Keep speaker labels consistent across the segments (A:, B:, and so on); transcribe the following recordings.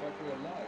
A: Looks like we are live.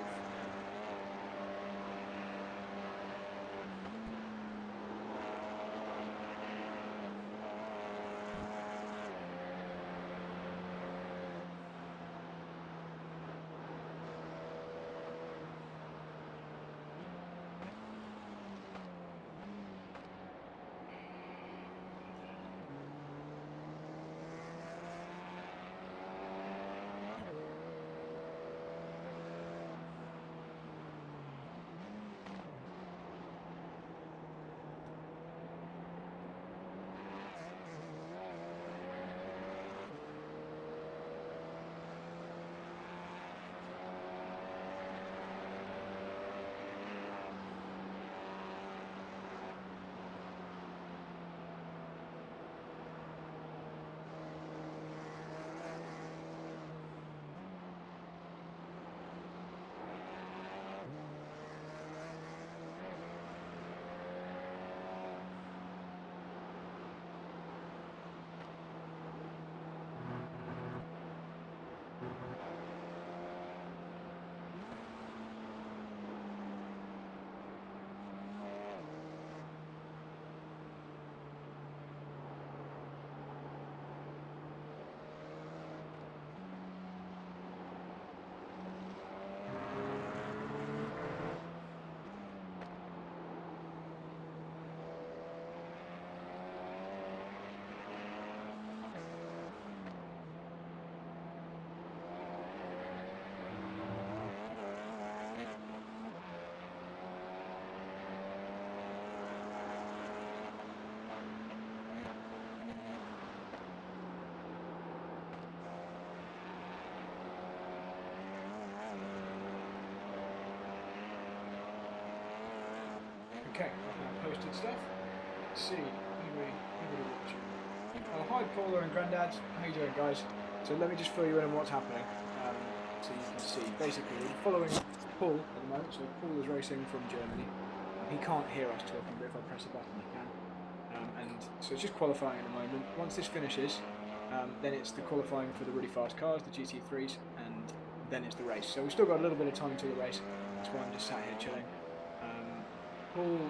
A: Okay, I've now posted stuff. Let's see, anybody watching? Oh, hi Paula and Grandad, how you doing guys? So let me just fill you in on what's happening, so you can see. Basically, we're following Paul at the moment, so Paul is racing from Germany. He can't hear us talking, but if I press a button he can. And so it's just qualifying at the moment. Once this finishes, then it's the qualifying for the really fast cars, the GT3s, and then it's the race. So we've still got a little bit of time until the race, that's why I'm just sat here chilling. Paul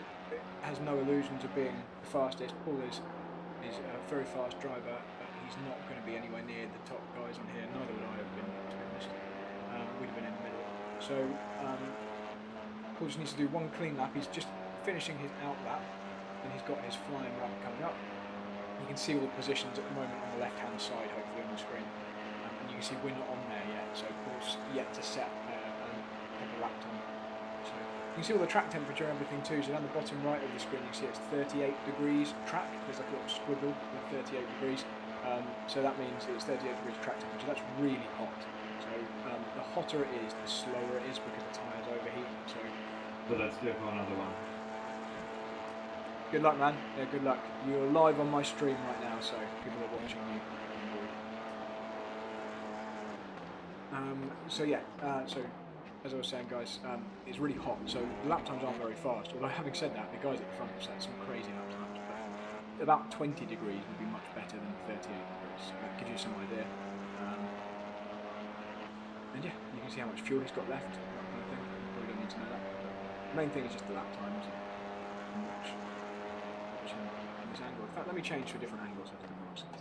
A: has no illusions of being the fastest. Paul is a very fast driver, but he's not going to be anywhere near the top guys on here. Neither would I have been, to be honest. We'd have been in the middle. So Paul just needs to do one clean lap. He's just finishing his out lap, and he's got his flying lap coming up. You can see all the positions at the moment on the left-hand side, hopefully on the screen. And you can see we're not on there yet, so Paul's yet to set a lap time. So you can see all the track temperature and everything too. So down the bottom right of the screen, you can see it's 38 degrees track. There's like a little squiggle with 38 degrees. So that means it's 38 degrees track temperature. That's really hot. So the hotter it is, the slower it is because the tyres overheat. So
B: let's go for another one.
A: Good luck, man. Yeah, good luck. You're live on my stream right now, so people are watching you. So yeah, so as I was saying, guys, it's really hot, so the lap times aren't very fast. Although having said that, the guys at the front have set some crazy lap times. But about 20 degrees would be much better than 38 degrees. So that gives you some idea. And yeah, you can see how much fuel he's got left. That kind of thing. You probably don't need to know that. The main thing is just the lap times and watch this angle. In fact, let me change to a different angle so it's a bit more exciting.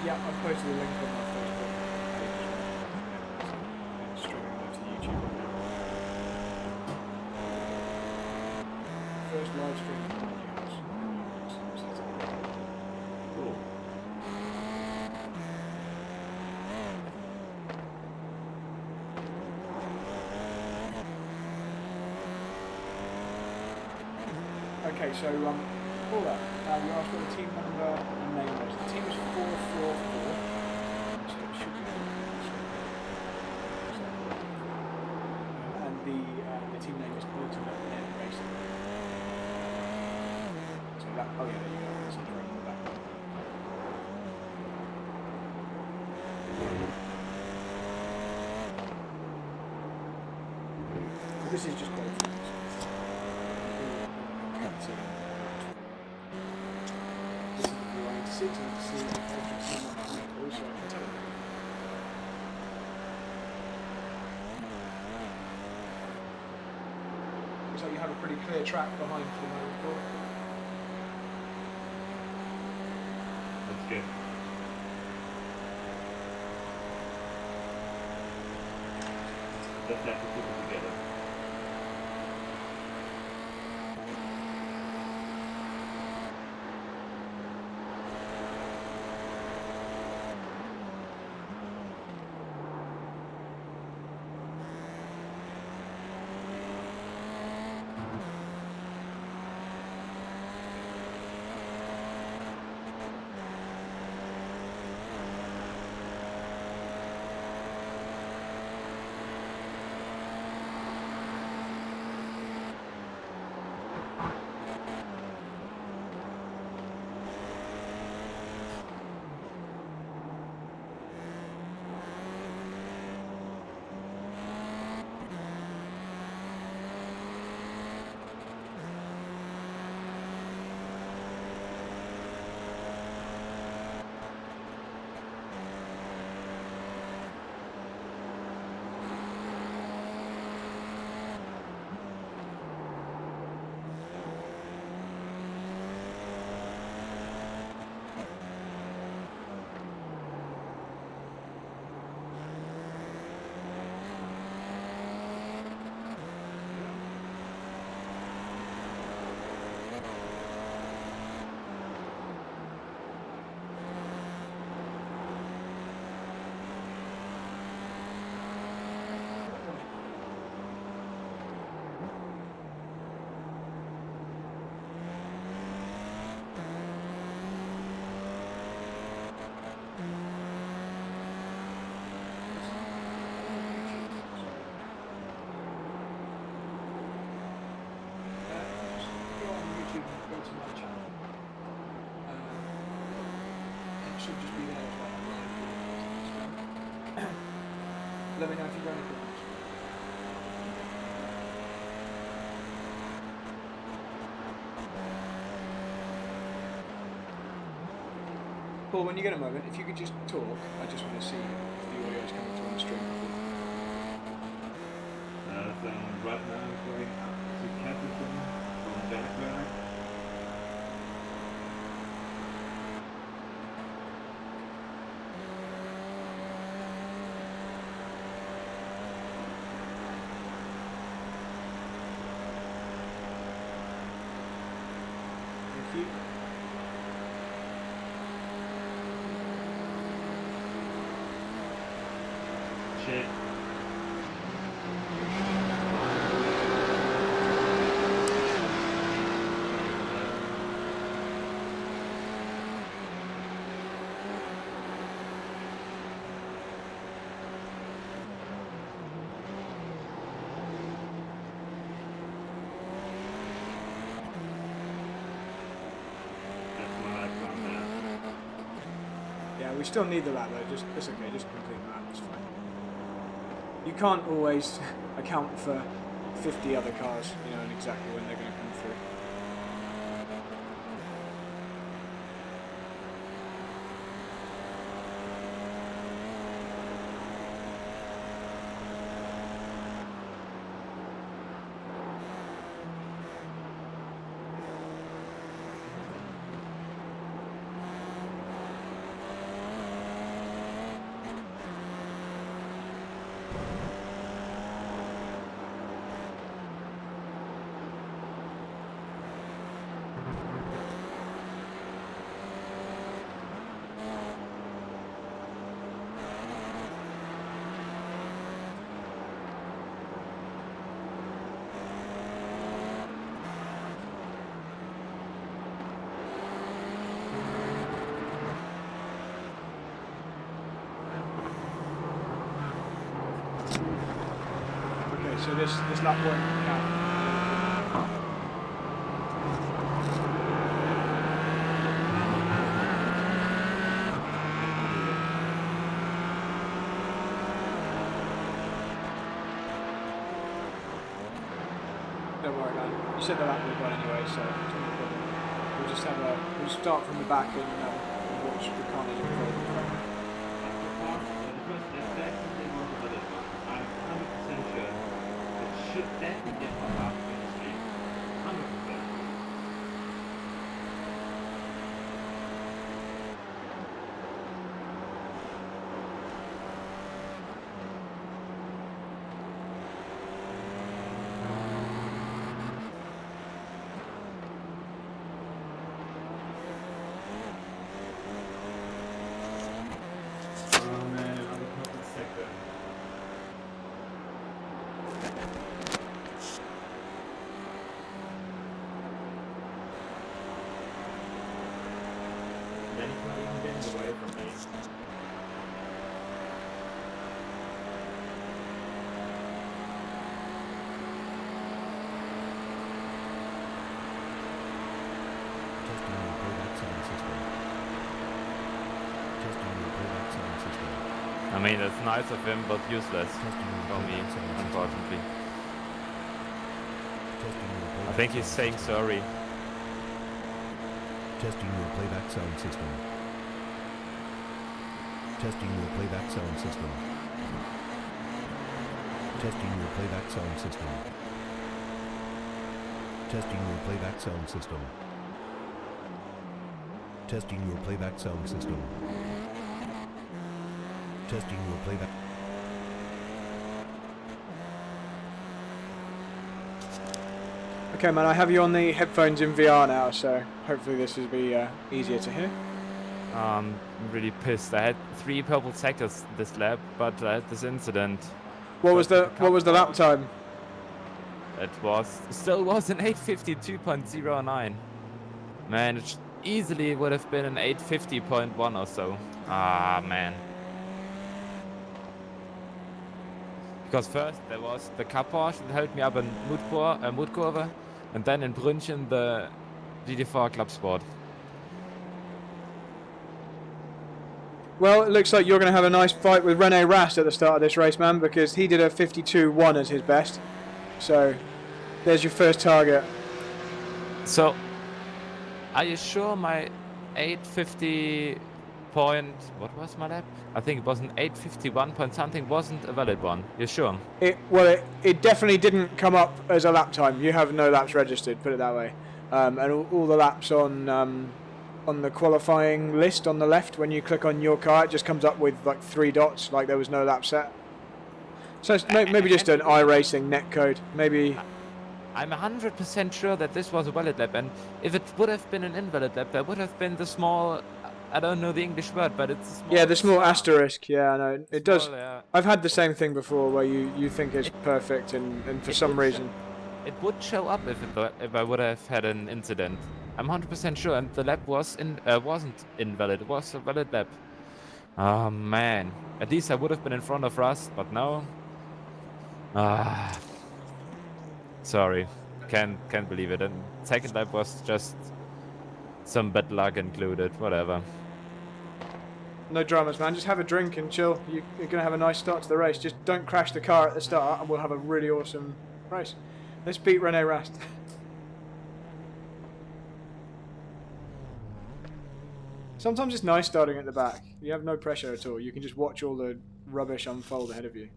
A: Yeah, I've posted a link on my Facebook page. Streaming live to Livestream behind your house.
B: Cool.
A: Okay, so Paula, you asked what the team number and name was. The team is 444. So it should be. And the team name is Ultimate Nett Racing. So that, oh yeah, there you go. That's right on the back. This is just great for us. This is the line 6 and see if I can see my also I can tell you. Looks like you have a pretty clear track behind for the moment, Paul.
B: That's good. Just have to put it together.
A: Should just be there as well. Let me know if you've got any questions. Paul, when you get a moment, if you could just talk, I just want to see if the audio is coming through on the stream.
B: So right now I'm going up to Capital from Jennifer.
A: Thank you.
B: Shit.
A: Yeah, we still need the lap though, it's okay, just complete the lap, it's fine. You can't always account for 50 other cars, you know, and exactly when they're going to come through. So this lap won't count. Don't worry, man. You said the lap was gone anyway, so it's no problem. We'll just we'll start from the back and watch the carnage unfold in front.
B: I'm 100% sure it should definitely get one up in the street. 100%. Oh man, I'm a perfect sector. Then he's not even getting away from me.
C: I mean, it's nice of him, but useless for me, unfortunately. I think he's saying sorry.
D: Testing your playback sound system. Testing your playback sound system. Testing your playback sound system. Testing your playback sound system. Testing your playback sound system. Testing your playback.
A: Okay, man, I have you on the headphones in VR now, so hopefully this will be easier to hear.
C: I'm really pissed. I had 3 purple sectors this lap, but I had this incident.
A: What was the lap time?
C: It still was an 8:52.09. Man, it easily would have been an 8:50.1 or so. Ah, man. Because first there was the car Porsche that held me up in Mutkurve, and then in Brünchen the GT4 Club Sport.
A: Well, it looks like you're going to have a nice fight with Rene Rast at the start of this race, man, because he did a 52.1 as his best. So, there's your first target.
C: So, are you sure my 8:50 point, what was my lap? I think it was an 8:51 point something, wasn't a valid one. You sure?
A: It definitely didn't come up as a lap time. You have no laps registered, put it that way. And all the laps on the qualifying list on the left, when you click on your car, it just comes up with like 3 dots, like there was no lap set. So it's maybe just an iRacing netcode. Maybe.
C: I'm 100% sure that this was a valid lap, and if it would have been an invalid lap, there would have been the small, I don't know the English word, but it's small.
A: Yeah, the small asterisk. Yeah, I know. It does.
C: Yeah.
A: I've had the same thing before where you think it's perfect and for some reason.
C: It would show up if I would have had an incident. I'm 100% sure, and the lap wasn't invalid. It was a valid lap. Oh man, at least I would have been in front of Rust, but no. Sorry, can't believe it. And second lap was just some bad luck included. Whatever.
A: No dramas, man. Just have a drink and chill. You're going to have a nice start to the race. Just don't crash the car at the start and we'll have a really awesome race. Let's beat Rene Rast. Sometimes it's nice starting at the back. You have no pressure at all. You can just watch all the rubbish unfold ahead of you.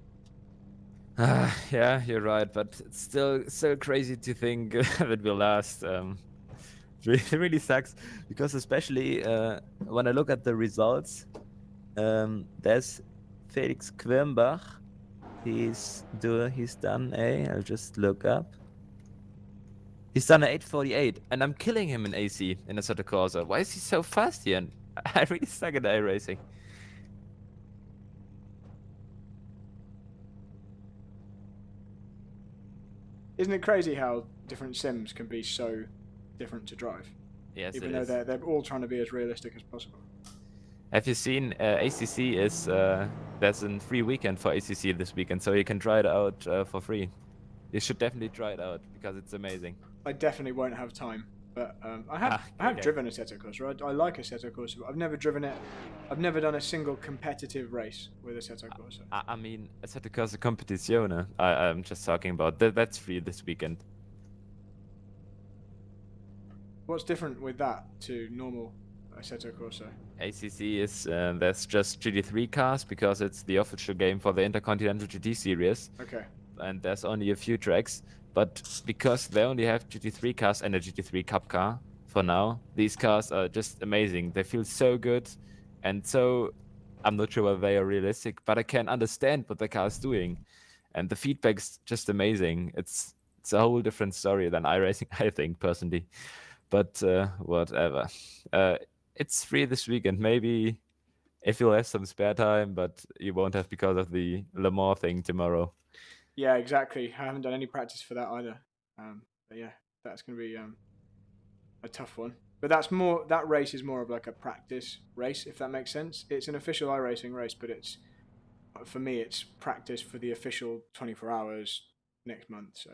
C: Yeah, you're right, but it's still so crazy to think it will last. It really sucks, because especially when I look at the results, there's Felix Quirmbach. He's done I'll just look up. He's done an 8:48, and I'm killing him in AC in Assetto Corsa. Why is he so fast here? And I really suck at iRacing.
A: Isn't it crazy how different sims can be so different to drive?
C: Yes,
A: even though they're all trying to be as realistic as possible.
C: Have you seen ACC there's a free weekend for ACC this weekend, so you can try it out for free. You should definitely try it out because it's amazing.
A: I definitely won't have time. But I
C: Ah,
A: have
C: okay.
A: driven a Assetto Corsa. I like a Assetto Corsa, but I've never driven it. I've never done a single competitive race with a Assetto Corsa.
C: I mean, Assetto Corsa Competizione. I'm just talking about that's free this weekend.
A: What's different with that to normal Assetto Corsa?
C: ACC is there's just GT3 cars because it's the official game for the Intercontinental GT Series,
A: Okay.
C: and there's only a few tracks. But because they only have GT3 cars and a GT3 Cup car for now, these cars are just amazing. They feel so good, and so I'm not sure whether they are realistic, but I can understand what the car is doing, and the feedback's just amazing. It's a whole different story than iRacing, I think personally. But whatever. Uh, it's free this weekend. Maybe if you'll have some spare time, but you won't have because of the Le Mans thing tomorrow.
A: Yeah, exactly. I haven't done any practice for that either. But yeah, that's going to be a tough one. But that race is more of like a practice race, if that makes sense. It's an official iRacing race, but it's for me it's practice for the official 24 hours next month. So,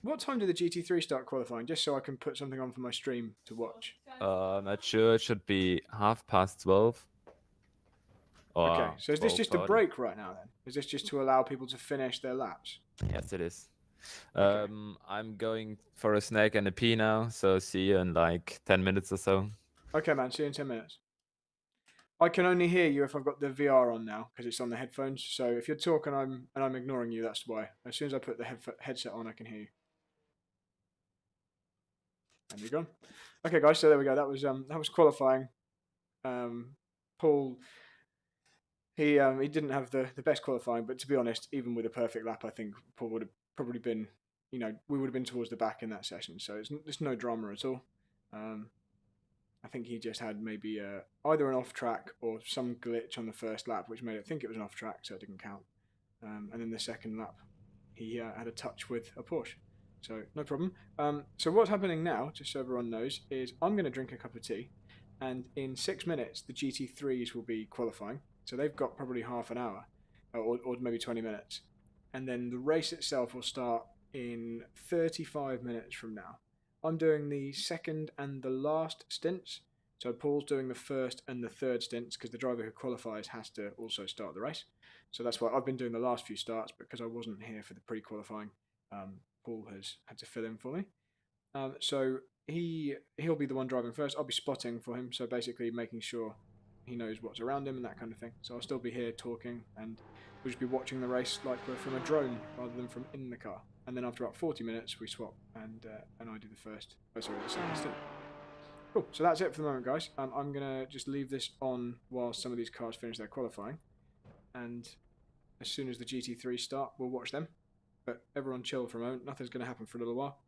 A: what time did the GT3 start qualifying? Just so I can put something on for my stream to watch.
C: Not sure. It should be 12:30.
A: Okay,
C: Or
A: so is this just a
C: 12:40.
A: break right now then? Is this just to allow people to finish their laps?
C: Yes, it is.
A: Okay.
C: I'm going for a snack and a pee now, so see you in like 10 minutes or so.
A: Okay, man. See you in 10 minutes. I can only hear you if I've got the VR on now because it's on the headphones. So if you're talking, I'm ignoring you. That's why. As soon as I put the headset on, I can hear you. And you're gone. Okay, guys. So there we go. That was qualifying. Paul. He didn't have the best qualifying, but to be honest, even with a perfect lap, I think Paul would have probably been, we would have been towards the back in that session. So it's no drama at all. I think he just had maybe either an off track or some glitch on the first lap, which made it think it was an off track, so it didn't count. And then the second lap, he had a touch with a Porsche, so no problem. So what's happening now, just so everyone knows, is I'm going to drink a cup of tea, and in 6 minutes the GT3s will be qualifying. So they've got probably half an hour, or maybe 20 minutes, and then the race itself will start in 35 minutes from now. I'm doing the second and the last stints. So Paul's doing the first and the third stints because the driver who qualifies has to also start the race. So that's why I've been doing the last few starts, because I wasn't here for the pre-qualifying. Paul has had to fill in for me. So he'll be the one driving first. I'll be spotting for him, so basically making sure he knows what's around him and that kind of thing. So I'll still be here talking, and we'll just be watching the race like we're from a drone rather than from in the car. And then after about 40 minutes, we swap, and I do the second stint. Cool. So that's it for the moment, guys. I'm gonna just leave this on while some of these cars finish their qualifying, and as soon as the GT3 start, we'll watch them. But everyone chill for a moment. Nothing's gonna happen for a little while.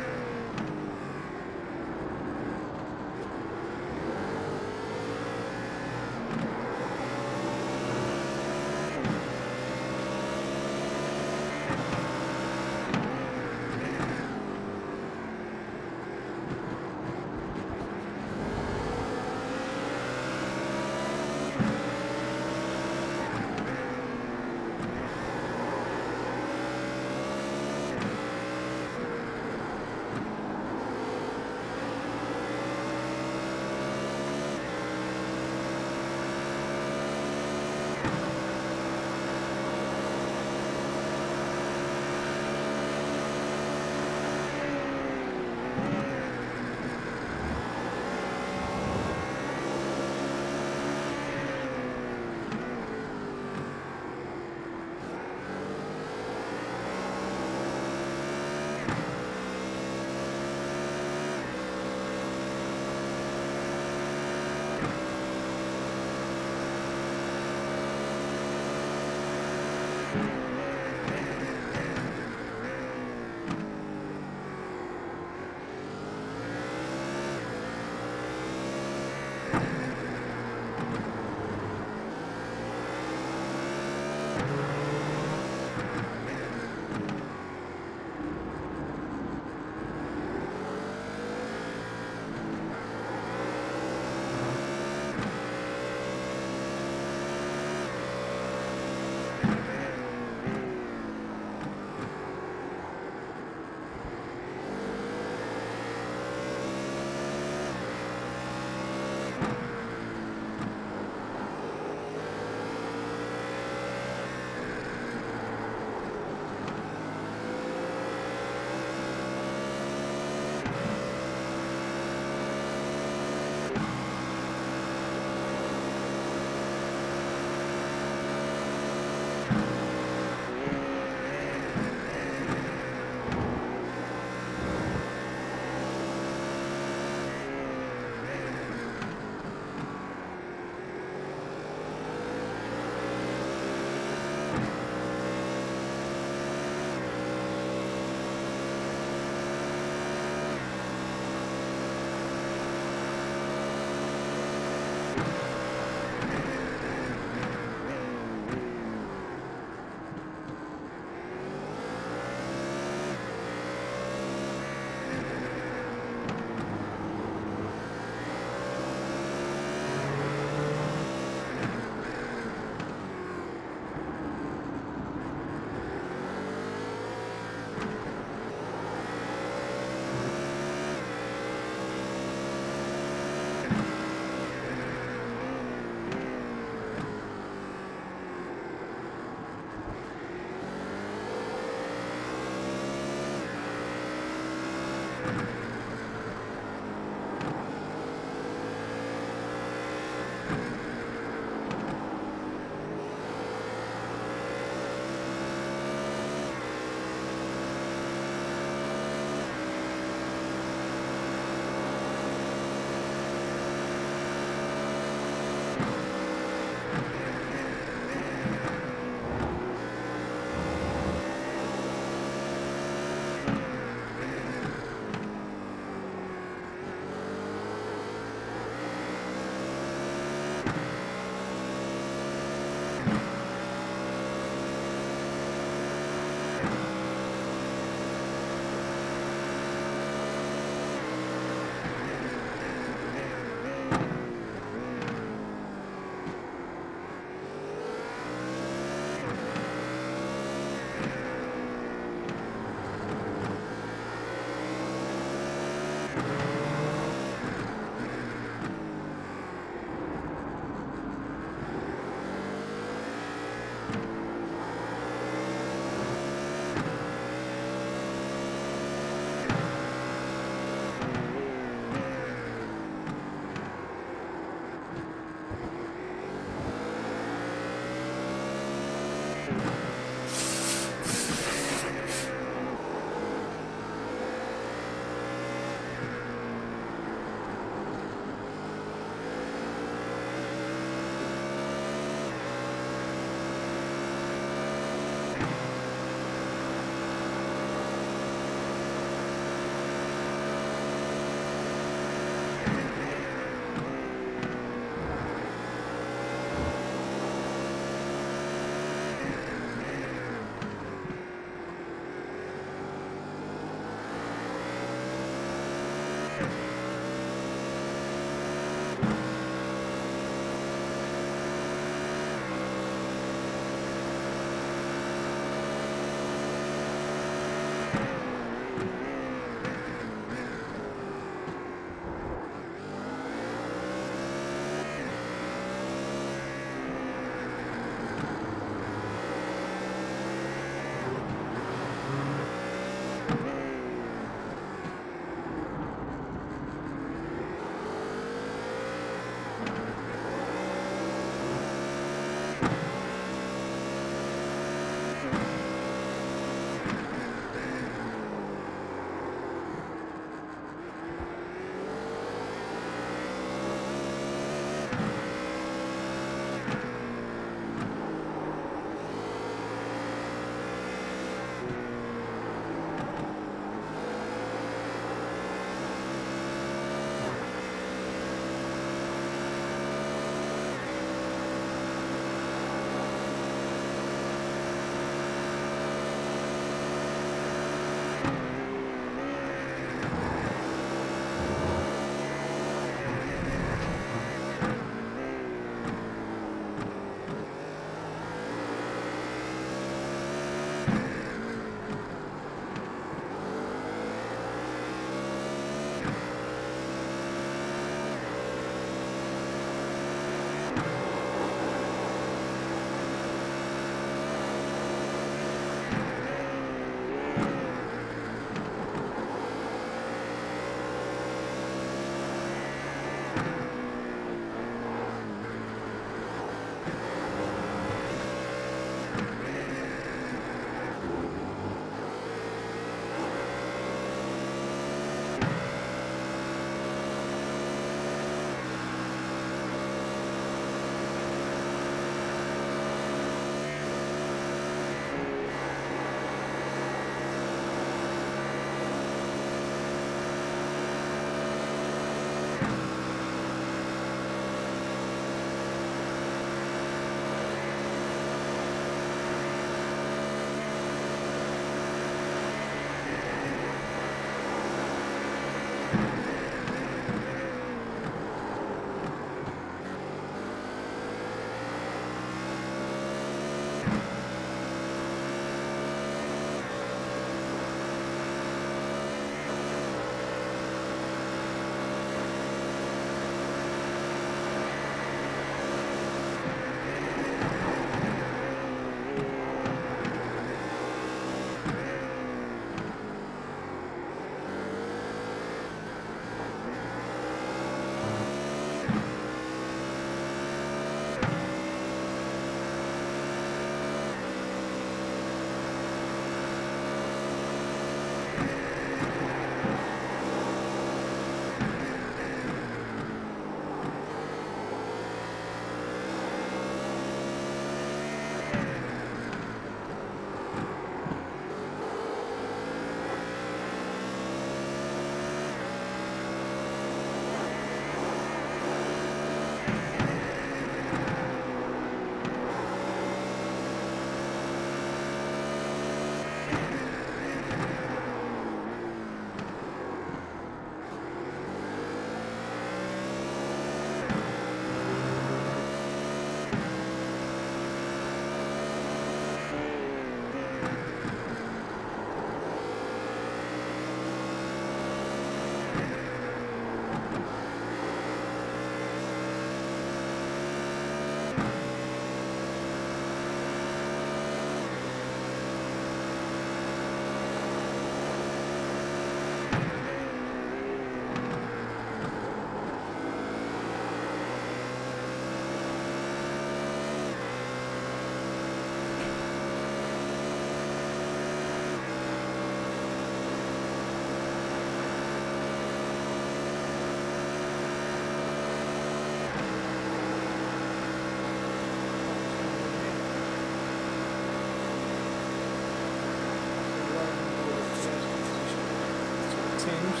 A: teams.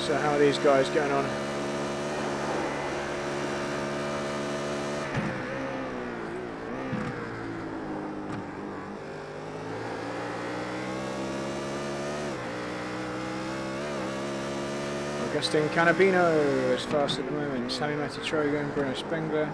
A: So how are these guys getting on? Augustin Canapino is fast at the moment. Sammy Matitrogan, Bruno Spengler.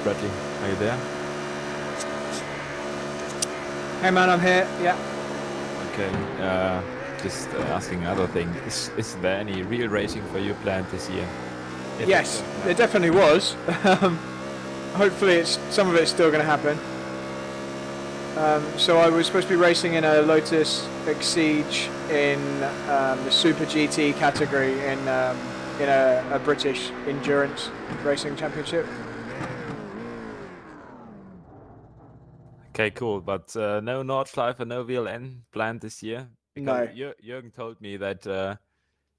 C: Bradley, are you there?
A: Hey man, I'm here. Yeah.
C: Okay. Just asking another thing. Is there any real racing for you planned this year? If
A: Yes,
C: it's,
A: there definitely was. Hopefully, some of it's still going to happen. So I was supposed to be racing in a Lotus Exige in the Super GT category in a British endurance racing championship.
C: Okay, cool. But no Nordschleife, no VLN planned this year?
A: No.
C: Because Jürgen told me that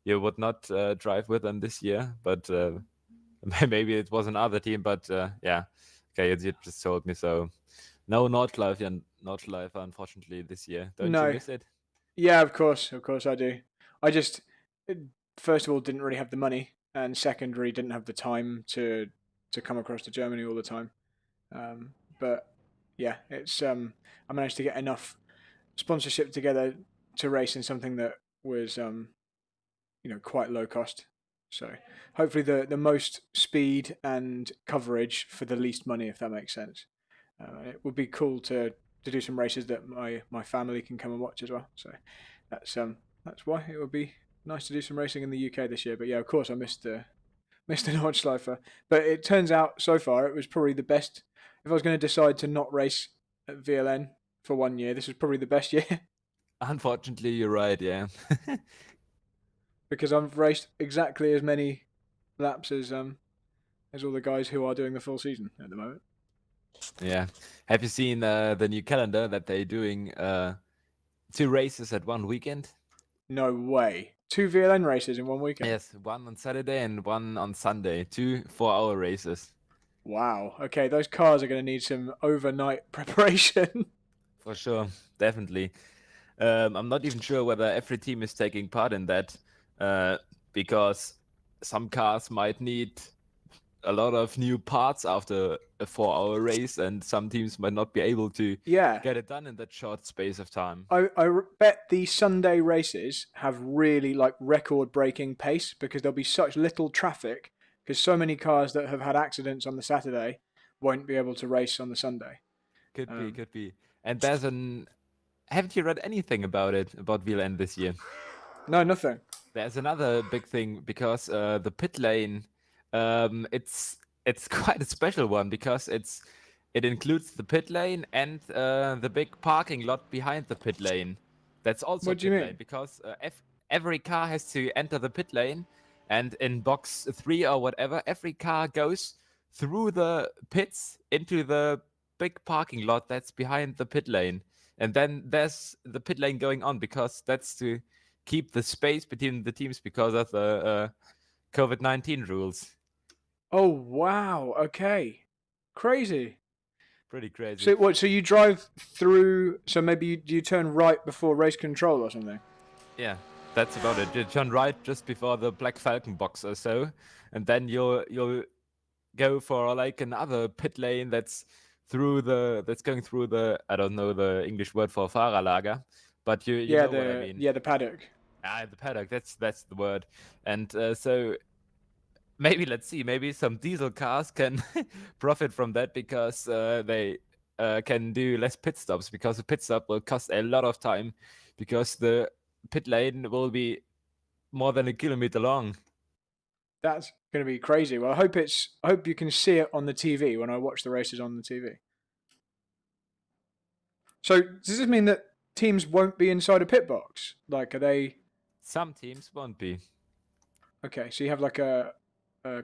C: you would not drive with them this year, but maybe it was another team. But yeah, okay, you just told me so. No Nordschleife, unfortunately, this year. Don't you
A: No.
C: miss it?
A: Yeah, of course I do. I just, first of all, didn't really have the money, and secondary, didn't have the time to come across to Germany all the time. But yeah, it's I managed to get enough sponsorship together to race in something that was quite low cost. So hopefully the most speed and coverage for the least money, if that makes sense. It would be cool to do some races that my family can come and watch as well. So that's why it would be nice to do some racing in the UK this year. But yeah, of course I missed the Nordschleife. But it turns out so far it was probably the best. If I was going to decide to not race at VLN for 1 year, this was probably the best year.
C: Unfortunately, you're right, yeah.
A: Because I've raced exactly as many laps as all the guys who are doing the full season at the moment.
C: Yeah. Have you seen the new calendar that they're doing 2 races at one weekend?
A: No way. 2 VLN races in 1 weekend?
C: Yes, one on Saturday and one on Sunday. 2 4-hour races.
A: Wow. Okay, those cars are going to need some overnight preparation.
C: For sure, definitely. I'm not even sure whether every team is taking part in that, because some cars might need a lot of new parts after a 4-hour race, and some teams might not be able to
A: Yeah.
C: get it done in that short space of time.
A: I bet the Sunday races have really like record-breaking pace because there'll be such little traffic because so many cars that have had accidents on the Saturday won't be able to race on the Sunday.
C: Could be. And there's an. Haven't you read anything about it, about VLN this year?
A: No, nothing.
C: There's another big thing because the pit lane, it's quite a special one because it includes the pit lane and the big parking lot behind the pit lane. That's also
A: What do you
C: pit
A: mean?
C: lane because every car has to enter the pit lane, and in box 3 or whatever, every car goes through the pits into the big parking lot that's behind the pit lane. And then there's the pit lane going on because that's to keep the space between the teams because of the COVID-19 rules.
A: Oh wow. Okay. Crazy.
C: Pretty crazy.
A: So what? So you drive through? So maybe you turn right before race control or something?
C: Yeah, that's about it. You turn right just before the Black Falcon box or so, and then you'll go for like another pit lane that's going through the, I don't know the English word for Fahrerlager, but you know what I mean.
A: the paddock.
C: The paddock. That's the word. And so maybe let's see. Maybe some diesel cars can profit from that because they can do less pit stops, because a pit stop will cost a lot of time because the pit lane will be more than 1 kilometer long.
A: That's going to be crazy. Well, I hope you can see it on the TV when I watch the races on the TV. So does this mean that teams won't be inside a pit box? Like, are they?
C: Some teams won't be.
A: Okay, so you have like a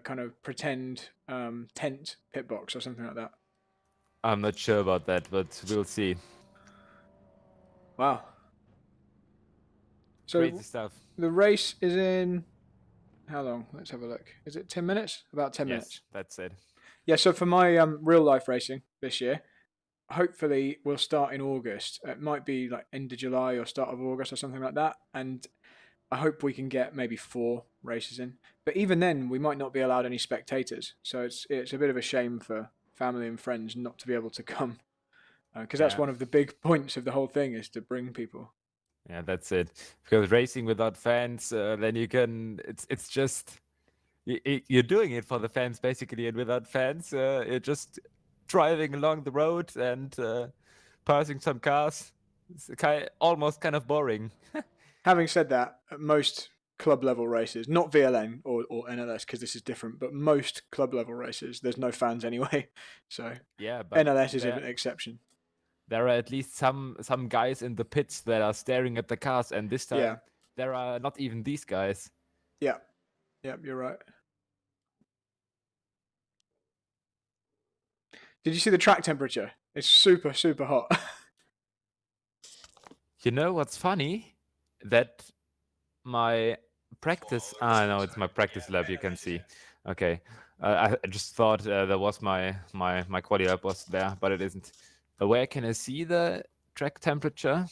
A: kind of pretend tent pit box or something like that.
C: I'm not sure about that, but we'll see.
A: Wow. So
C: Crazy stuff.
A: the race is in how long? Let's have a look. Is it 10 minutes? About 10 minutes.
C: Yes, that's it.
A: Yeah, so for my real life racing this year, hopefully we'll start in August. It might be like end of July or start of August or something like that. And I hope we can get maybe 4 races in. But even then, we might not be allowed any spectators. So it's a bit of a shame for family and friends not to be able to come. Because that's one of the big points of the whole thing, is to bring people.
C: Yeah, that's it. Because racing without fans, then you can. It's just you're doing it for the fans basically, and without fans, you're just driving along the road and passing some cars. It's almost kind of boring.
A: Having said that, at most club level races, not VLN or NLS because this is different, but most club level races, there's no fans anyway. So
C: Yeah, but
A: NLS is an exception.
C: there are at least some guys in the pits that are staring at the cars, and this time
A: Yeah.
C: there are not even these guys.
A: Yeah. Yeah, you're right. Did you see the track temperature? It's super, super hot.
C: You know what's funny? That my practice. No, it's my practice lab. You can see. Okay, I just thought there was my quali lab was there, but it isn't. Where can I see the track temperature?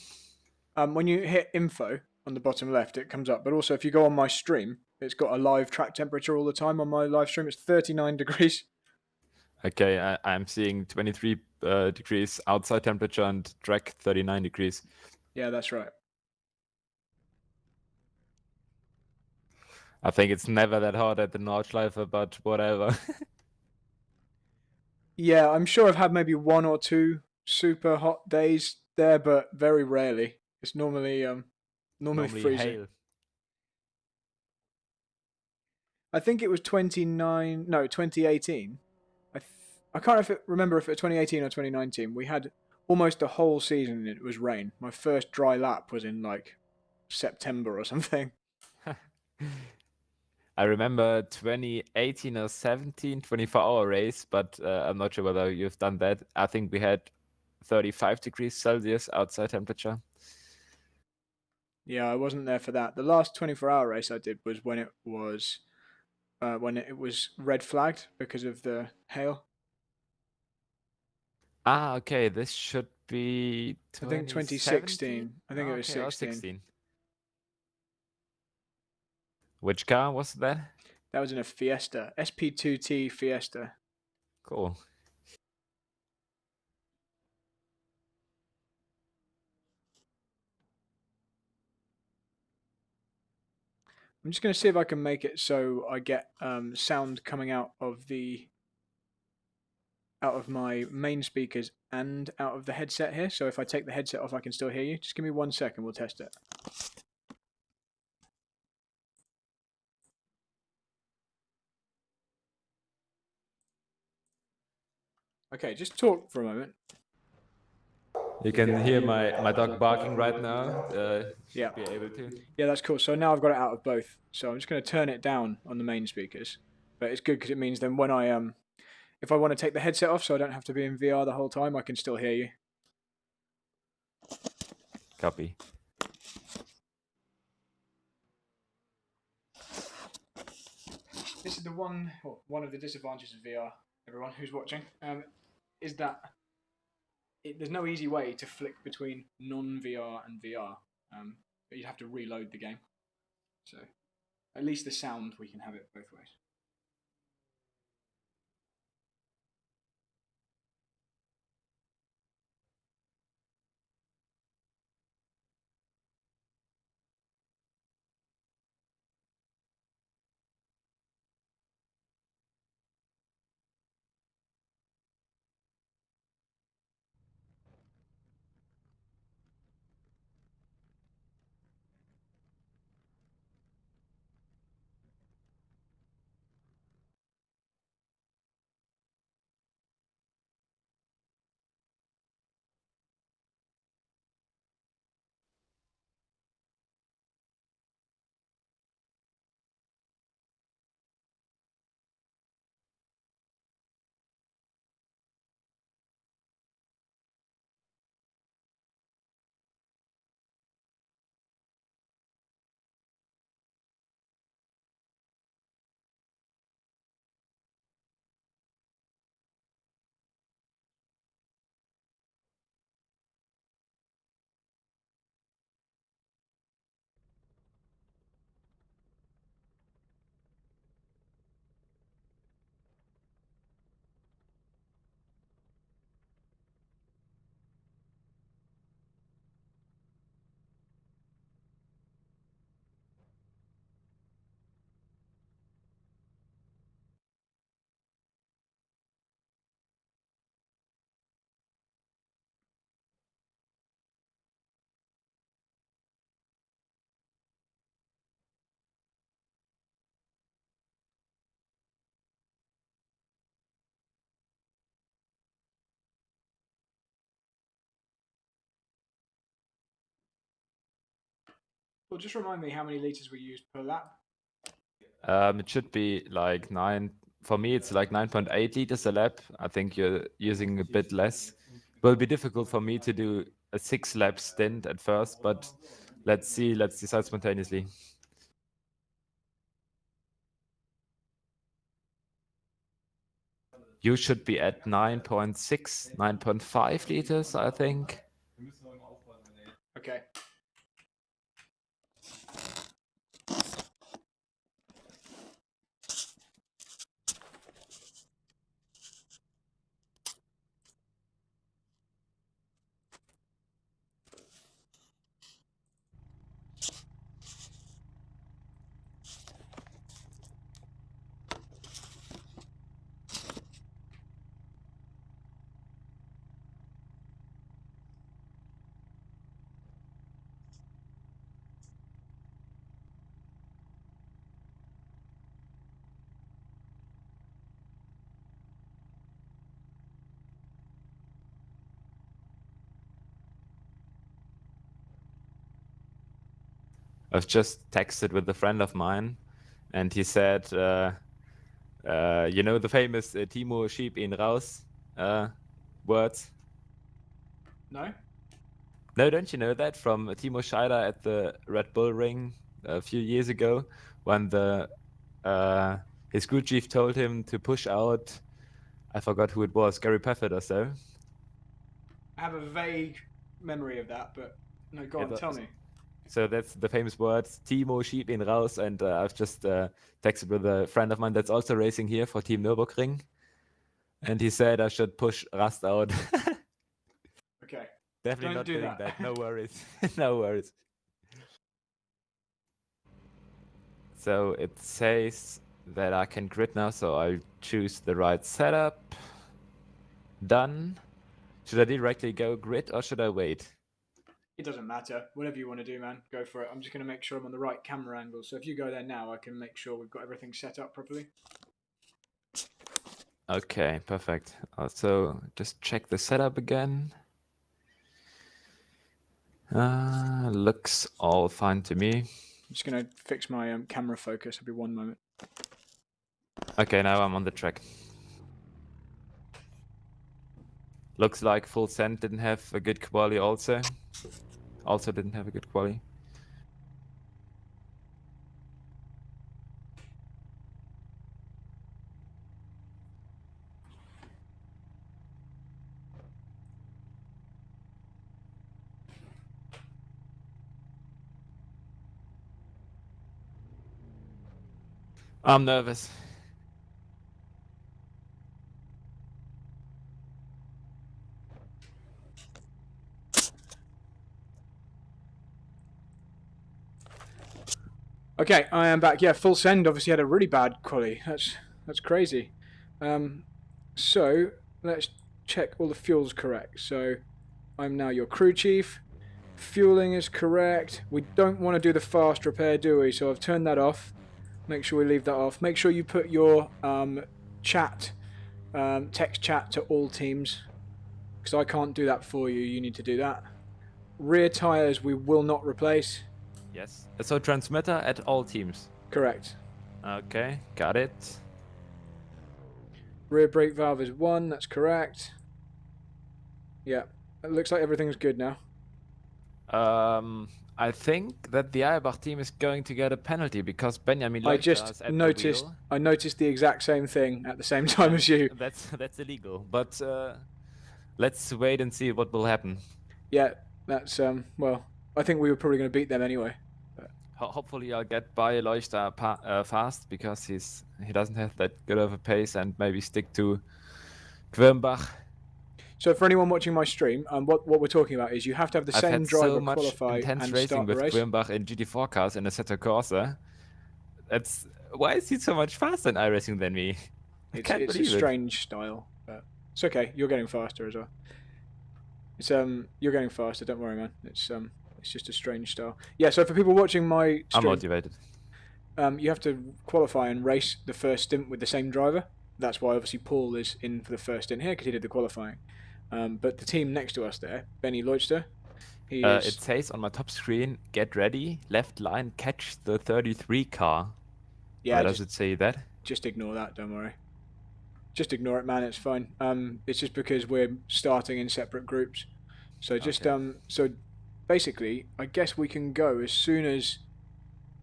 A: When you hit info on the bottom left, it comes up. But also, if you go on my stream, it's got a live track temperature all the time on my live stream. It's 39 degrees.
C: Okay, I'm seeing 23 degrees outside temperature and track 39 degrees.
A: Yeah, that's right.
C: I think it's never that hot at the Nordschleife, but whatever.
A: Yeah, I'm sure I've had maybe 1 or 2 super hot days there, but very rarely. It's normally freezing.
C: Hail.
A: I think it was 2018. I can't remember if it was 2018 or 2019. We had almost a whole season and it was rain. My first dry lap was in like September or something.
C: I remember 2018 or 17 24-hour race, but I'm not sure whether you've done that. I think we had 35 degrees Celsius outside temperature.
A: Yeah, I wasn't there for that. The last 24-hour race I did was when it was red flagged because of the hail.
C: Ah, okay. This should be
A: I think 2016. I think it was
C: okay, or
A: 16.
C: 16. Which car was that?
A: That was in a Fiesta, SP2T Fiesta.
C: Cool.
A: I'm just going to see if I can make it so I get sound coming out of my main speakers and out of the headset here. So if I take the headset off, I can still hear you. Just give me 1 second. We'll test it. Okay, just talk for a moment.
C: You can hear my dog barking right now.
A: Yeah.
C: Be able to.
A: Yeah, that's cool. So now I've got it out of both. So I'm just going to turn it down on the main speakers. But it's good because it means then when if I want to take the headset off so I don't have to be in VR the whole time, I can still hear you.
C: Copy.
A: This is one of the disadvantages of VR, everyone who's watching, is that there's no easy way to flick between non-VR and VR. But you'd have to reload the game. So at least the sound, we can have it both ways. Well, just remind me how many liters we used per lap.
C: It should be like 9. For me, it's like 9.8 liters a lap. I think you're using a bit less. It will be difficult for me to do a 6-lap stint at first, but let's see. Let's decide spontaneously. You should be at 9.6, 9.5 liters, I think.
A: Okay.
C: I've just texted with a friend of mine, and he said, you know the famous Timo Schieb ihn raus words?
A: No?
C: No, don't you know that from Timo Scheider at the Red Bull Ring a few years ago, when his crew chief told him to push out, I forgot who it was, Gary Paffett or so.
A: I have a vague memory of that, but no, go on, tell me.
C: So that's the famous words, Timo, schieb ihn raus. And I've just texted with a friend of mine that's also racing here for Team Nürburgring. And he said I should push Rust out.
A: Okay.
C: Definitely
A: Don't
C: not
A: do
C: doing
A: that.
C: that. No worries. No worries. So it says that I can grid now, so I'll choose the right setup. Done. Should I directly go grid or should I wait?
A: It doesn't matter. Whatever you want to do, man, go for it. I'm just going to make sure I'm on the right camera angle. So if you go there now, I can make sure we've got everything set up properly.
C: Okay, perfect. Also, just check the setup again. Looks all fine to me.
A: I'm just going to fix my camera focus. It'll be one moment.
C: Okay, now I'm on the track. Looks like Full Send didn't have a good quali also. Also didn't have a good quali. I'm nervous.
A: Okay, I am back. Yeah, Full Send obviously had a really bad quali. That's crazy. So let's check all the fuel's correct. So I'm now your crew chief. Fueling is correct. We don't want to do the fast repair, do we? So I've turned that off. Make sure we leave that off. Make sure you put your chat, text chat to all teams, because I can't do that for you. You need to do that. Rear tyres we will not replace.
C: Yes. So transmitter at all teams.
A: Correct.
C: Okay, got it.
A: Rear brake valve is 1. That's correct. Yeah, it looks like everything's good now.
C: I think that the Eierbach team is going to get a penalty because Benjamin
A: I
C: Leuchter
A: just
C: is at
A: noticed.
C: the wheel.
A: I noticed the exact same thing at the same time as you.
C: That's illegal. But let's wait and see what will happen.
A: Yeah, that's well, I think we were probably going to beat them anyway.
C: Hopefully, I'll get by Leuchter fast because he doesn't have that good of a pace and maybe stick to Quirnbach.
A: So for anyone watching my stream, what we're talking about is you have to have the
C: I've
A: same
C: had
A: driver
C: so much
A: qualify
C: intense
A: and
C: racing
A: start the
C: with
A: race.
C: Quirnbach in GT4 cars in a Assetto Corsa. Why is he so much faster in iRacing than me?
A: It's a strange style, but it's okay. You're getting faster as well. It's you're getting faster. Don't worry, man. It's just a strange style. Yeah. So for people watching my
C: I'm
A: stream,
C: motivated.
A: you have to qualify and race the first stint with the same driver. That's why obviously Paul is in for the first stint here because he did the qualifying. But the team next to us there, Benny Leuchter, he is...
C: It says on my top screen, get ready, left line, catch the 33 car.
A: Yeah,
C: why does it say that?
A: Just ignore that, don't worry. Just ignore it, man, it's fine. It's just because we're starting in separate groups. So just,
C: Okay.
A: So basically, I guess we can go as soon as...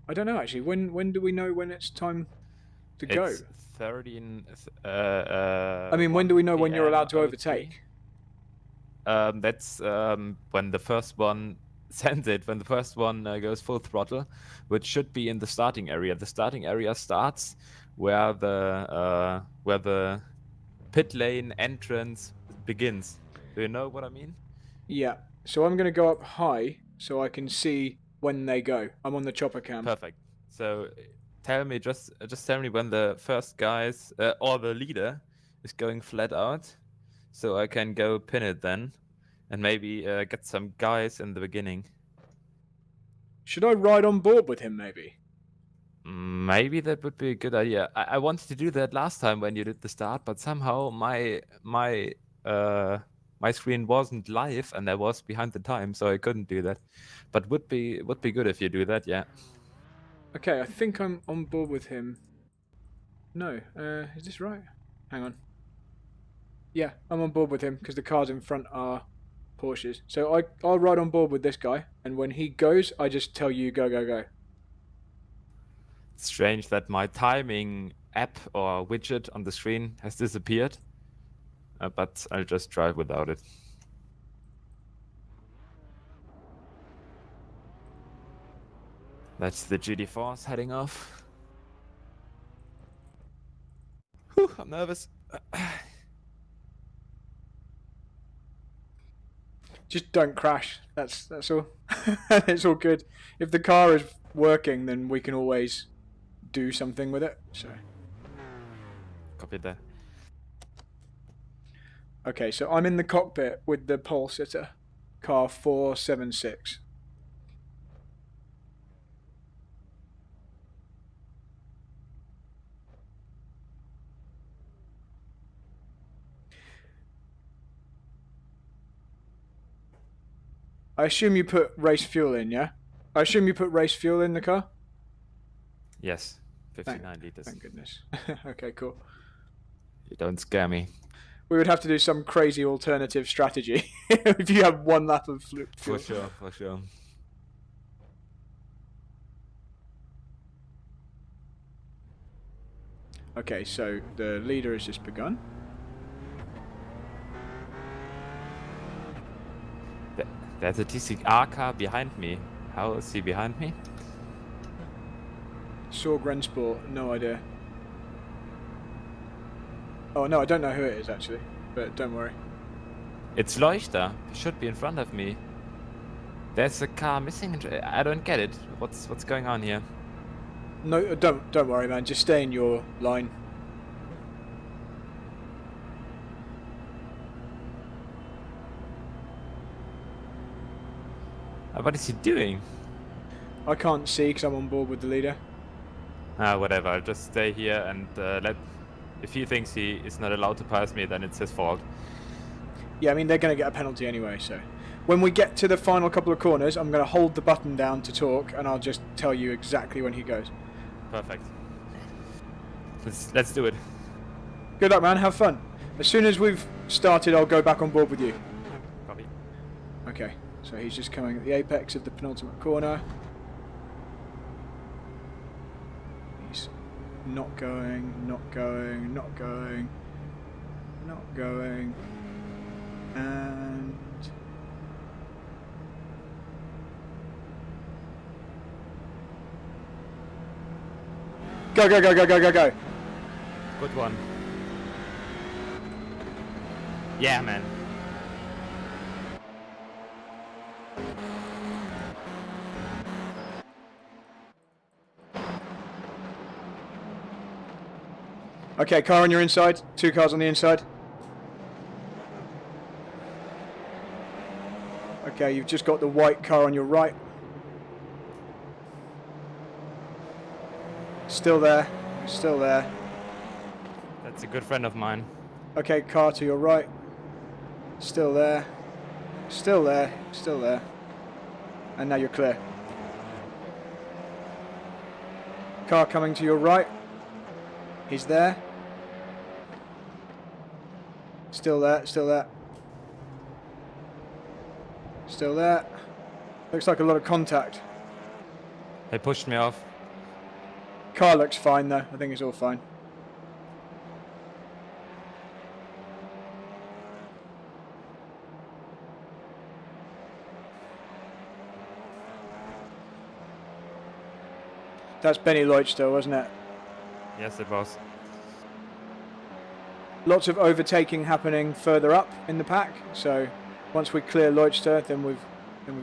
A: I don't know, actually. When do we know when it's time to go?
C: It's 13...
A: I mean, when do we know when you're allowed to
C: 03.
A: overtake?
C: That's when the first one sends it, when the first one goes full throttle, which should be in the starting area. The starting area starts where the pit lane entrance begins. Do you know what I mean?
A: Yeah. So I'm going to go up high so I can see when they go. I'm on the chopper cam.
C: Perfect. So tell me, just tell me when the first guys or the leader is going flat out, so I can go pin it then, and maybe get some guys in the beginning.
A: Should I ride on board with him, maybe?
C: Maybe that would be a good idea. I wanted to do that last time when you did the start, but somehow my screen wasn't live and I was behind the time, so I couldn't do that. But would be good if you do that, yeah.
A: Okay, I think I'm on board with him. No, is this right? Hang on. Yeah, I'm on board with him because the cars in front are Porsches. So I'll ride on board with this guy, and when he goes, I just tell you go, go, go.
C: It's strange that my timing app or widget on the screen has disappeared, but I'll just drive without it. That's the GD4s heading off. Whew, I'm nervous.
A: Just don't crash. That's all. It's all good. If the car is working, then we can always do something with it. So
C: Copy that.
A: okay, so I'm in the cockpit with the pole sitter, car 476. I assume you put race fuel in, yeah? I assume you put race fuel in the car?
C: Yes, 59 liters.
A: Thank goodness. Okay, cool.
C: You don't scare me.
A: We would have to do some crazy alternative strategy if you have one lap of fuel.
C: For sure, for sure.
A: Okay, so the leader has just begun.
C: There's a TCR car behind me. How is he behind me?
A: Saw Grensport, no idea. Oh no, I don't know who it is actually, but don't worry.
C: It's Leuchter. He should be in front of me. There's a car missing. I don't get it. What's going on here?
A: No, don't worry, man. Just stay in your line.
C: What is he doing?
A: I can't see because I'm on board with the leader.
C: Whatever. I'll just stay here and let. If he thinks he is not allowed to pass me, then it's his fault.
A: Yeah, I mean they're going to get a penalty anyway. So when we get to the final couple of corners, I'm going to hold the button down to talk, and I'll just tell you exactly when he goes.
C: Perfect. Let's do it.
A: Good luck, man. Have fun. As soon as we've started, I'll go back on board with you.
C: Copy.
A: Okay. So he's just coming at the apex of the penultimate corner. He's not going, not going, not going, not going, and go, go, go, go, go, go, go.
C: Good one. Yeah, man.
A: Okay, car on your inside. 2 cars on the inside. Okay, you've just got the white car on your right. Still there. Still there.
C: That's a good friend of mine.
A: Okay, car to your right. Still there. Still there. Still there. And now you're clear. Car coming to your right. He's there. Still there. Still there. Still there. Looks like a lot of contact.
C: They pushed me off.
A: Car looks fine though. I think it's all fine. That's Benny Leuchter, wasn't it?
C: Yes, it was.
A: Lots of overtaking happening further up in the pack. So once we clear Leuchter, then we've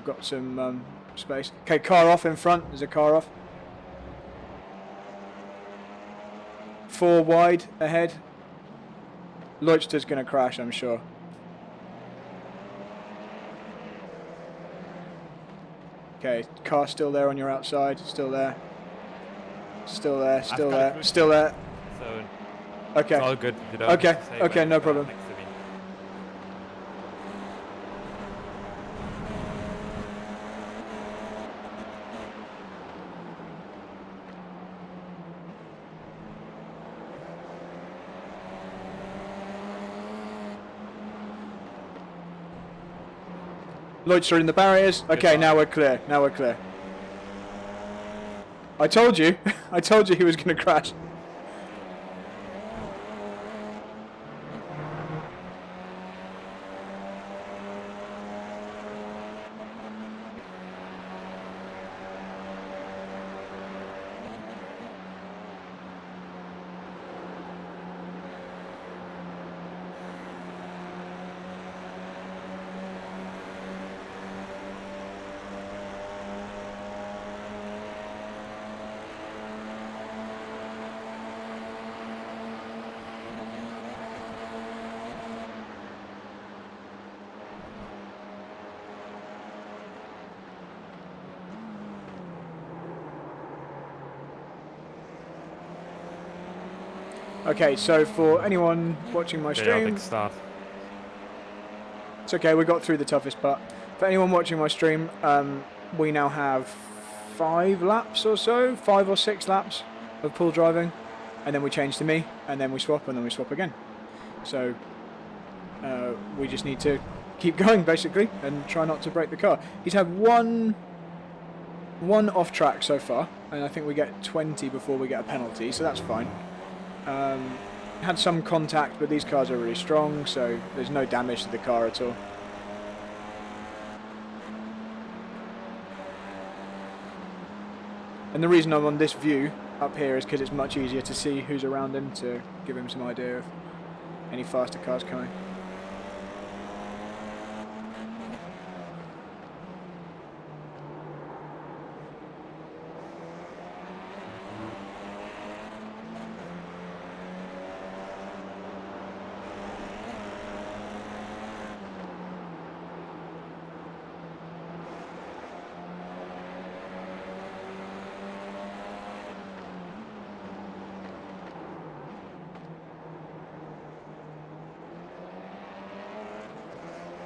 A: got some space. Okay, car off in front. There's a car off. 4 wide ahead. Leuchter's going to crash, I'm sure. Okay, car still there on your outside. Still there. Still there. Still there. Still there.
C: So
A: Okay.
C: it's all good. You don't
A: Okay,
C: say
A: okay,
C: when
A: no
C: you're
A: problem.
C: next to me.
A: Leuchter in the barriers. Okay, now we're clear. Now we're clear. I told you. I told you he was going to crash. Okay, so for anyone watching my stream,
C: Chaotic start.
A: it's okay, we got through the toughest part. For anyone watching my stream, we now have 5 laps or so, 5 or 6 laps of pool driving, and then we change to me, and then we swap, and then we swap again. So we just need to keep going basically, and try not to break the car. He's had one off track so far, and I think we get 20 before we get a penalty, so that's fine. Had some contact, but these cars are really strong, so there's no damage to the car at all. And the reason I'm on this view up here is because it's much easier to see who's around him, to give him some idea of any faster cars coming.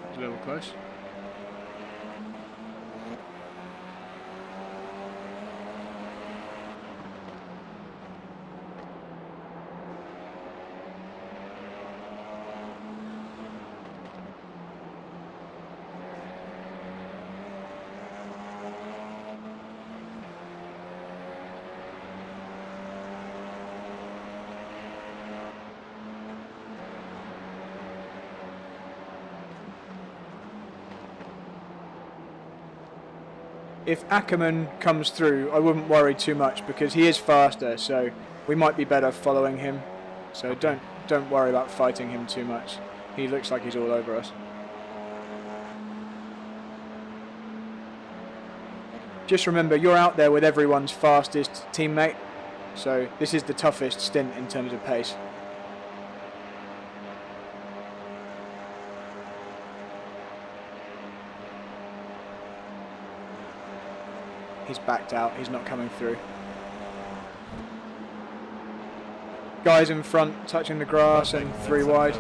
A: A little close. If Ackerman comes through, I wouldn't worry too much because he is faster, so we might be better following him. So don't worry about fighting him too much. He looks like he's all over us. Just remember, you're out there with everyone's fastest teammate, so this is the toughest stint in terms of pace. He's backed out, he's not coming through. Guys in front touching the grass and 3 wide.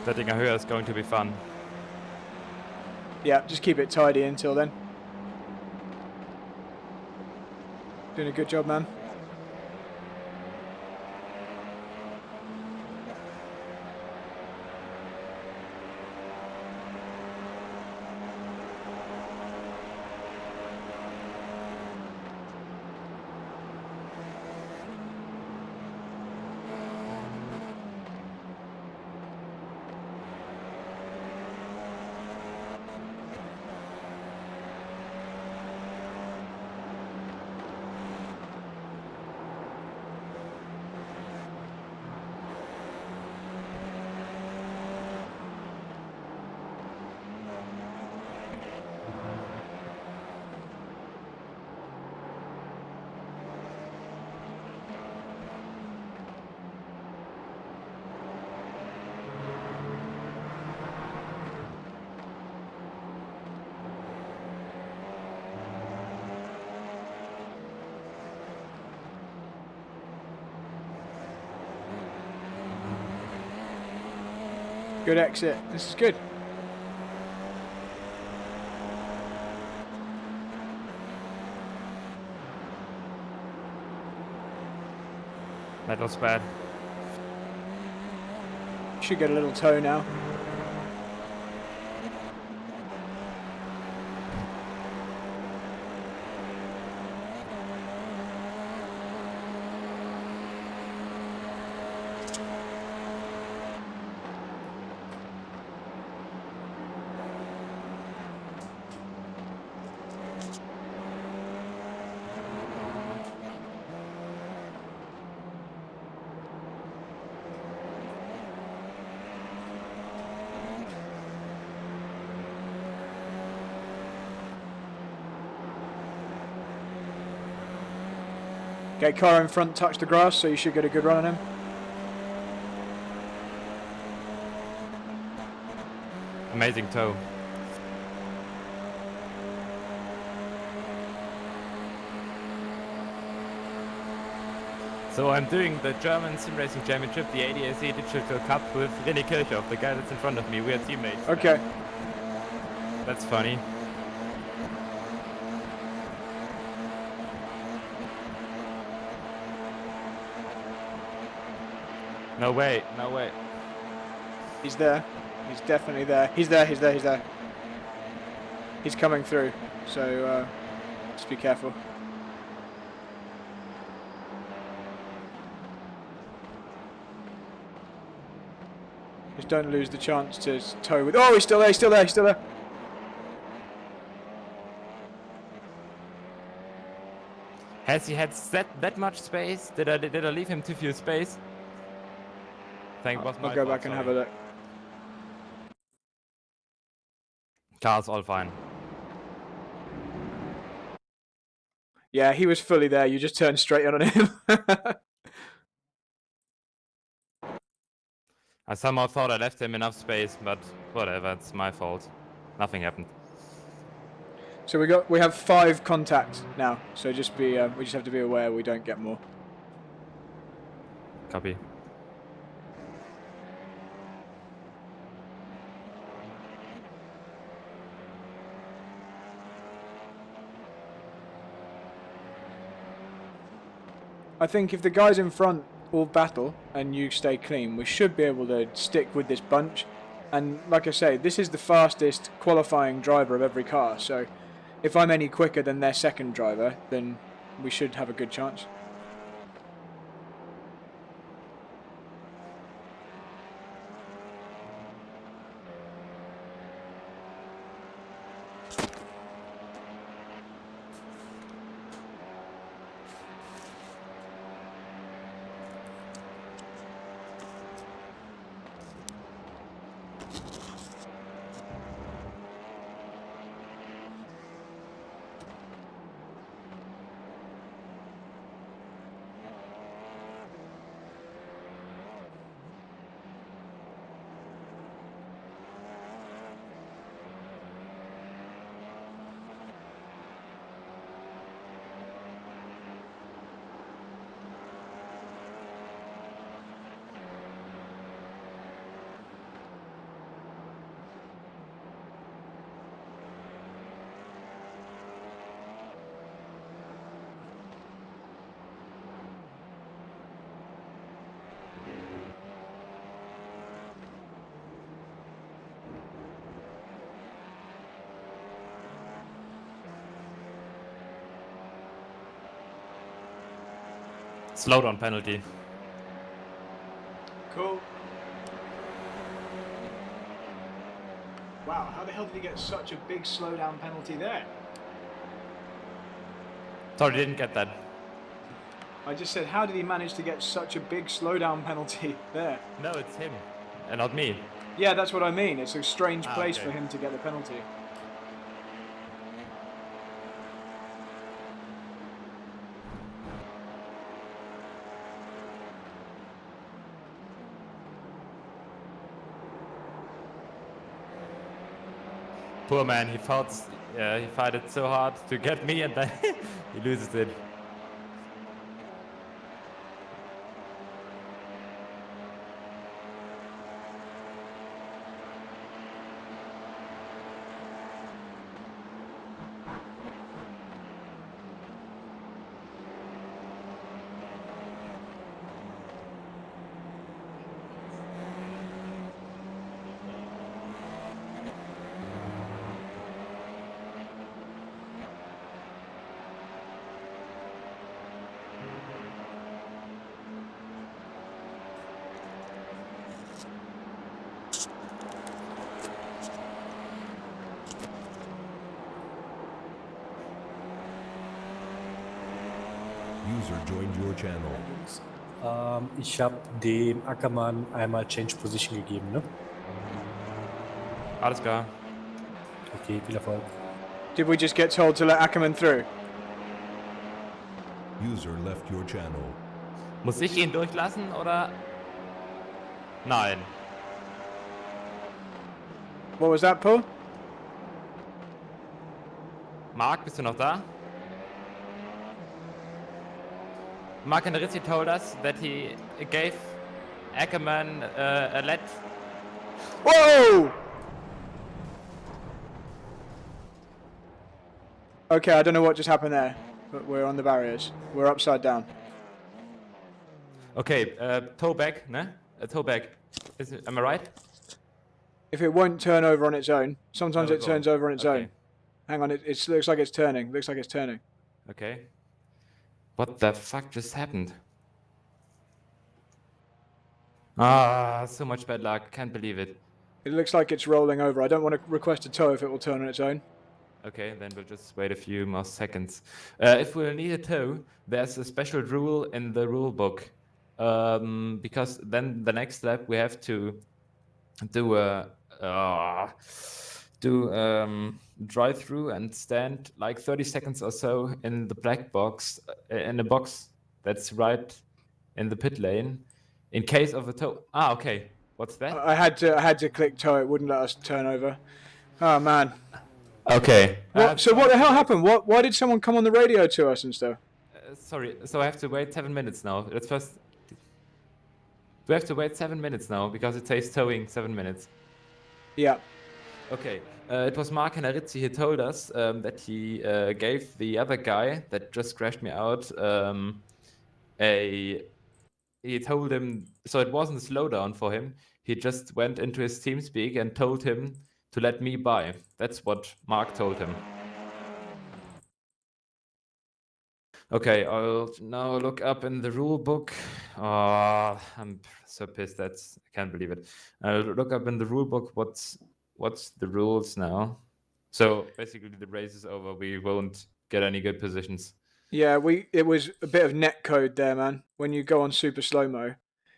C: Setting a hill is going to be fun.
A: Yeah, just keep it tidy until then. Doing a good job, man. Good exit. This is good.
C: That was bad.
A: Should get a little toe now. Okay, car in front touched the grass, so you should get a good run on him.
C: Amazing toe. So I'm doing the German Sim Racing Championship, the ADAC Digital Cup with René Kirchhoff, the guy that's in front of me. We are teammates.
A: Okay.
C: That's funny. No way, no way.
A: He's there. He's definitely there. He's there, he's there, he's there. He's coming through, so just be careful. Just don't lose the chance to tow with... Oh, he's still there, he's still there, he's still there.
C: Has he had that much space? Did I leave him too few space? Thank was my
A: I'll go
C: fault,
A: back and
C: sorry.
A: have a look.
C: Cars all fine.
A: Yeah, he was fully there. You just turned straight on him.
C: I somehow thought I left him enough space, but whatever, it's my fault. Nothing happened.
A: So we have 5 contacts now. So just be we just have to be aware we don't get more.
C: Copy.
A: I think if the guys in front all battle and you stay clean, we should be able to stick with this bunch. And like I say, this is the fastest qualifying driver of every car. So if I'm any quicker than their second driver, then we should have a good chance.
C: Slowdown penalty.
A: Cool. Wow, how the hell did he get such a big slowdown penalty there?
C: Sorry, didn't get that.
A: I just said, how did he manage to get such a big slowdown penalty there?
C: No, it's him, and not me.
A: Yeah, that's what I mean. It's a strange place
C: okay.
A: for him to get the penalty.
C: Poor man, he fought it so hard to get me, and then he loses it.
D: User joined your channel.
E: Ich habe dem Ackermann einmal Change Position gegeben, ne?
C: Alles klar.
E: Okay, viel Erfolg.
A: Did we just get told to let Ackerman through?
D: User left your channel.
C: Muss ich ihn durchlassen oder? Nein.
A: What was that, Paul?
C: Mark, bist du noch da? Mark Ritchie told us that he gave Ackerman a let.
A: Whoa! Okay, I don't know what just happened there, but we're on the barriers. We're upside down.
C: Okay, toe back, ne? Toe back. Am I right?
A: If it won't turn over on its own, sometimes
C: No,
A: it
C: go
A: turns
C: on.
A: over on its
C: Okay.
A: own. Hang on, it looks like it's turning. Looks like it's turning.
C: Okay. What the fuck just happened? Ah, so much bad luck. Can't believe it.
A: It looks like it's rolling over. I don't want to request a tow if it will turn on its own.
C: Okay, then we'll just wait a few more seconds. If we'll need a tow, there's a special rule in the rule book. Because then the next step we have to do a drive through and stand like 30 seconds or so in the black box, in a box that's right in the pit lane, in case of a tow. Ah, okay. What's that?
A: I had to click tow. It wouldn't let us turn over. Oh man.
C: Okay.
A: So what the hell happened? Why did someone come on the radio to us and stuff?
C: Sorry, so I have to wait 7 minutes now. Let's first. We have to wait 7 minutes now because it says towing 7 minutes.
A: Yeah.
C: Okay, it was Mark Ritchie who told us that he gave the other guy that just crashed me out he told him, so it wasn't a slowdown for him. He just went into his TeamSpeak and told him to let me by. That's what Mark told him. Okay, I'll now look up in the rule book. Oh, I'm so pissed. I can't believe it. I'll look up in the rule book what's the rules now. So basically the race is over. We won't get any good positions.
A: Yeah, it was a bit of net code there, man. When you go on super slow-mo,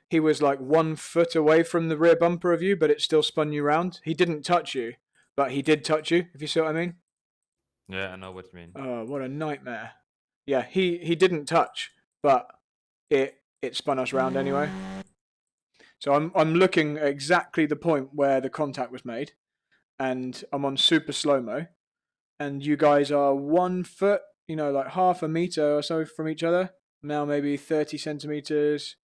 A: he was like 1 foot away from the rear bumper of you, but it still spun you round. He didn't touch you, but he did touch you, if you see what I mean.
C: Yeah, I know what you mean.
A: Oh, what a nightmare. Yeah, he didn't touch, but it spun us round anyway. So I'm looking at exactly the point where the contact was made, and I'm on super slow-mo, and you guys are 1 foot, like half a meter or so from each other. Now maybe 30 centimeters,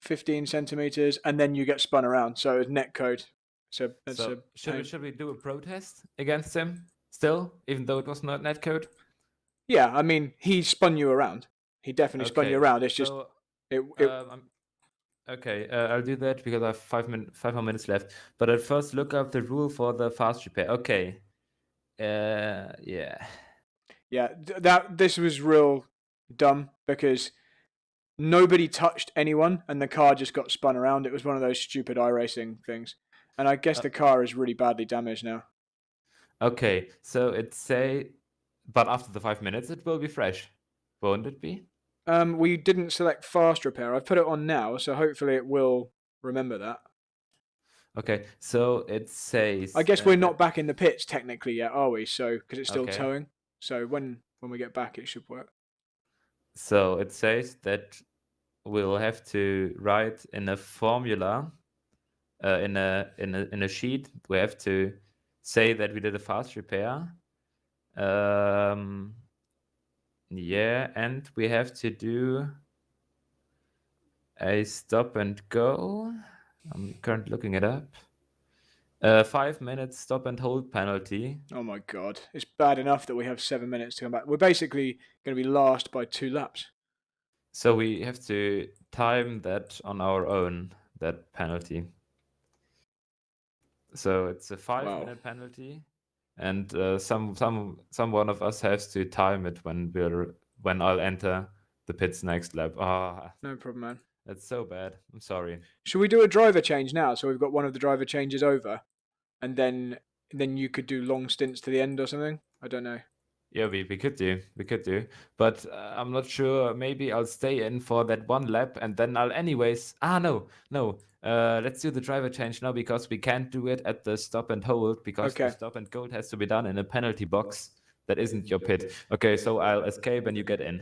A: 15 centimeters, and then you get spun around. So it's net code. So
C: should we do a protest against him still, even though it was not netcode?
A: Yeah, I mean, he spun you around. He definitely spun you around. It's just
C: okay, I'll do that because I have 5 more minutes left. But I'll first look up the rule for the fast repair. Okay. Yeah.
A: Yeah, this was real dumb because nobody touched anyone and the car just got spun around. It was one of those stupid iRacing things. And I guess the car is really badly damaged now.
C: Okay, so it say, but after the 5 minutes it will be fresh, won't it be?
A: We didn't select fast repair. I've put it on now, so hopefully it will remember that.
C: Okay, so it says...
A: I guess we're not back in the pits technically yet, are we? So, because it's still
C: Okay.
A: towing. So when we get back, it should work.
C: So it says that we'll have to write in a formula, in a sheet. We have to say that we did a fast repair. Yeah, and we have to do a stop and go. I'm currently looking it up. 5 minutes stop and hold penalty.
A: Oh my god. It's bad enough that we have 7 minutes to come back. We're basically going to be last by 2 laps.
C: So we have to time that on our own, that penalty. So it's a 5-minute penalty, and someone of us has to time it when I'll enter the pits next lap.
A: No problem, man.
C: That's so bad. I'm sorry.
A: Should we do a driver change now? So we've got one of the driver changes over, and then you could do long stints to the end or something. I don't know.
C: Yeah, we could do, but I'm not sure. Maybe I'll stay in for that 1 lap, and then I'll anyways. No. Let's do the driver change now because we can't do it at the stop and hold because the stop and hold has to be done in a penalty box that isn't your pit. Okay, so I'll escape and you get in.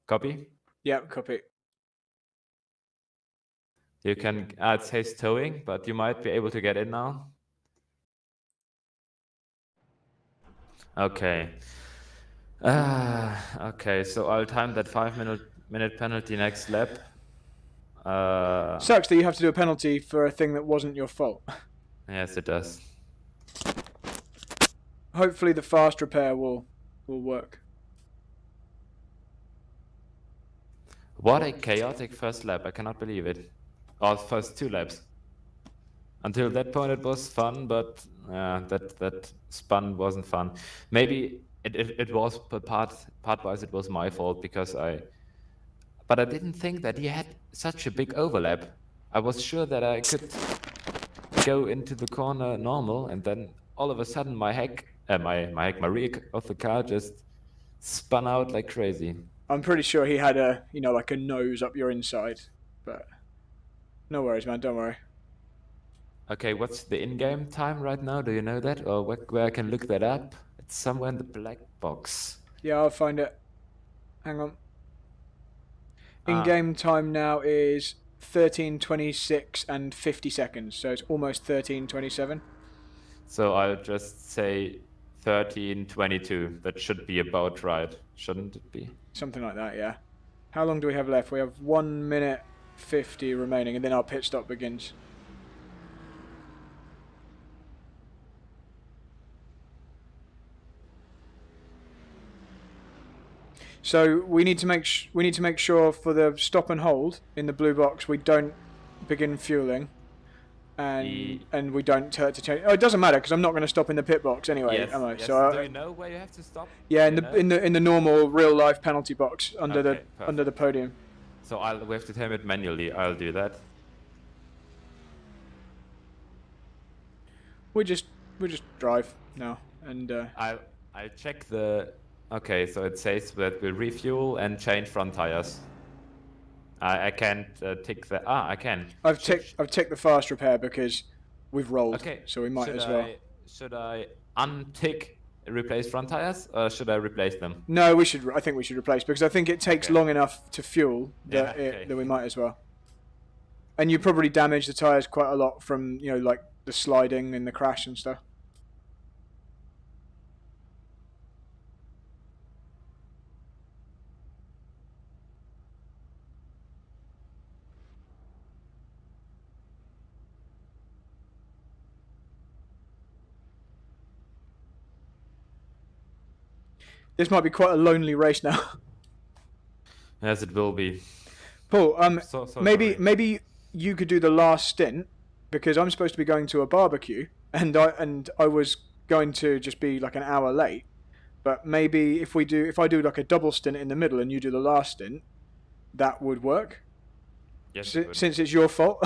C: Copy.
A: Yeah, copy.
C: You can, it says towing, but you might be able to get in now. Okay. Okay, so I'll time that 5-minute penalty next lap.
A: Sucks that you have to do a penalty for a thing that wasn't your fault.
C: Yes, it does.
A: Hopefully the fast repair will work.
C: What a chaotic first lap, I cannot believe it. Or first 2 laps. Until that point it was fun, but that spun wasn't fun. Maybe it was, but part-wise it was my fault because but I didn't think that he had such a big overlap. I was sure that I could go into the corner normal, and then all of a sudden my rear of the car just spun out like crazy.
A: I'm pretty sure he had a, like a nose up your inside, but no worries, man, don't worry.
C: Okay, what's the in-game time right now? Do you know that? Or where I can look that up? It's somewhere in the black box.
A: Yeah, I'll find it. Hang on. In-game time now is 13:26 and 50 seconds, so it's almost 13:27.
C: So I'll just say 13:22. That should be about right, shouldn't it be?
A: Something like that, yeah. How long do we have left? We have 1 minute 50 remaining, and then our pit stop begins. So we need to make sure for the stop and hold in the blue box we don't begin fueling, and we don't to change. Oh, it doesn't matter because I'm not going to stop in the pit box anyway, am I?
C: Yes.
A: So
C: do you know where you have to stop?
A: yeah, in the normal real life penalty box under
C: Okay,
A: the podium.
C: So we have to time it manually. I'll do that.
A: We just drive now, and
C: I'll check the. Okay, so it says that we'll refuel and change front tires. I can't tick the. I can.
A: I've ticked the fast repair because we've rolled.
C: Okay.
A: So we might as well.
C: Should I untick replace front tires, or should I replace them?
A: No, I think we should replace because I think it takes long enough to fuel that
C: okay.
A: we might as well. And you probably damage the tires quite a lot from like the sliding and the crash and stuff. This might be quite a lonely race now.
C: Yes, it will be.
A: Paul,
C: So
A: maybe you could do the last stint because I'm supposed to be going to a barbecue and I was going to just be like an hour late. But maybe if I do like a double stint in the middle and you do the last stint, that would work.
C: Yes.
A: Since it's your fault.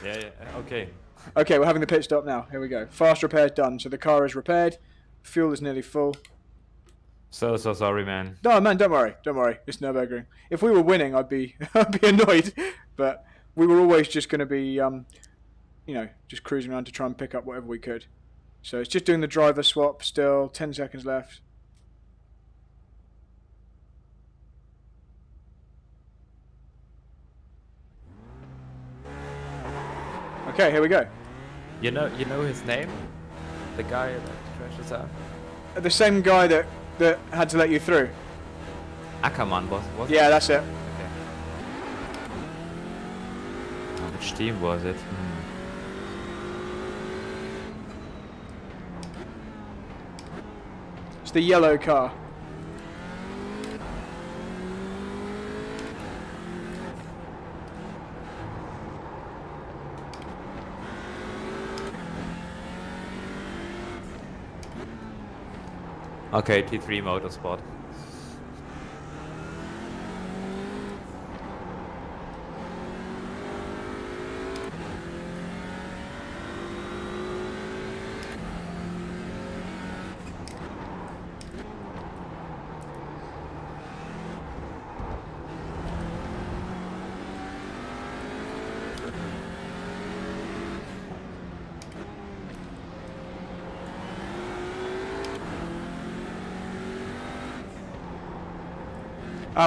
C: Yeah. Okay.
A: Okay, we're having the pit stop now. Here we go. Fast repair's done. So the car is repaired. Fuel is nearly full.
C: So sorry, man.
A: No, man, don't worry. It's Nürburgring. If we were winning, I'd be annoyed. But we were always just going to be, just cruising around to try and pick up whatever we could. So it's just doing the driver swap still. 10 seconds left. Okay, here we go.
C: You know his name? The guy that crashes out?
A: The same guy that had to let you through.
C: Ackermann was it?
A: Yeah, that's it.
C: Okay. Which team was it?
A: It's the yellow car.
C: Okay, T3 Motorsport.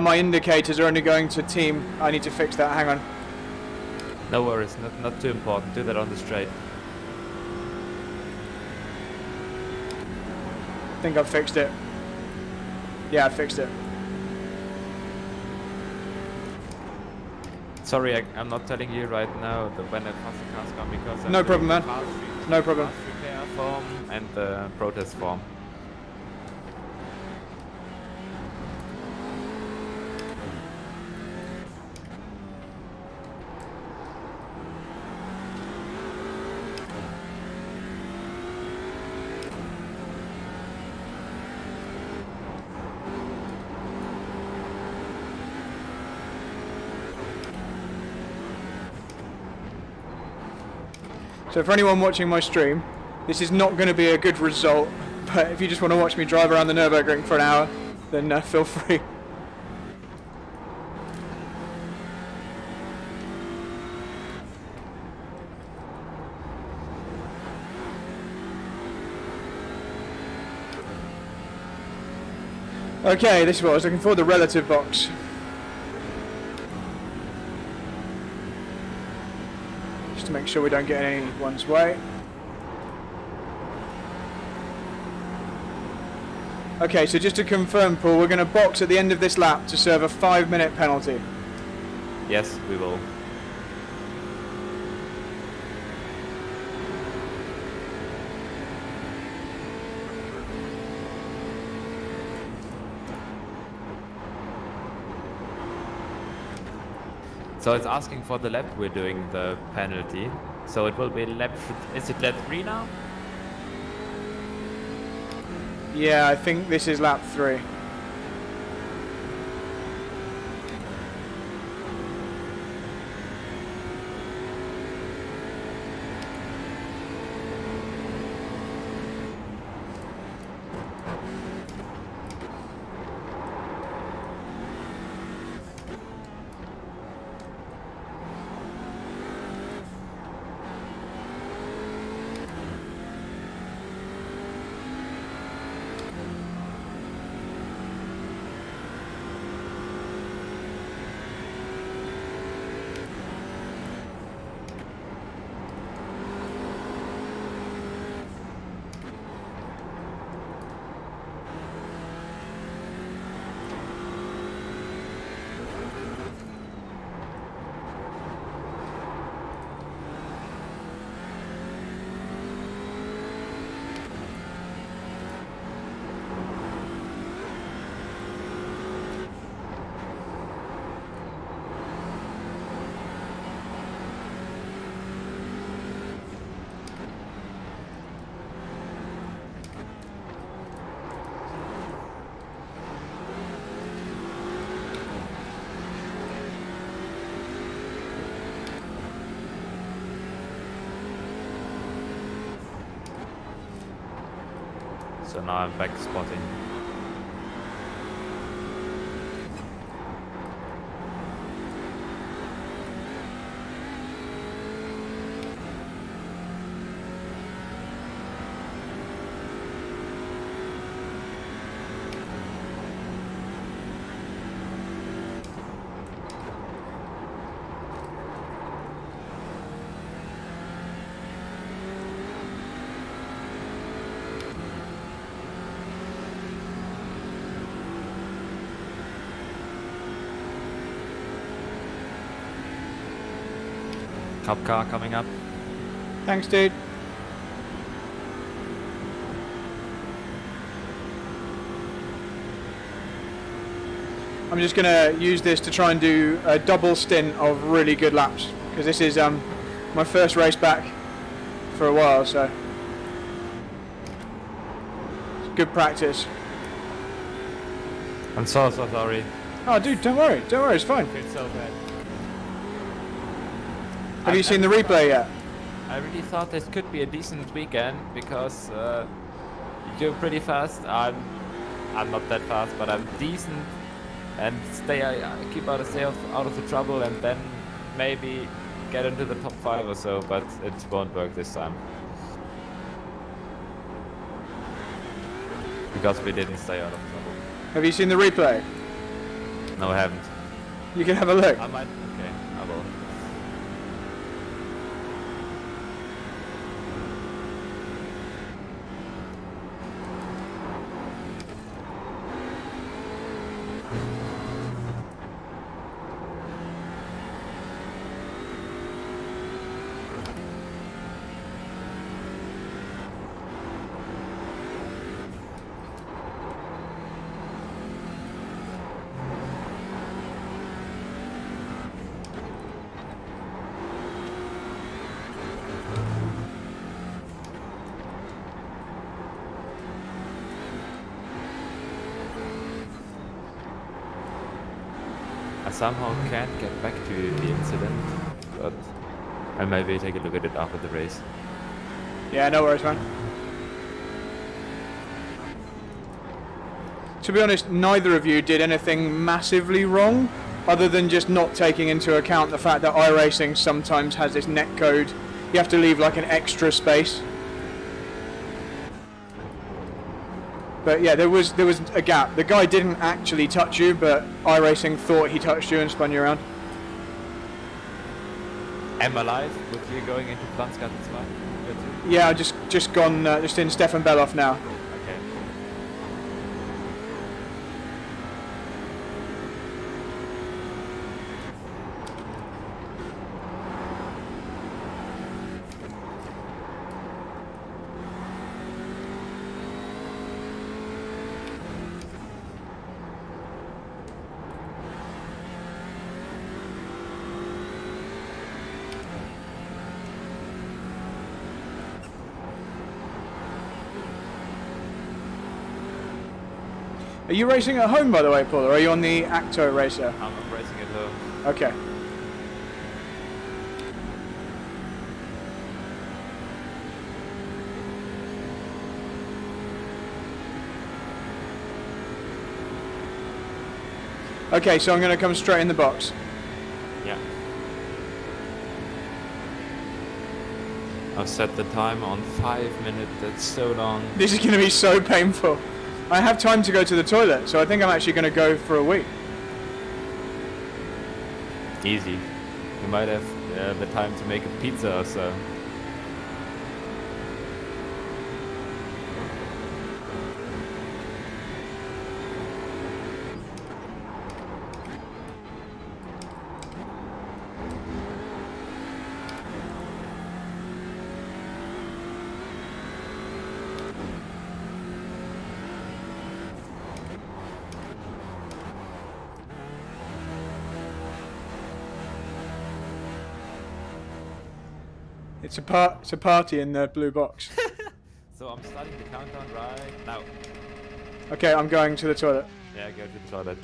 A: My indicators are only going to team. I need to fix that. Hang on.
C: No worries, not too important. Do that on the straight.
A: I think I've fixed it. Yeah, I fixed it.
C: Sorry, I'm not telling you right now when the faster cars come because I'm
A: No
C: doing
A: problem, man.
C: the fast
A: No problem.
C: fast repair form and the protest form.
A: So for anyone watching my stream, this is not going to be a good result, but if you just want to watch me drive around the Nürburgring for an hour, then feel free. Okay, this is what I was looking for, the relative box. Just to make sure we don't get in anyone's way. Okay, so just to confirm, Paul, we're going to box at the end of this lap to serve a 5-minute penalty.
C: Yes, we will. So it's asking for the lap we're doing the penalty. So it will be lap, is it lap 3 now?
A: Yeah, I think this is lap 3.
C: So now I'm back spotting. Cup car coming up.
A: Thanks, dude. I'm just going to use this to try and do a double stint of really good laps, because this is my first race back for a while, so it's good practice.
C: I'm so sorry.
A: Oh, dude, don't worry, it's fine.
C: It's so bad.
A: Have you seen the replay yet?
C: I really thought this could be a decent weekend because you're pretty fast. I'm not that fast, but I'm decent and I keep out of the trouble and then maybe get into the top 5 or so, but it won't work this time because we didn't stay out of trouble.
A: Have you seen the replay?
C: No, I haven't.
A: You can have a look.
C: I might. Okay, I will. I somehow can't get back to the incident, but I'll maybe take a look at it after the race.
A: Yeah, no worries, man. To be honest, neither of you did anything massively wrong, other than just not taking into account the fact that iRacing sometimes has this net code. You have to leave like an extra space. But yeah, there was a gap. The guy didn't actually touch you, but iRacing thought he touched you and spun you around.
C: Am I live with you going into Plantsgarten 2?
A: Yeah, I just gone just in Stefan Beloff now.
C: Okay.
A: Are you racing at home, by the way, Paul, or are you on the Acto Racer?
C: I'm racing at home.
A: Okay. Okay, so I'm going to come straight in the box.
C: Yeah. I've set the time on 5 minutes. That's so long.
A: This is going to be so painful. I have time to go to the toilet, so I think I'm actually going to go for a wee.
C: Easy. You might have the time to make a pizza or so.
A: It's a party in the blue box.
C: So I'm starting the countdown right now.
A: Okay, I'm going to the toilet.
C: Yeah, go to the toilet.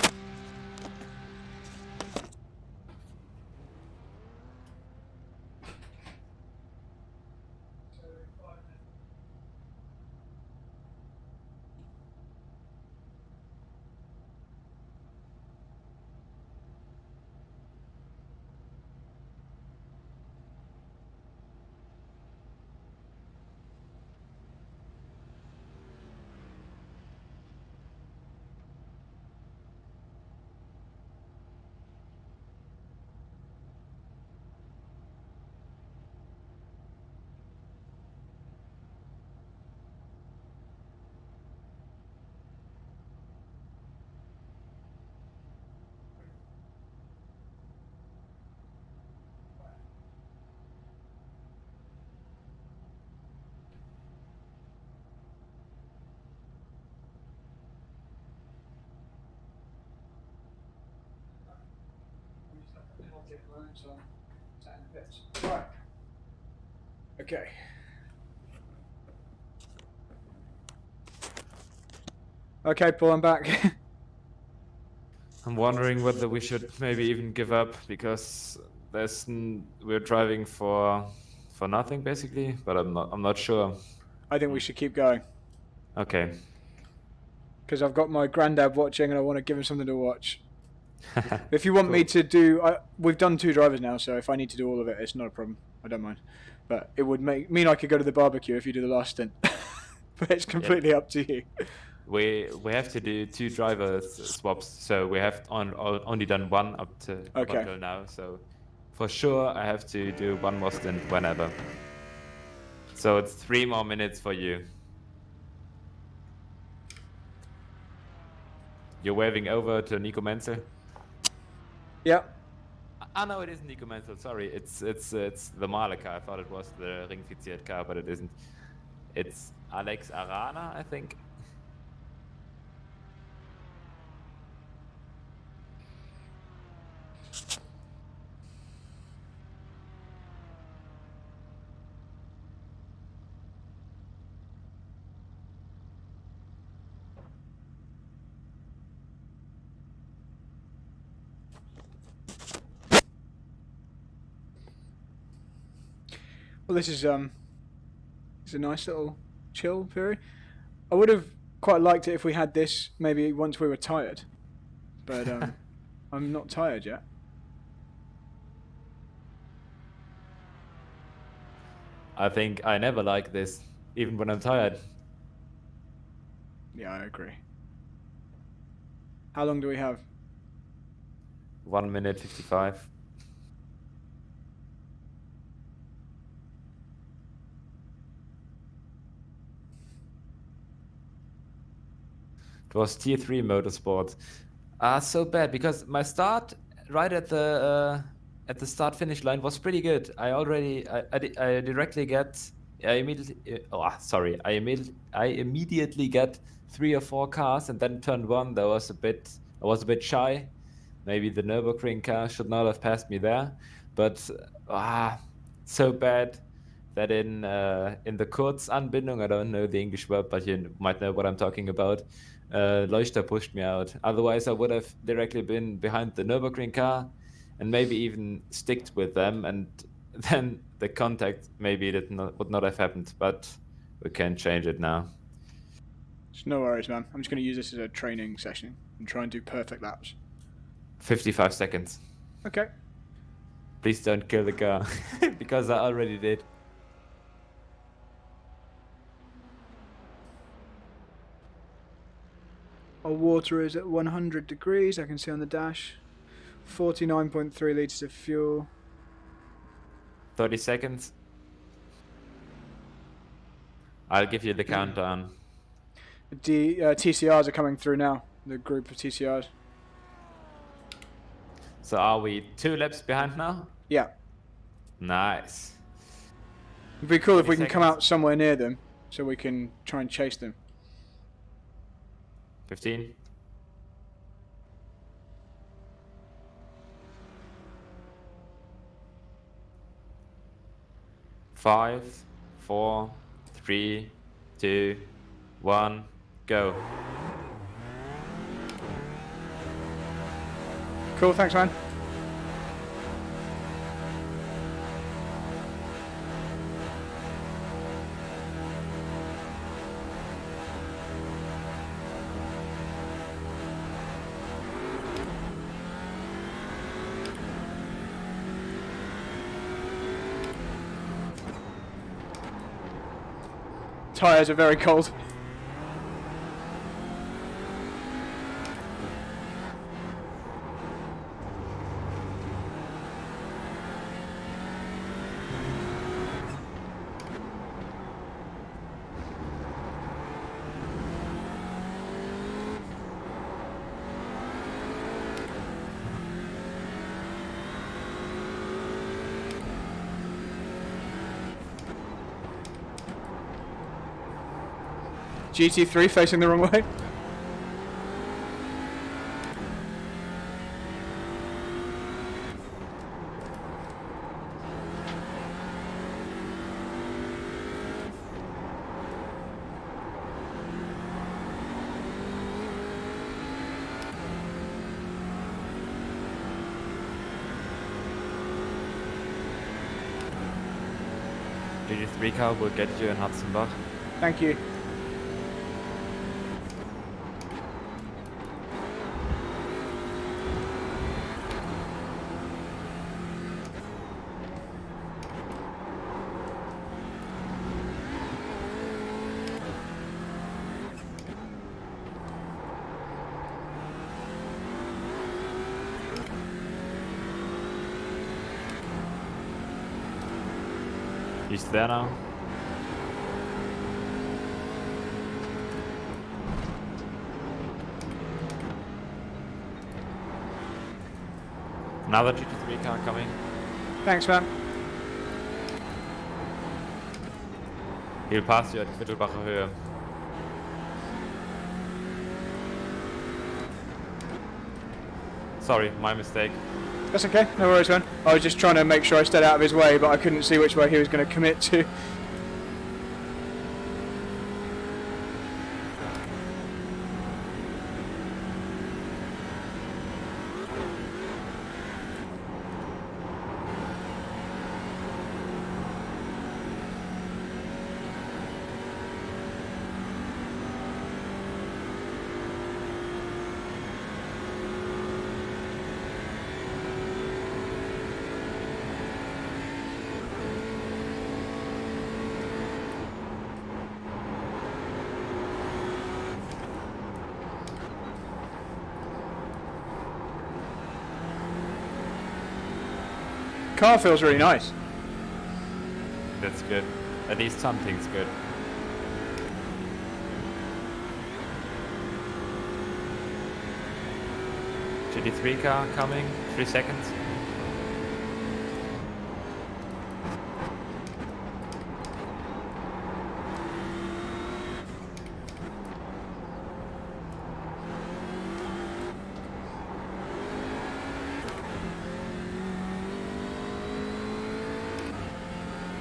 A: Right. Okay. Okay, Paul, I'm back.
C: I'm wondering whether we should maybe even give up because we're driving for nothing basically, but I'm not sure.
A: I think we should keep going.
C: Okay.
A: Because I've got my granddad watching and I want to give him something to watch. If you want me to do... we've done 2 drivers now, so if I need to do all of it, it's not a problem. I don't mind. But it would mean I could go to the barbecue if you do the last stint. But it's completely up to you.
C: we have to do 2 drivers swaps, so we have only done 1 up
A: Okay.
C: until now. So for sure, I have to do 1 more stint whenever. So it's 3 more minutes for you. You're waving over to Nico Menzel.
A: Yeah.
C: Ah, no, it isn't Nico Menzel. Sorry, it's the Mahler car. I thought it was the Ringfiziert car, but it isn't. It's Alex Arana, I think.
A: Well, this is it's a nice little chill period. I would have quite liked it if we had this maybe once we were tired, but I'm not tired yet.
C: I think I never like this, even when I'm tired.
A: Yeah, I agree. How long do we have?
C: 1 minute 55. It was tier 3 motorsport. So bad because my start right at the start finish line was pretty good. I directly get I immediately get 3 or 4 cars, and then turn 1 I was a bit shy. Maybe the Nürburgring car should not have passed me there, but so bad that in the Kurzanbindung, I don't know the English word, but you might know what I'm talking about. Leuchter pushed me out. Otherwise, I would have directly been behind the Nürburgring car, and maybe even sticked with them, and then the contact maybe would not have happened. But we can change it now.
A: It's no worries, man. I'm just going to use this as a training session and try and do perfect laps.
C: 55 seconds.
A: Okay.
C: Please don't kill the car, because I already did.
A: Our water is at 100 degrees, I can see on the dash. 49.3 litres of fuel.
C: 30 seconds. I'll give you the countdown.
A: The TCRs are coming through now, the group of TCRs.
C: So are we 2 laps behind now?
A: Yeah.
C: Nice.
A: It'd be cool if
C: 30
A: we can come
C: seconds.
A: out somewhere near them, so we can try and chase them.
C: 15. 5, 4, 3, 2, 1, go.
A: Cool, thanks, man. Tyres are very cold. GT3 facing the wrong way.
C: GT3 car will get you in Hatzenbach.
A: Thank you.
C: He's there now. Another GT3 car coming.
A: Thanks, man.
C: He'll pass you at Quittelbacher Höhe. Sorry, my mistake.
A: That's okay, no worries, man. I was just trying to make sure I stayed out of his way, but I couldn't see which way he was going to commit to. Car feels really nice.
C: That's good. At least something's good. GT3 car coming. 3 seconds.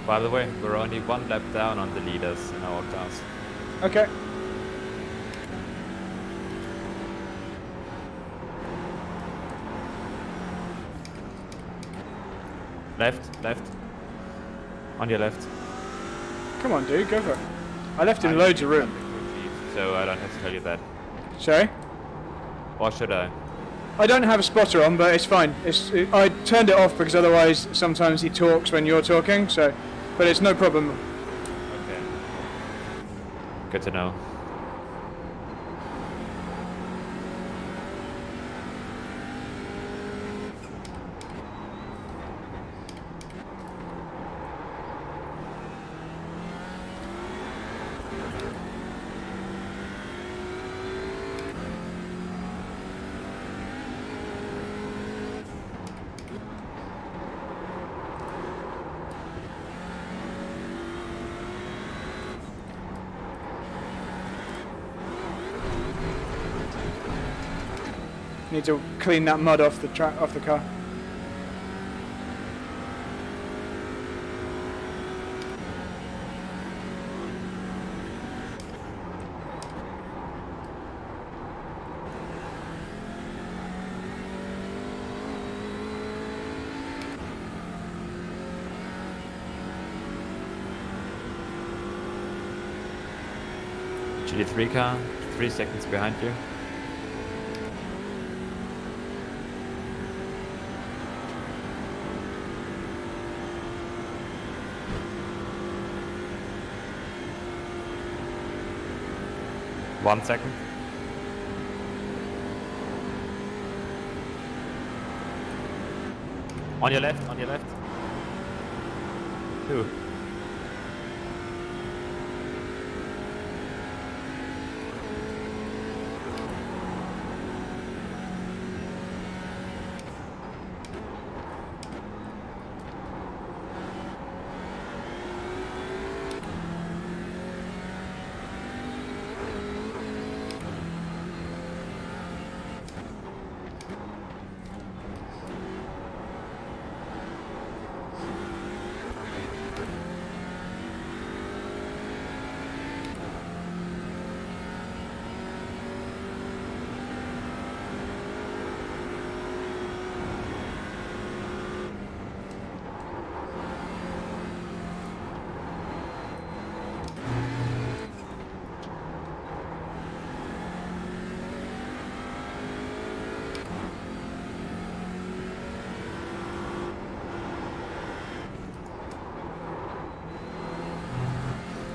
C: By the way, we're only 1 lap down on the leaders in our class.
A: Okay.
C: Left. On your left.
A: Come on, dude, go for it. I left him loads of room.
C: So I don't have to tell you that.
A: Sorry?
C: Or should I?
A: I don't have a spotter on, but it's fine. I turned it off because otherwise sometimes he talks when you're talking, so... But it's no problem.
C: Okay. Good to know.
A: Need to clean that mud off the off the car.
C: GT3 car, 3 seconds behind you. One second. On your left, on your left. 2.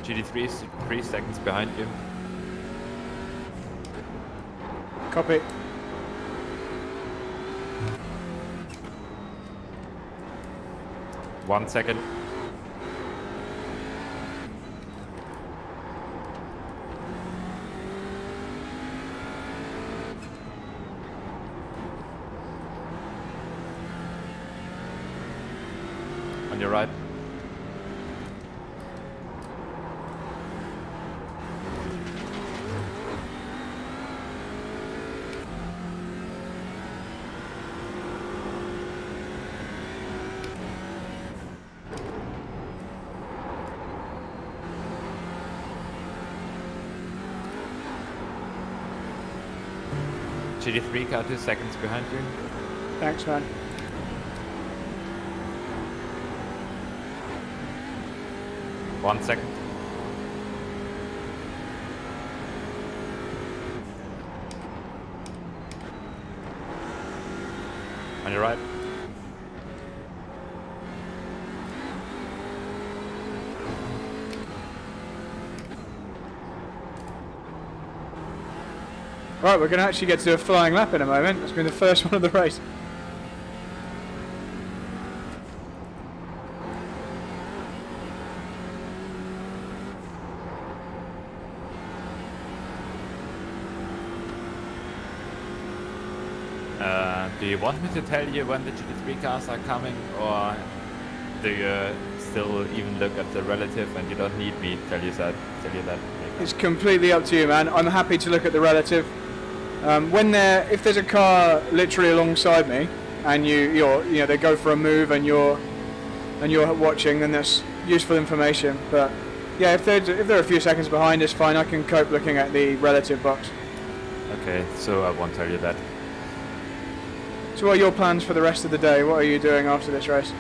C: GT3 is 3 seconds behind you.
A: Copy.
C: One second. GT3 car 2 seconds behind you.
A: Thanks, man.
C: One second. On your right.
A: Right, we're going to actually get to do a flying lap in a moment. It's been the first one of the race.
C: Do you want me to tell you when the GT3 cars are coming, or do you still even look at the relative and you don't need me to tell you that? Later?
A: It's completely up to you, man. I'm happy to look at the relative. If there's a car literally alongside me, and they go for a move, and you're watching, then that's useful information. But yeah, if they're a few seconds behind, it's fine. I can cope looking at the relative box.
C: Okay, so I won't tell you that.
A: So what are your plans for the rest of the day? What are you doing after this race?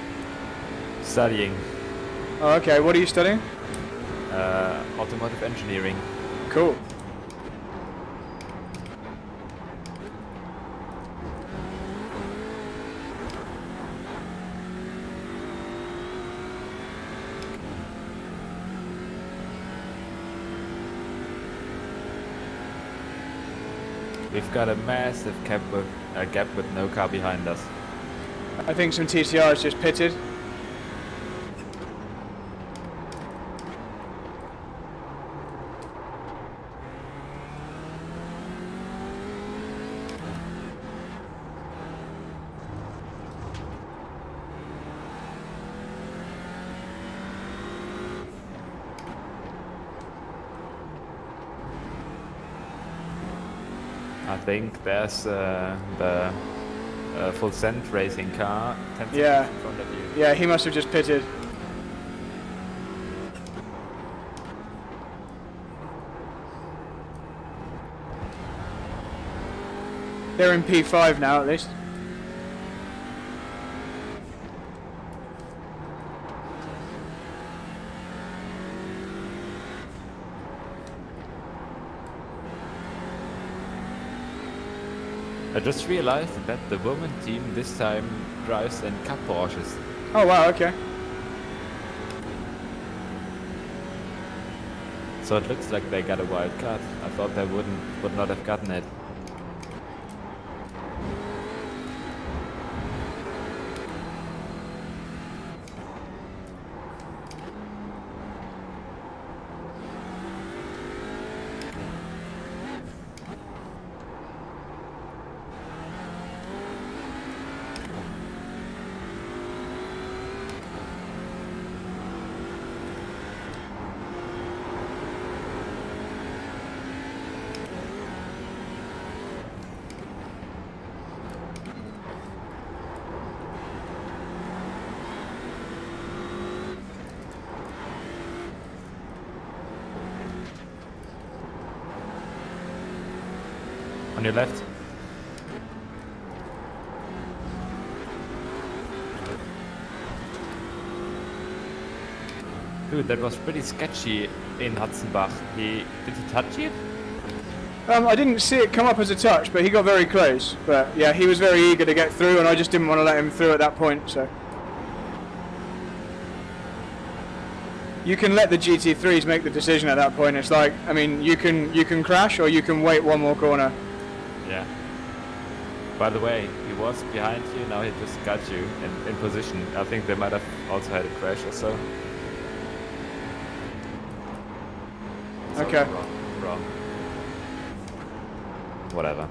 C: Studying.
A: Oh, okay. What are you studying?
C: Automotive engineering.
A: Cool.
C: We've got a massive gap with no car behind us.
A: I think some TCRs just pitted.
C: I think there's the full Nett Racing car 10 seconds
A: Yeah.
C: in front of you.
A: Yeah, he must have just pitted. They're in P5 now, at least.
C: I just realized that the woman team this time drives in Cup Porsches.
A: Oh wow, okay.
C: So it looks like they got a wild card. I thought they would not have gotten it. On your left. Dude, that was pretty sketchy in Hudson-Bach. Did he touch you?
A: I didn't see it come up as a touch, but he got very close. But yeah, he was very eager to get through, and I just didn't want to let him through at that point. So you can let the GT3s make the decision at that point. It's like, I mean, you can crash or you can wait one more corner.
C: Yeah. By the way, he was behind you, now he just got you in position. I think they might have also had a crash or so. So
A: Okay.
C: Wrong. Whatever.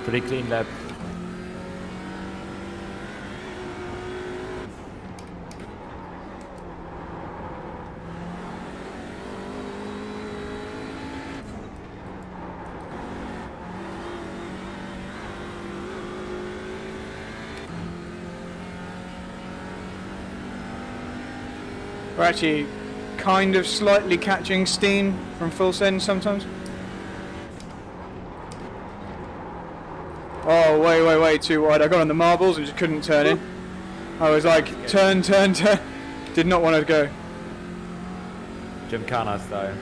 C: Pretty clean lap.
A: We're actually kind of slightly catching steam from full send sometimes. Oh, way too wide. I got on the marbles and just couldn't turn in. I was like, turn. Did not want to go.
C: Gymkhana style.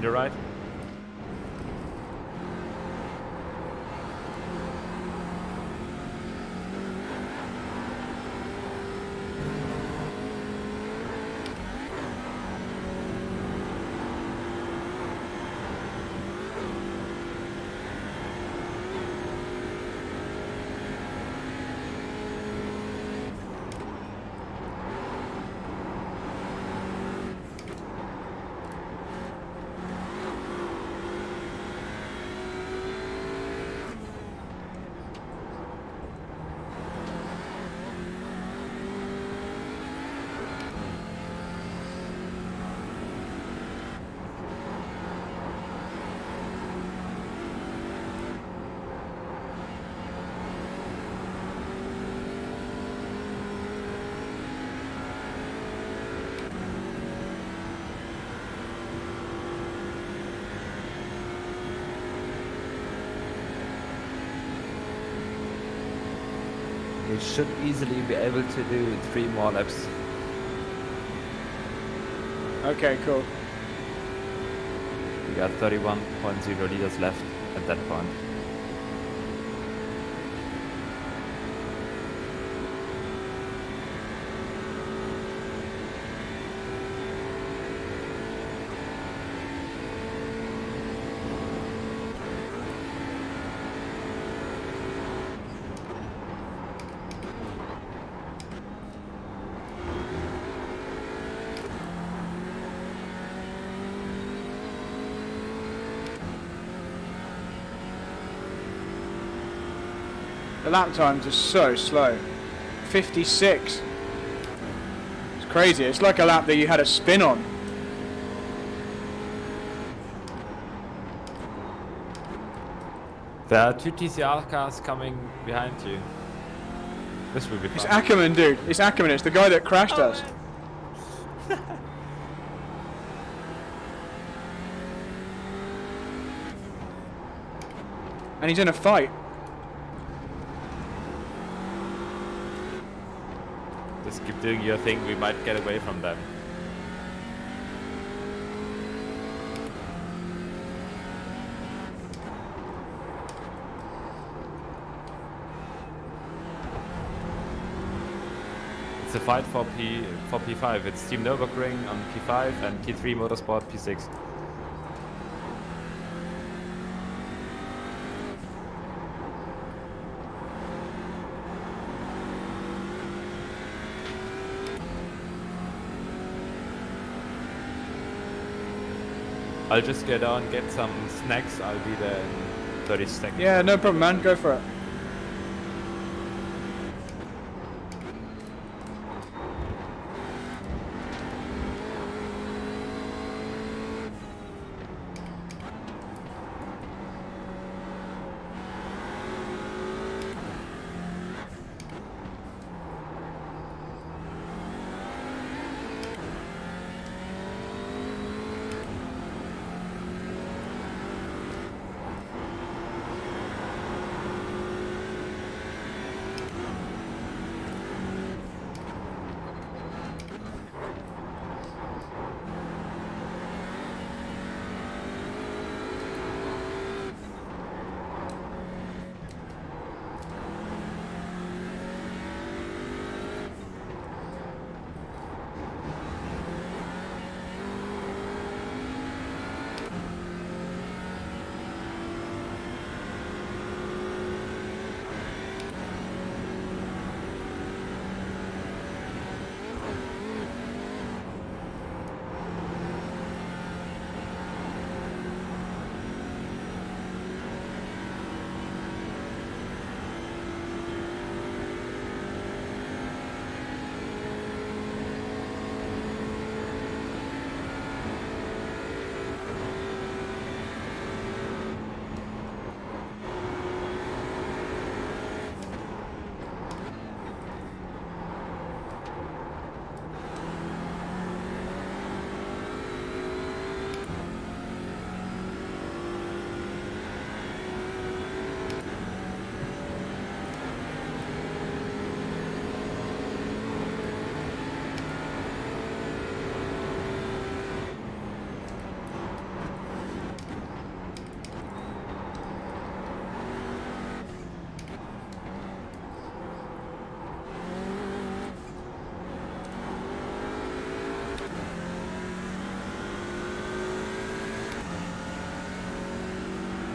C: You're right. We should easily be able to do 3 more laps.
A: Okay, cool.
C: We got 31.0 liters left at that point.
A: The lap times are so slow. 56. It's crazy. It's like a lap that you had a spin on.
C: There are 2 TCR cars coming behind you. This will be
A: It's
C: fun.
A: Ackerman, dude. It's Ackerman. It's the guy that crashed us. And he's in a fight.
C: Just keep doing your thing, we might get away from them. It's a fight for P5. It's Team Nürburgring on P5 and T3 Motorsport P6. I'll just get on, get some snacks. I'll be there in 30 seconds.
A: Yeah, no problem, man. Go for it.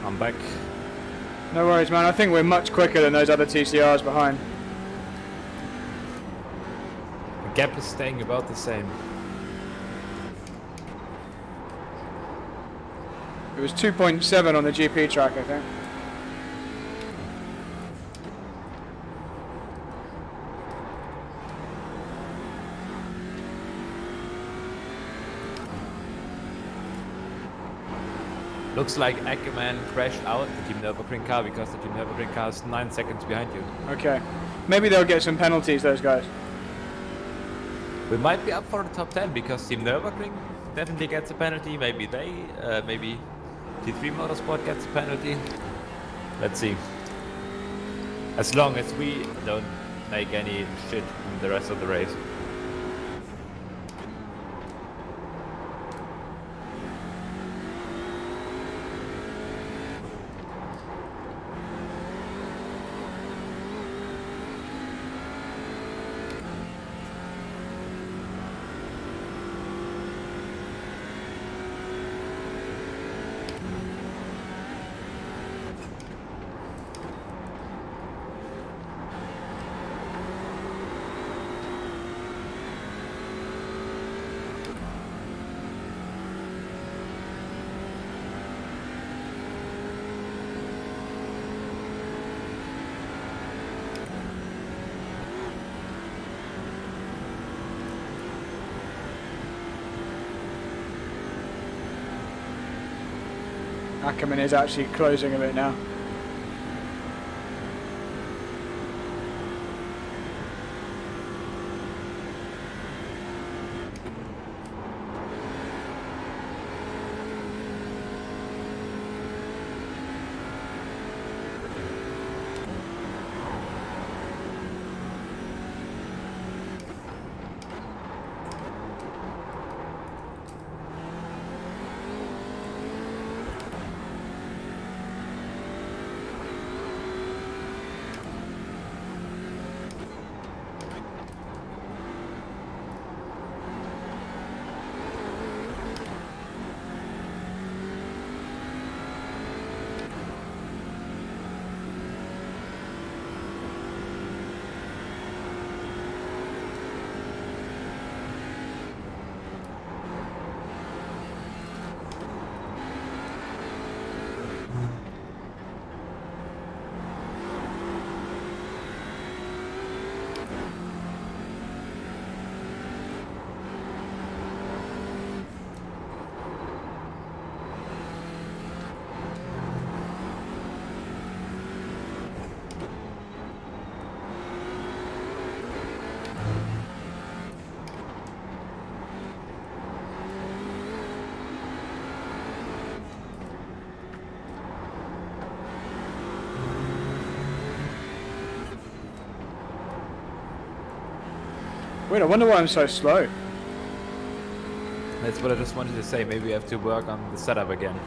C: I'm back.
A: No worries, man. I think we're much quicker than those other TCRs behind.
C: The gap is staying about the same.
A: It was 2.7 on the GP track, I think.
C: Looks like Ackerman crashed out the Team Nürburgring car because the Team Nürburgring car is 9 seconds behind you.
A: Okay. Maybe they'll get some penalties, those guys.
C: We might be up for the top 10 because Team Nürburgring definitely gets a penalty. Maybe they, maybe T3 Motorsport gets a penalty. Let's see. As long as we don't make any shit in the rest of the race.
A: Ackerman is actually closing a bit now. Weird, I wonder why I'm so slow.
C: That's what I just wanted to say. Maybe we have to work on the setup again.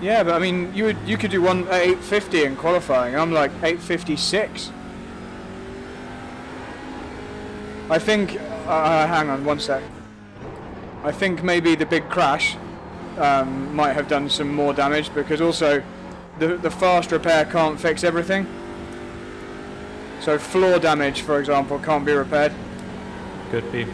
A: Yeah, but I mean, you could do one at 850 in qualifying. I'm like 856. I think. Hang on one sec. I think maybe the big crash might have done some more damage because also the fast repair can't fix everything. So floor damage, for example, can't be repaired.
C: Could be.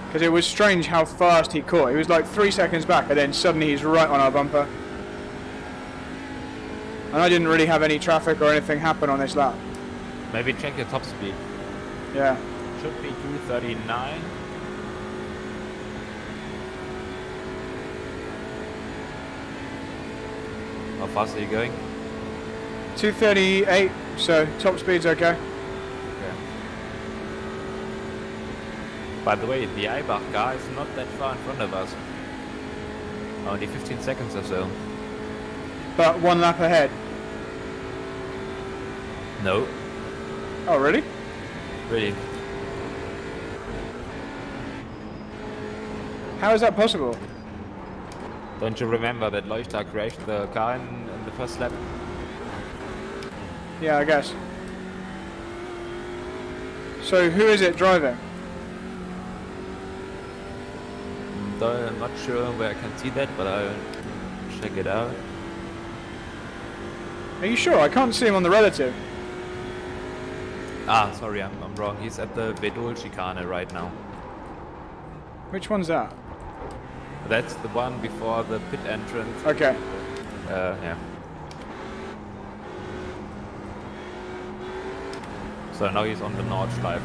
A: Because it was strange how fast he caught. He was like 3 seconds back and then suddenly he's right on our bumper. And I didn't really have any traffic or anything happen on this lap.
C: Maybe check your top speed.
A: Yeah.
C: Should be 239. How fast are you going?
A: 238, so top speed's okay.
C: Okay. By the way, the Eibach car is not that far in front of us. Only 15 seconds or so.
A: But one lap ahead.
C: No,
A: Oh, really?
C: really.
A: How is that possible?
C: Don't you remember that Leuchter crashed the car in the first lap?
A: Yeah, I guess. So who is it driving?
C: I'm not sure where I can see that, but I'll check it out.
A: Are you sure? I can't see him on the relative.
C: Ah, sorry, I'm wrong. He's at the Vedol chicane right now.
A: Which one's that?
C: That's the one before the pit entrance.
A: Okay.
C: Yeah. So now he's on the Nordschleife.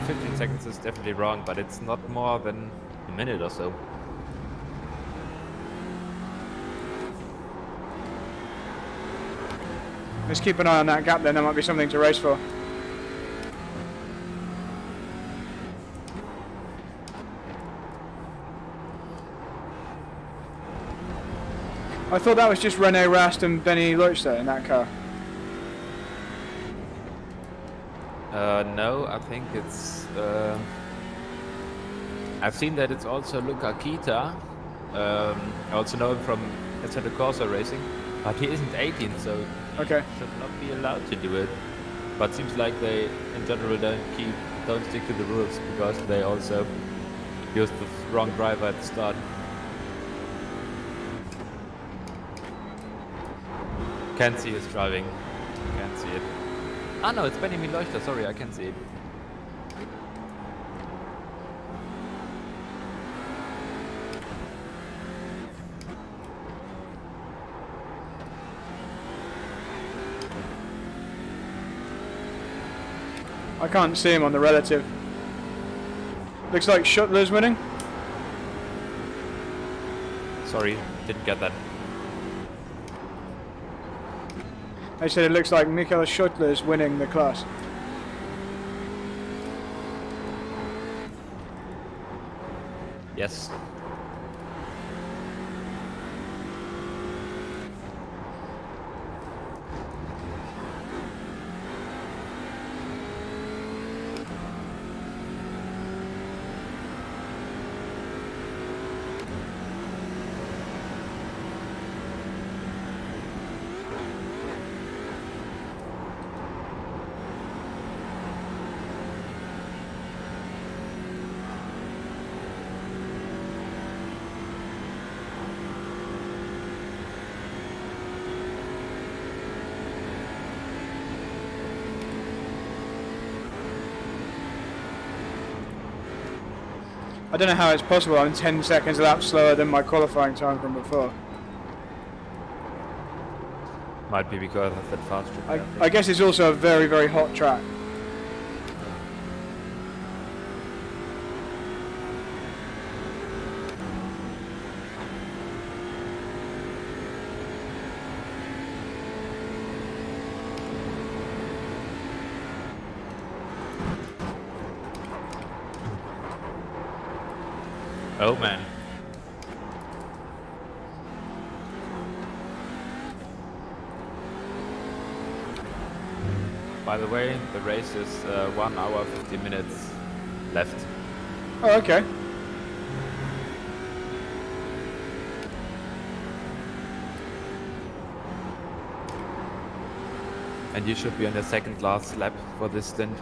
C: 15 seconds is definitely wrong, but it's not more than a minute or so.
A: Let's keep an eye on that gap then, there might be something to race for. I thought that was just Rene Rast and Benny Leuchter in that car.
C: No, I think it's... I've seen that it's also Luca Kita. I also know him from Assetto Corsa Racing. But he isn't 18, so
A: Okay.
C: he should not be allowed to do it. But seems like they, in general, don't stick to the rules because they also used the wrong driver at the start. Can't see his driving. Can't see it. Ah no, it's Benjamin Leuchter. Sorry, I can see it.
A: I can't see him on the relative. Looks like Schuttler's winning.
C: Sorry, didn't get that.
A: They said it looks like Michael Schuttler's winning the class.
C: Yes.
A: I don't know how it's possible. I'm 10 seconds a lap slower than my qualifying time from before.
C: Might be because of that fast trip.
A: I guess it's also a very, very hot track.
C: Oh man. By the way, the race is 1 hour 50 minutes left.
A: Oh, okay.
C: And you should be on the second last lap for this stint.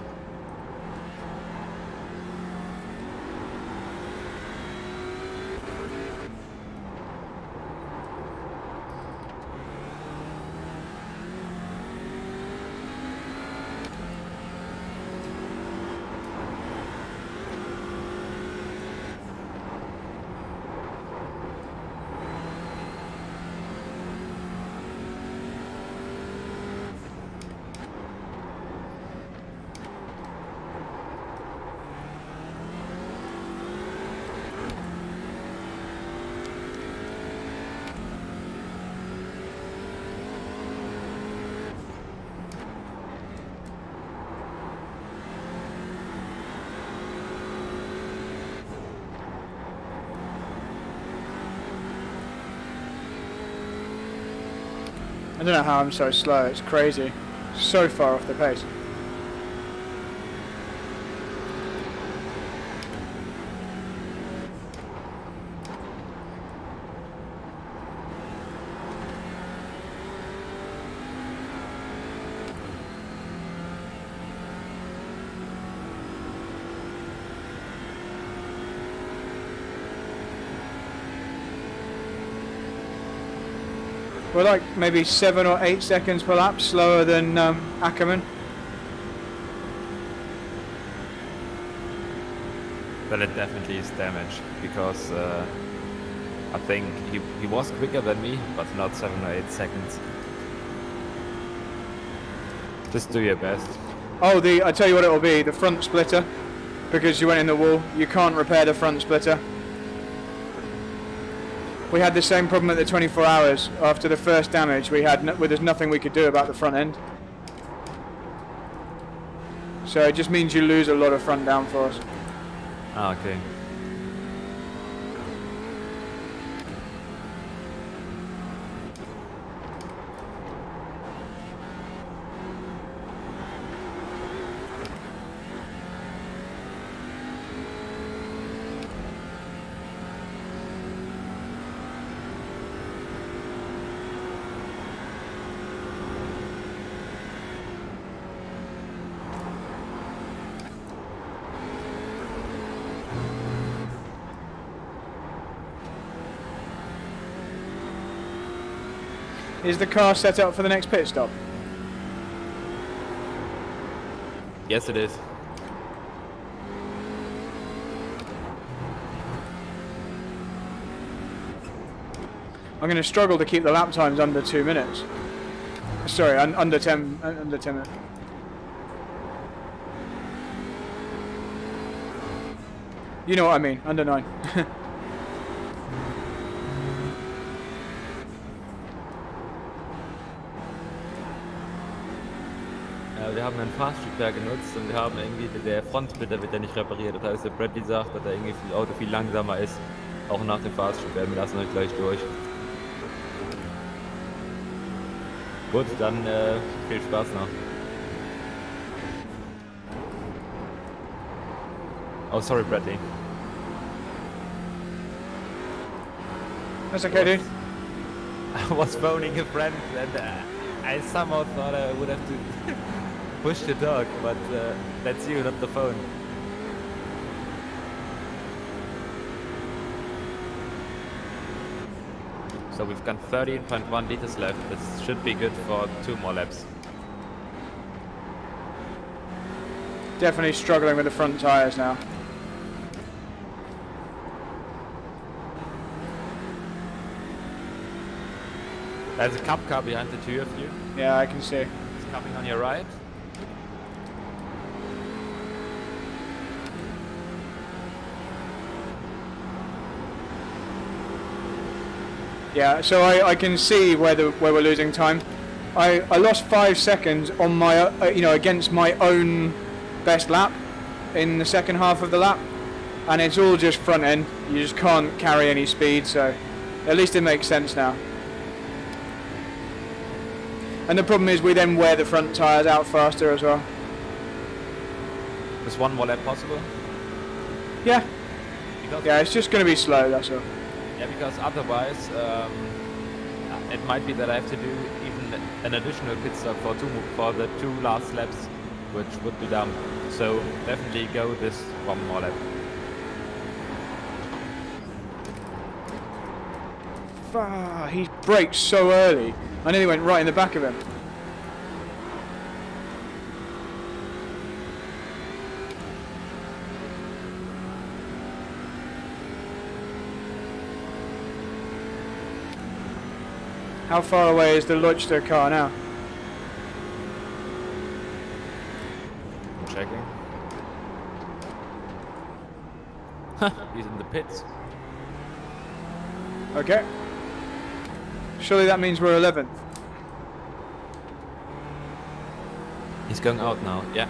A: I don't know how I'm so slow, it's crazy. So far off the pace. We're like maybe 7 or 8 seconds per lap slower than Ackerman.
C: But it definitely is damage because I think he was quicker than me, but not 7 or 8 seconds. Just do your best.
A: Oh, I tell you what it will be, the front splitter. Because you went in the wall, you can't repair the front splitter. We had the same problem at the 24 hours. After the first damage, there's nothing we could do about the front end. So it just means you lose a lot of front downforce.
C: Ah, okay.
A: Is the car set up for the next pit stop?
C: Yes, it is.
A: I'm going to struggle to keep the lap times under 2 minutes. Sorry, under 10 minutes. You know what I mean, under 9.
C: Wir haben einen Fast-Repair genutzt und wir haben irgendwie, der Frontsplitter wird ja nicht repariert. Das heißt, der Bradley sagt, dass er irgendwie das Auto viel langsamer ist, auch nach dem Fast-Repair. Wir lassen euch gleich durch. Gut, dann viel Spaß noch. Oh, sorry, Bradley.
A: That's okay, dude.
C: I was phoning a friend and I somehow thought I would have to push the dog, but that's you, not the phone. So we've got 13.1 liters left. This should be good for 2 more laps.
A: Definitely struggling with the front tyres now.
C: There's a cup car behind the two of you.
A: Yeah, I can see.
C: It's coming on your right.
A: Yeah, so I can see where we're losing time. I lost 5 seconds on my against my own best lap in the second half of the lap, and it's all just front end. You just can't carry any speed, so at least it makes sense now. And the problem is we then wear the front tyres out faster as well.
C: Is one more lap possible?
A: Yeah,
C: Because
A: yeah, it's just going to be slow, that's all.
C: Yeah, because otherwise it might be that I have to do even an additional pit stop for the two last laps, which would be dumb. So definitely go this one more lap.
A: He braked so early. I nearly went right in the back of him. How far away is the Leuchter car now?
C: I'm checking. He's in the pits.
A: Okay. Surely that means we're 11th.
C: He's going out now, yeah.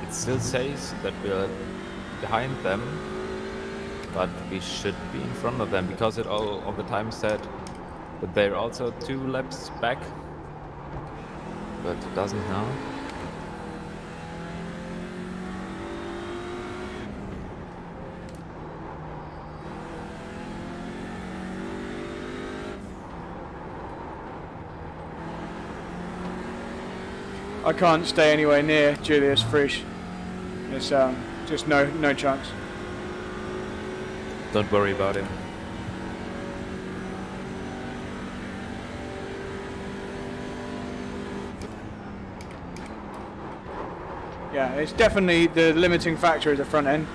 C: It still says that we're behind them, but we should be in front of them because it all the time said that they're also 2 laps back, but it doesn't now.
A: I can't stay anywhere near Julius Frisch. It's just no chance.
C: Don't worry about him.
A: Yeah, it's definitely the limiting factor is the front end.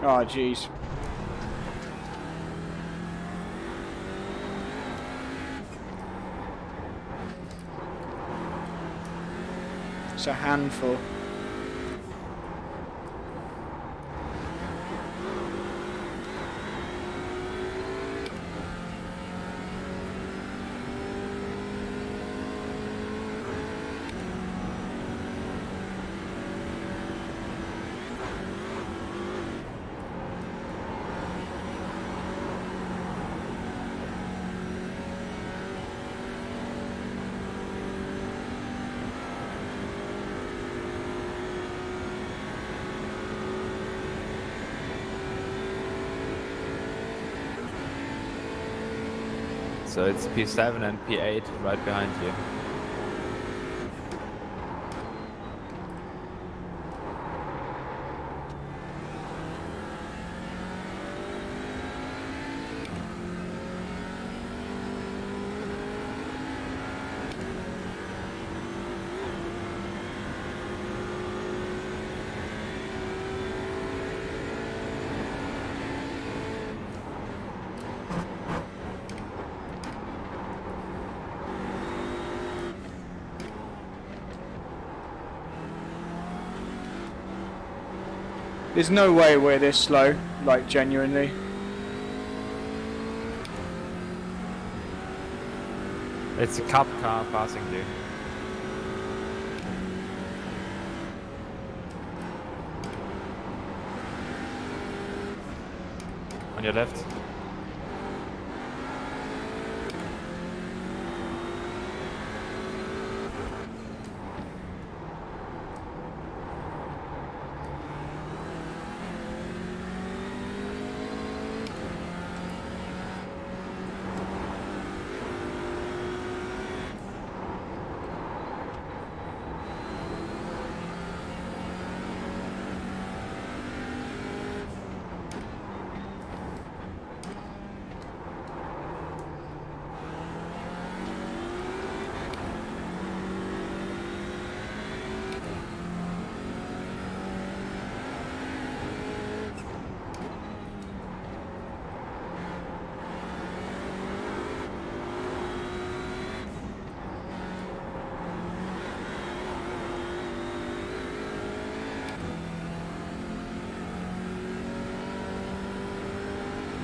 A: Oh, jeez. It's a handful.
C: So it's P7 and P8 right behind you.
A: There's no way we're this slow, like genuinely.
C: It's a cup car passing you. On your left.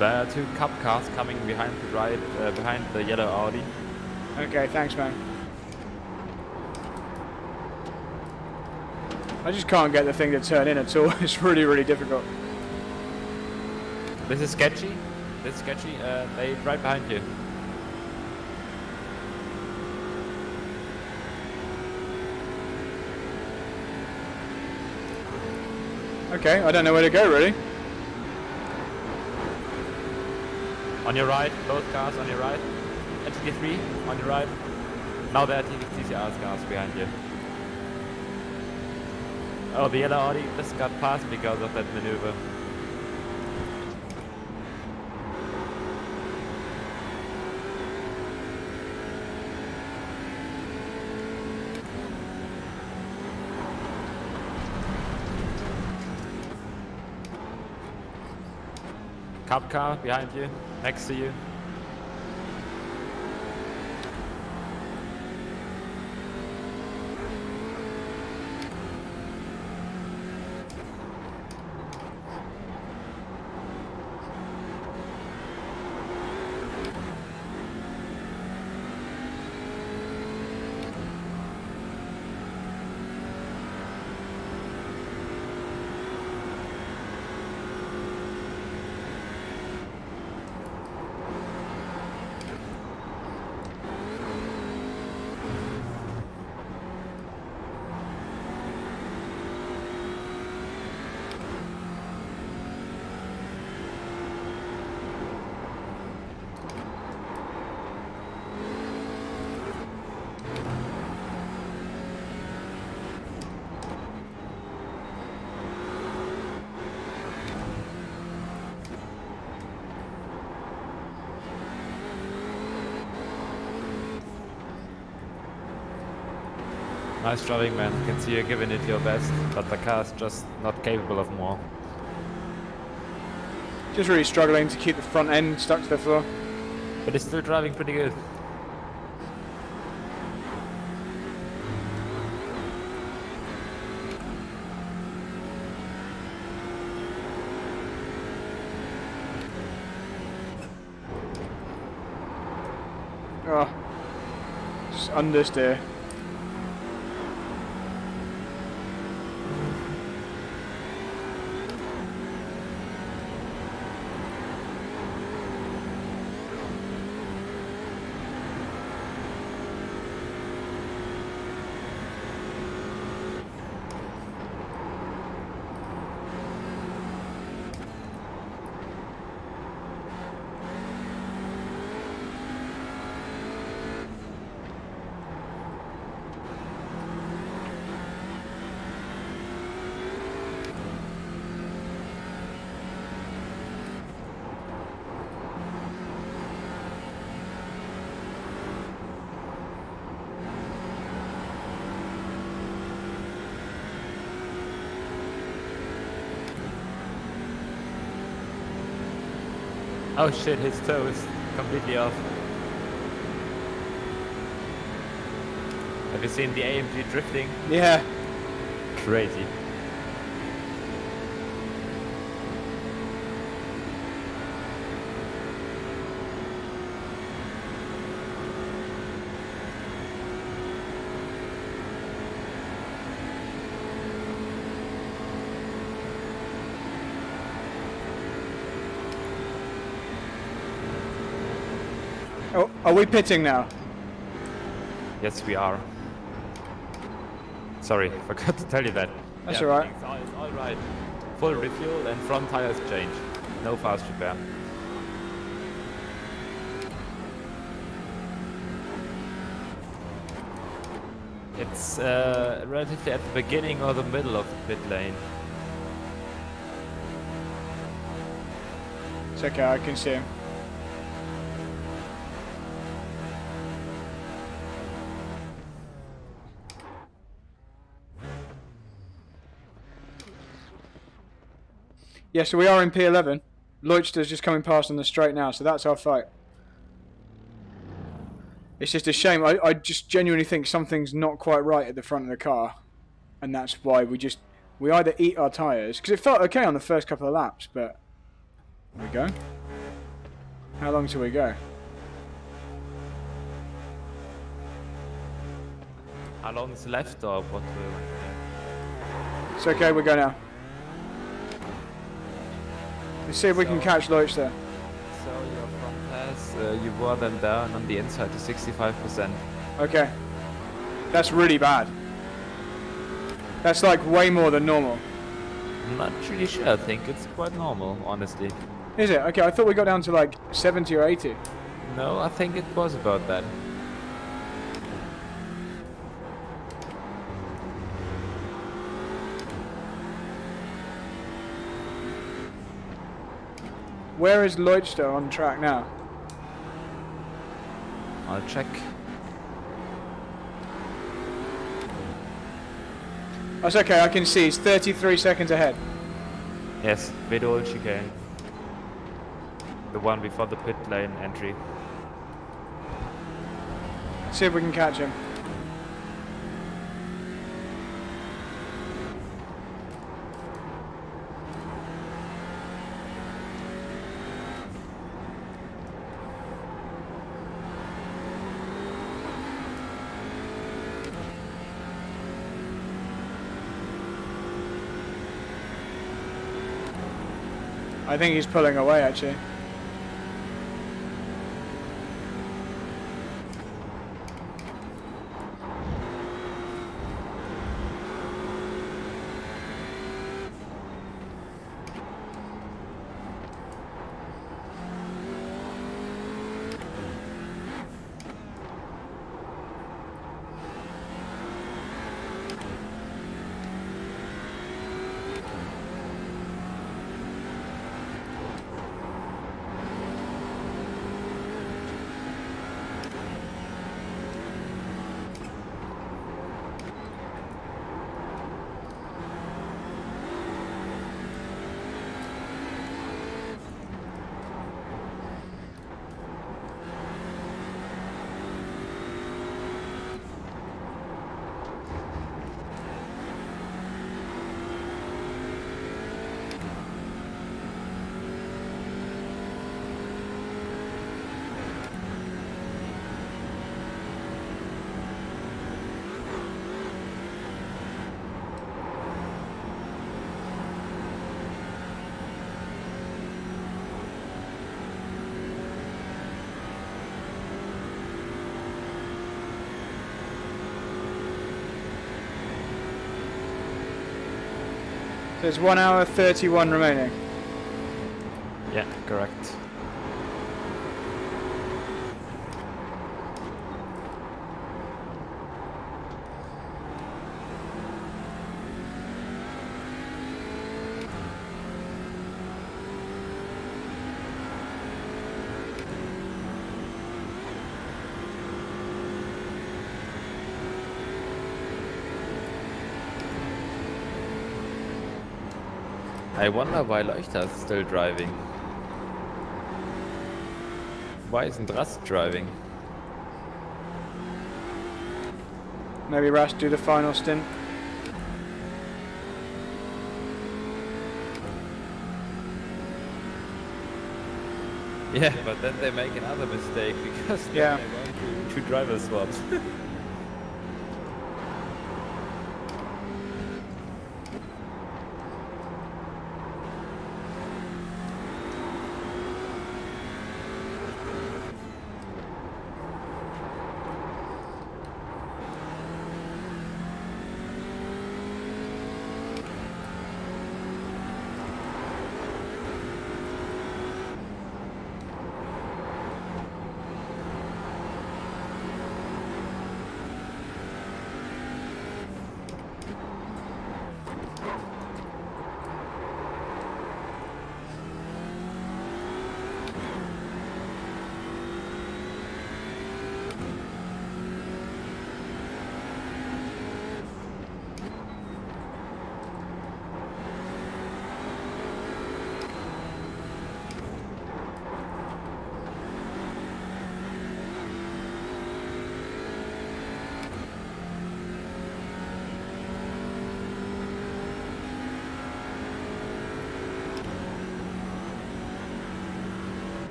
C: There are two cup cars coming behind behind the yellow Audi.
A: Okay, thanks, man. I just can't get the thing to turn in at all. It's really, really difficult.
C: This is sketchy. This is sketchy. They right behind you.
A: Okay, I don't know where to go, really.
C: On your right, both cars on your right. GT3 on your right. Now there are TCR's cars behind you. Oh, the yellow Audi just got past because of that maneuver. Cup car behind you, next to you. Nice driving, man. I can see you're giving it your best, but the car's just not capable of more.
A: Just really struggling to keep the front end stuck to the floor.
C: But it's still driving pretty good.
A: Oh, just understeer.
C: Oh shit, his toe is completely off. Have you seen the AMG drifting?
A: Yeah.
C: Crazy.
A: Oh, are we pitting now?
C: Yes, we are. Sorry, forgot to tell you that.
A: That's alright.
C: It's all right. Full refuel and front tires changed. No fast repair. It's relatively at the beginning or the middle of the pit lane.
A: It's okay, I can see him. Yeah, so we are in P11. Leuchter's just coming past on the straight now, so that's our fight. It's just a shame. I just genuinely think something's not quite right at the front of the car. And that's why we either eat our tyres, because it felt okay on the first couple of laps, but... There we go. How long till we go?
C: How long is left or what?
A: It's okay, we go now. Let's see if we can catch Leuchter.
C: So your front pass, you wore them down on the inside to 65%.
A: Okay. That's really bad. That's like way more than normal.
C: I'm not really sure. I think it's quite normal, honestly.
A: Is it? Okay, I thought we got down to like 70 or 80.
C: No, I think it was about that.
A: Where is Leuchter on track now?
C: I'll check.
A: That's okay, I can see. He's 33 seconds ahead.
C: Yes, middle chicane. The one before the pit lane entry.
A: See if we can catch him. I think he's pulling away actually. There's 1 hour 31 remaining.
C: Yeah, correct. I wonder why Leuchter is still driving. Why isn't Rust driving?
A: Maybe Rast do the final stint.
C: Yeah, but then they make another mistake because
A: Yeah.
C: they want two driver swaps.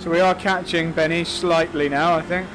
A: So we are catching Benny slightly now, I think.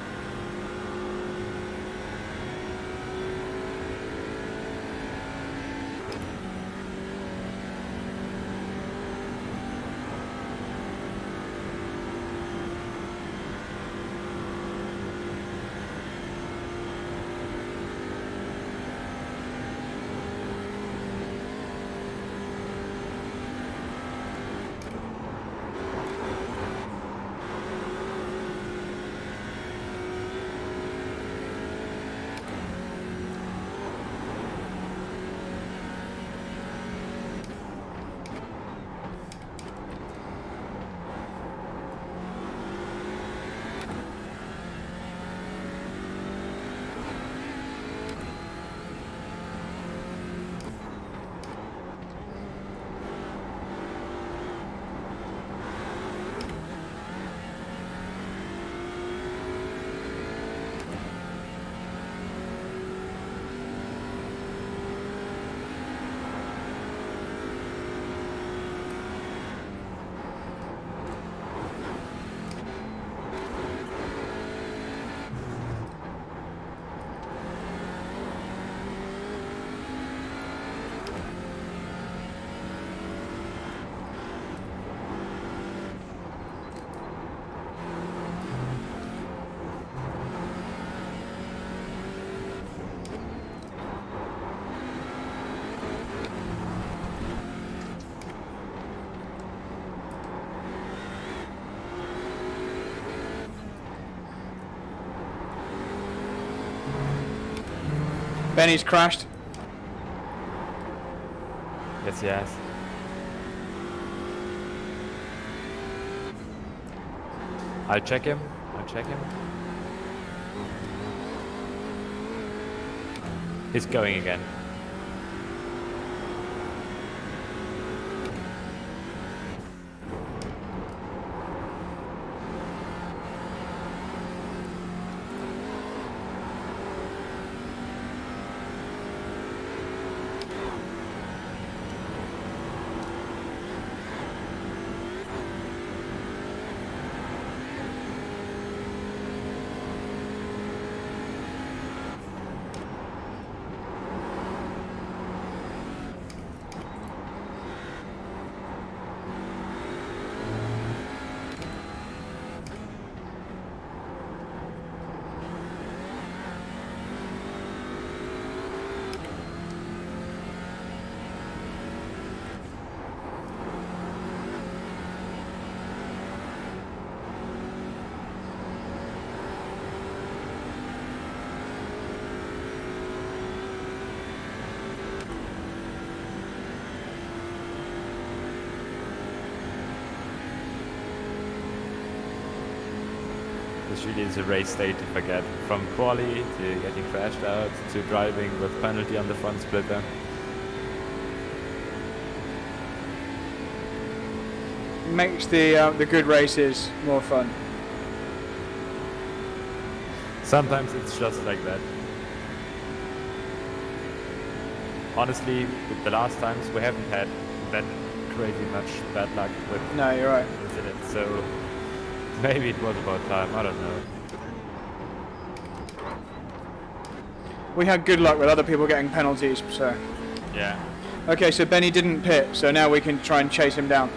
A: Benny's crashed.
C: Yes, he has. I'll check him. He's going again. This really is a race state to forget. From quali to getting crashed out to driving with penalty on the front splitter.
A: Makes the good races more fun.
C: Sometimes it's just like that. Honestly, with the last times we haven't had that crazy much bad luck with
A: No, you're right.
C: incidents, so maybe it was about time, I don't know.
A: We had good luck with other people getting penalties, so.
C: Yeah.
A: Okay, so Benny didn't pit, so now we can try and chase him down.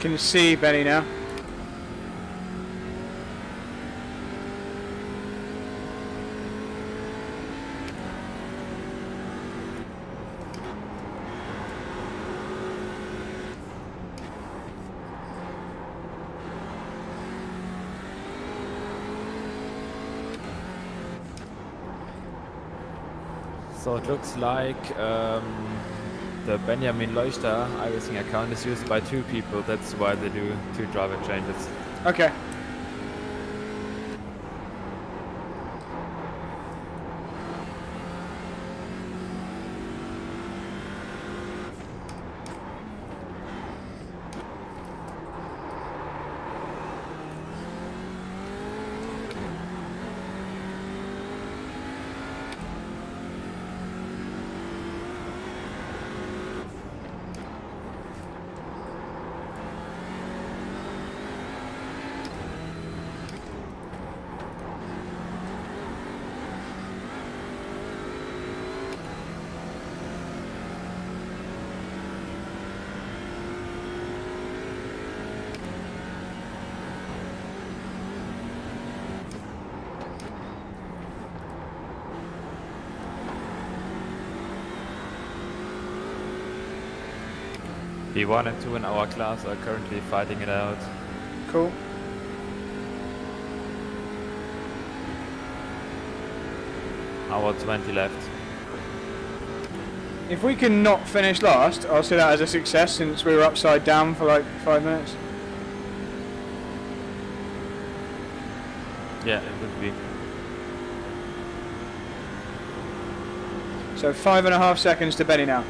A: Can see Benny now.
C: So it looks like the Benjamin Leuchter iRacing account is used by 2 people. That's why they do 2 driver changes.
A: Okay.
C: P1 and 2 in our class are currently fighting it out.
A: Cool.
C: Hour 20 left.
A: If we can not finish last, I'll see that as a success since we were upside down for like 5 minutes.
C: Yeah, it would be.
A: So 5.5 seconds to Benny now.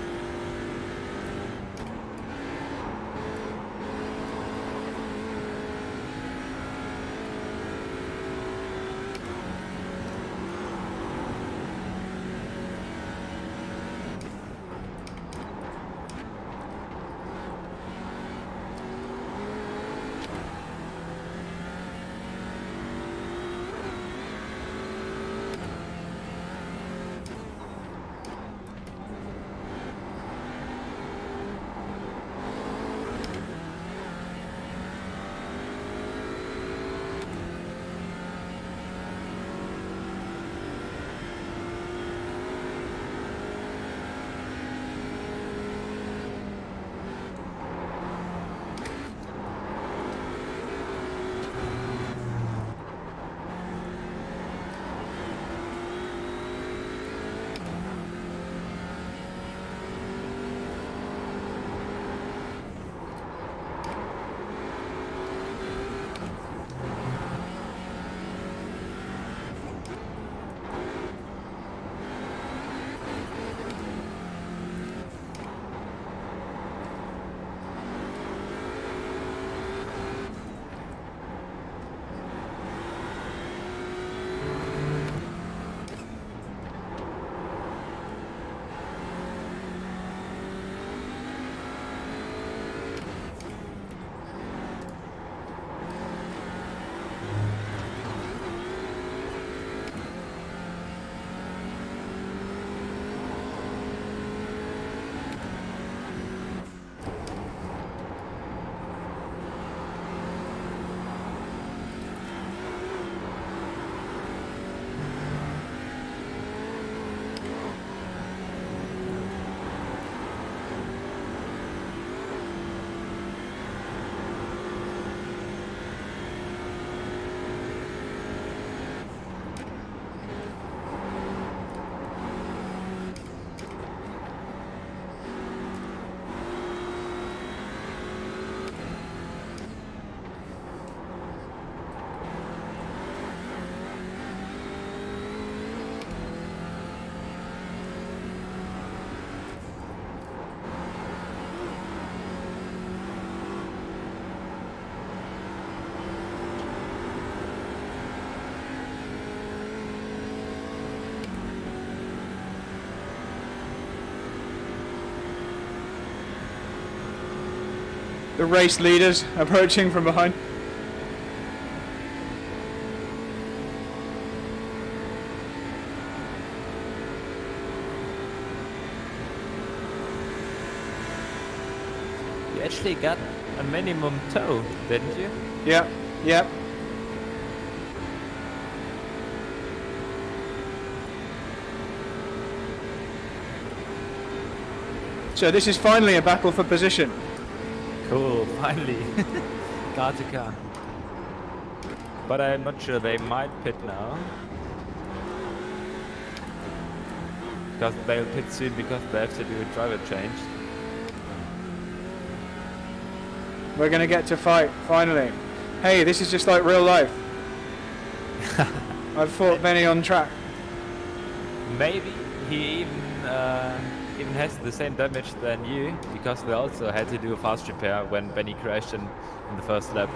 A: The race leaders approaching from behind.
C: You actually got a minimum tow, didn't you?
A: Yep, yep. So this is finally a battle for position.
C: Cool, finally. Car to car. But I'm not sure, they might pit now. Because they'll pit soon because they have to do a driver change.
A: We're gonna get to fight, finally. Hey, this is just like real life. I've fought Benny on track.
C: Maybe he even has the same damage than you, because they also had to do a fast repair when Benny crashed in the first lap.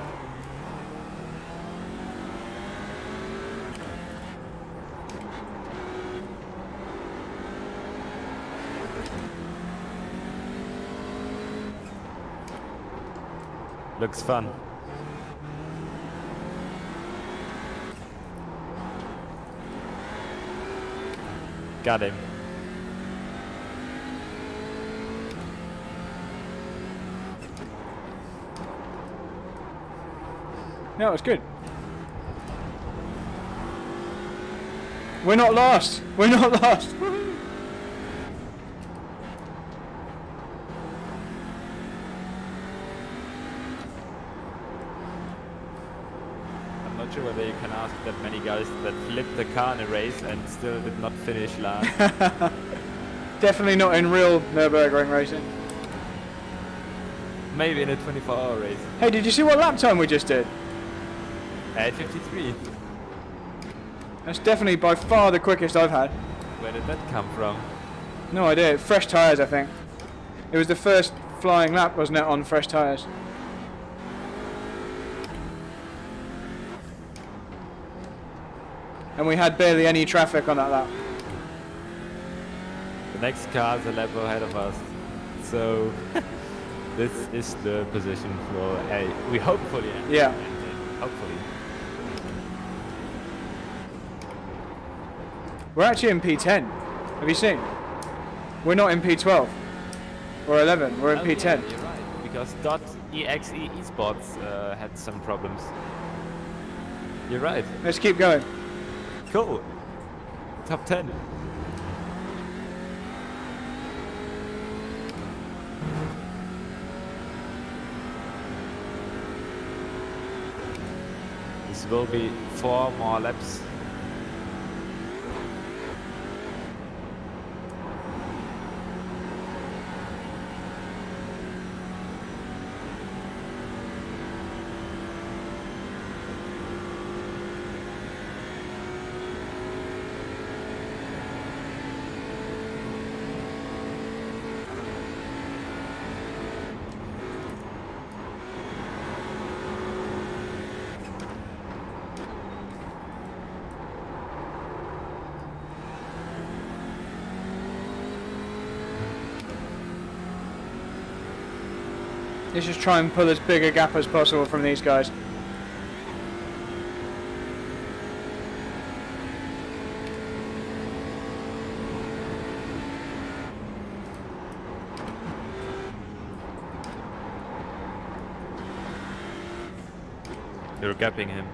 C: Looks fun. Got him.
A: No, it's good. We're not lost. We're not lost.
C: I'm not sure whether you can ask that many guys that flipped the car in a race and still did not finish last.
A: Definitely not in real Nürburgring racing.
C: Maybe in a 24-hour race.
A: Hey, did you see what lap time we just did?
C: At 53.
A: That's definitely by far the quickest I've had.
C: Where did that come from?
A: No idea. Fresh tyres, I think. It was the first flying lap, wasn't it, on fresh tyres? And we had barely any traffic on that lap.
C: The next car is a lap ahead of us. So this is the position for we hopefully
A: Yeah.
C: hopefully.
A: We're actually in P10. Have you seen? We're not in P12 or 11. We're in
C: Oh,
A: P10.
C: yeah, you're right. Because .exe esports had some problems. You're right.
A: Let's keep going.
C: Cool. Top 10. This will be 4 more laps.
A: Let's just try and pull as big a gap as possible from these guys.
C: You're gapping him.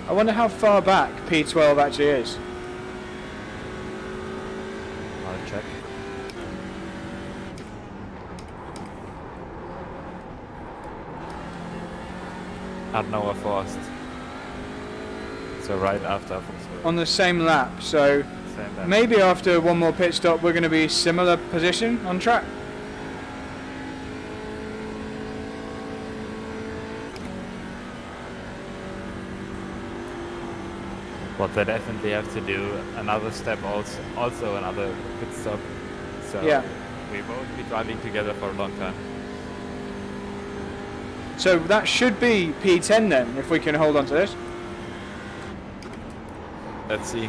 A: I wonder how far back P12 actually is.
C: I'll check. At Noah Forst. So right after Volkswagen.
A: On the same lap, so
C: Same lap.
A: maybe after one more pit stop we're going to be similar position on track.
C: But they definitely have to do another step, also another pit stop. So
A: Yeah.
C: we won't be driving together for a long time.
A: So that should be P10 then, if we can hold on to this.
C: Let's see.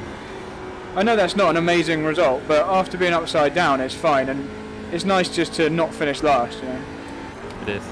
A: I know that's not an amazing result, but after being upside down, it's fine, and it's nice just to not finish last, you know.
C: It is.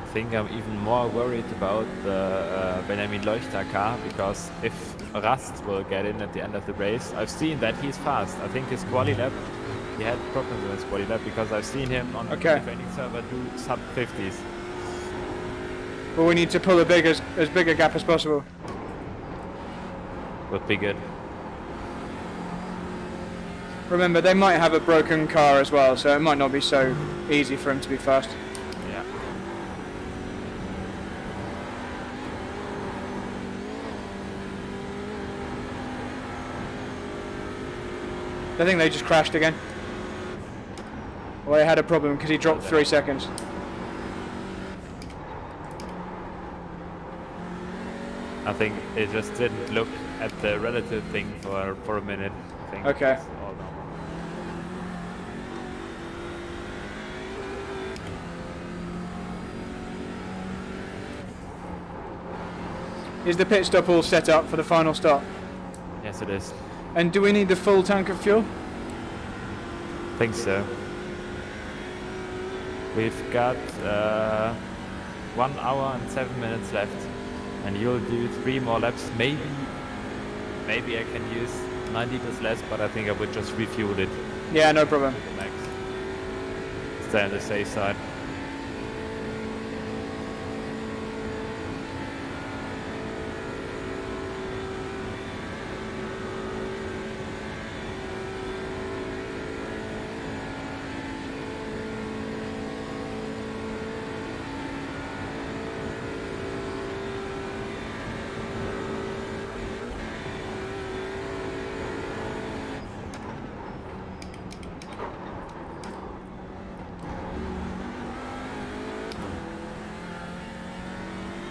C: I think I'm even more worried about the Benjamin Leuchter car, because if Rust will get in at the end of the race, I've seen that he's fast. I think his quali lap, he had problems with his quali lap because I've seen him on the training server do sub 50s.
A: But we need to pull as big a gap as possible.
C: Would be good.
A: Remember, they might have a broken car as well, so it might not be so easy for him to be fast.
C: Yeah.
A: I think they just crashed again. Well, he had a problem because he dropped 3 seconds.
C: I think it just didn't look at the relative thing for a minute. I think
A: Okay.
C: it's all normal.
A: Is the pit stop all set up for the final stop?
C: Yes, it is.
A: And do we need the full tank of fuel?
C: Think so. We've got 1 hour and 7 minutes left, and you'll do 3 more laps. Maybe I can use 9 liters less, but I think I would just refuel it
A: Yeah, no problem.
C: to the max. Stay on the safe side.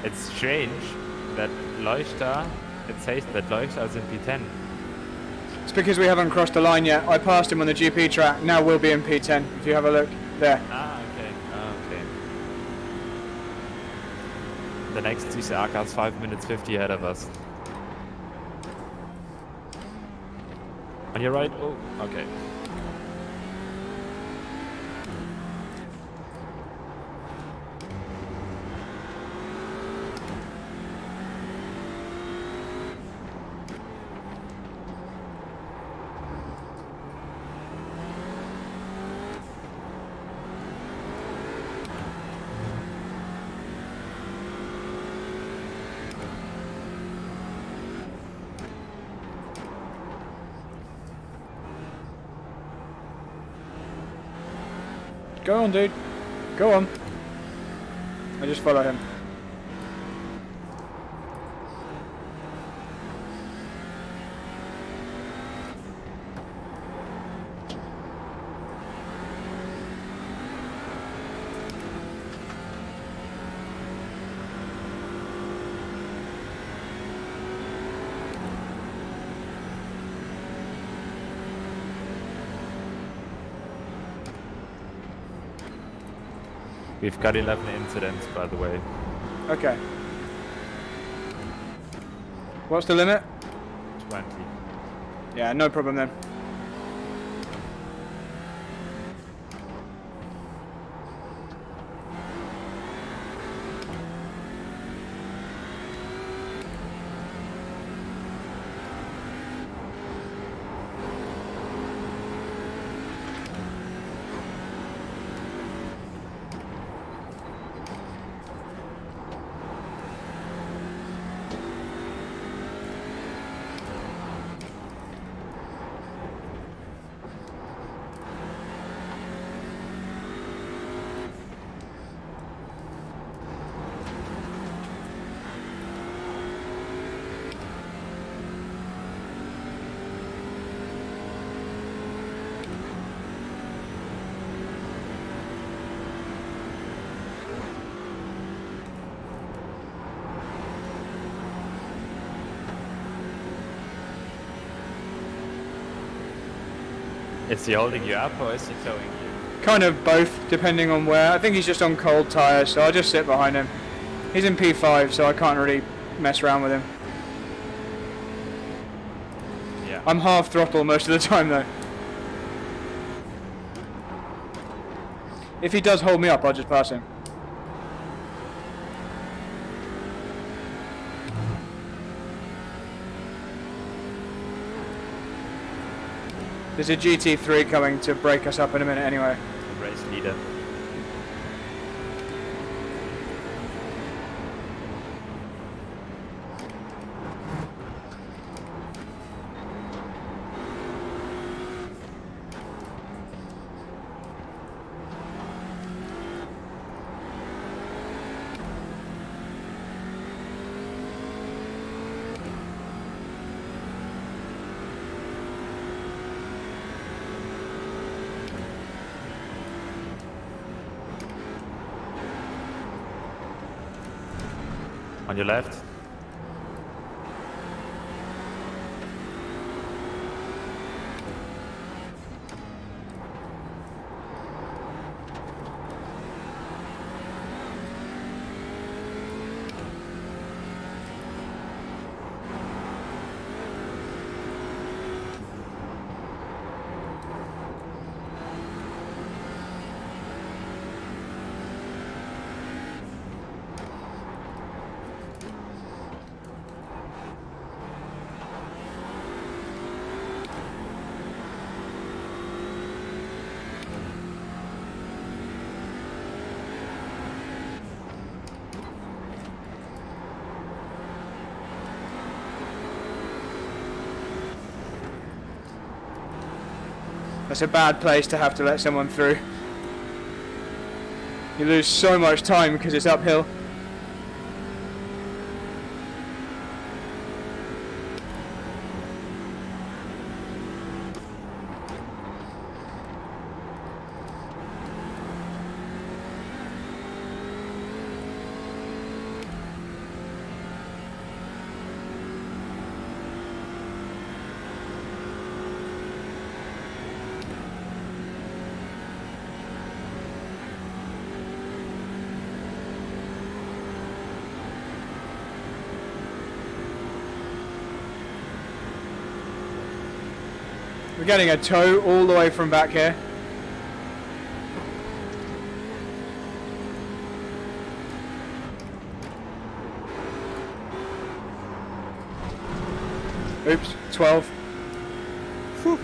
C: It's strange that Leuchter, it says that Leuchter is in P10.
A: It's because we haven't crossed the line yet. I passed him on the GP track. Now we'll be in P10. If you have a look there.
C: Ah, okay. Okay. The next TCR car's 5 minutes 50 ahead of us. On your right? Oh, okay.
A: Go on, dude. Go on. I just follow him.
C: We've got 11 incidents, by the way.
A: Okay. What's the limit?
C: 20.
A: Yeah, no problem then.
C: Is he holding you up or is he towing you?
A: Kind of both, depending on where. I think he's just on cold tyres, so I'll just sit behind him. He's in P5, so I can't really mess around with him.
C: Yeah.
A: I'm half throttle most of the time though. If he does hold me up, I'll just pass him. There's a GT3 coming to break us up in a minute anyway.
C: Race leader. On your left.
A: That's a bad place to have to let someone through. You lose so much time because it's uphill. We're getting a tow all the way from back here. Oops, 12. Whew.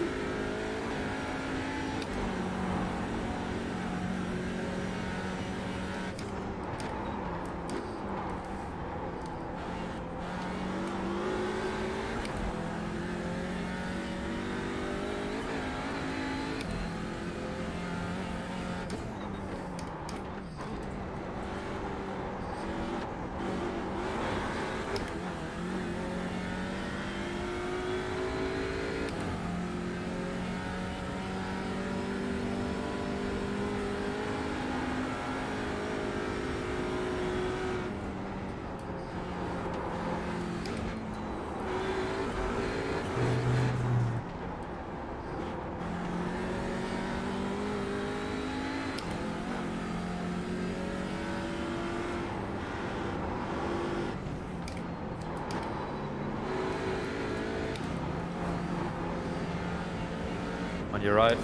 C: On your right.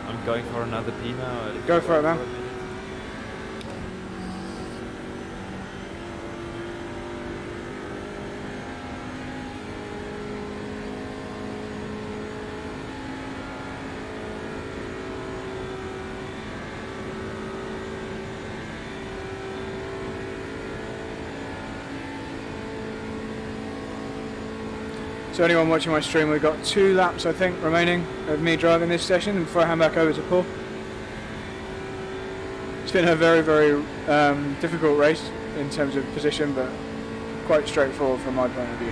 C: I'm going for another P now.
A: Go for it, man. So anyone watching my stream, we've got 2 laps I think remaining of me driving this session before I hand back over to Paul. It's been a very, very difficult race in terms of position, but quite straightforward from my point of view.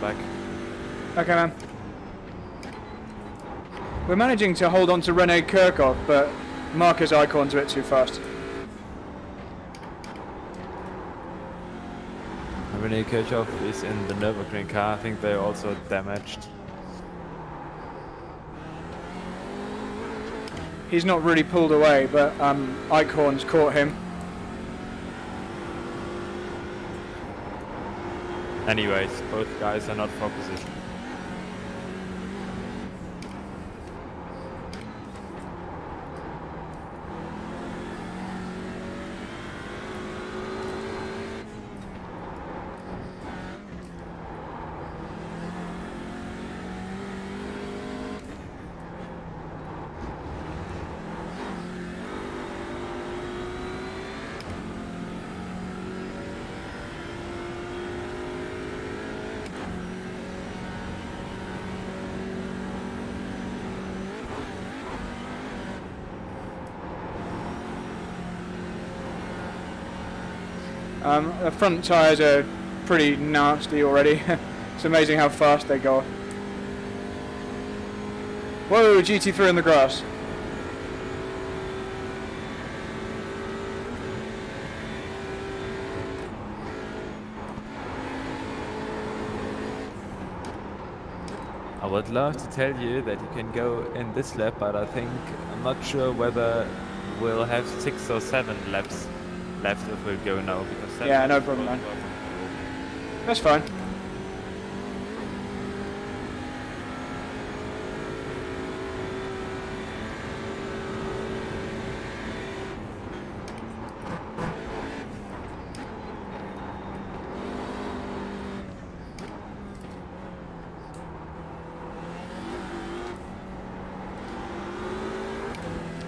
C: Back.
A: Okay, man. We're managing to hold on to Rene Kirchhoff, but Marcus Icorn's a bit too fast.
C: Rene Kirchhoff is in the Nürburgring car. I think they're also damaged.
A: He's not really pulled away, but Icorn's caught him.
C: Anyways, both guys are not for position.
A: The front tyres are pretty nasty already. It's amazing how fast they go. Whoa, GT3 in the grass.
C: I would love to tell you that you can go in this lap, but I'm not sure whether we'll have 6 or 7 laps left if we'll go now, because 7
A: Yeah, no
C: is
A: problem, man.
C: possible.
A: That's fine.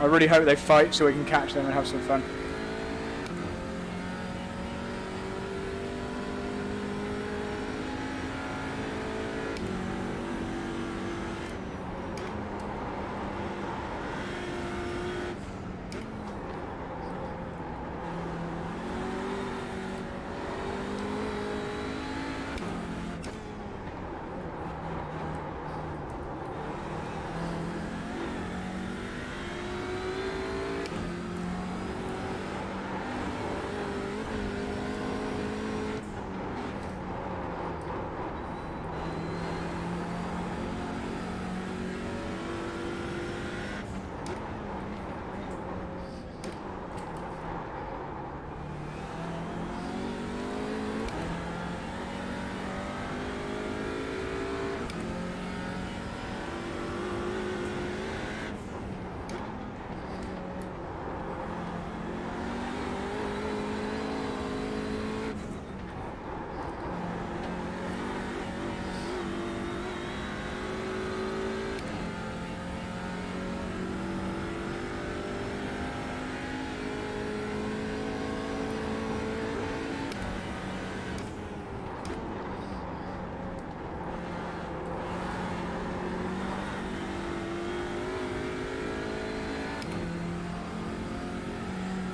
A: I really hope they fight so we can catch them and have some fun.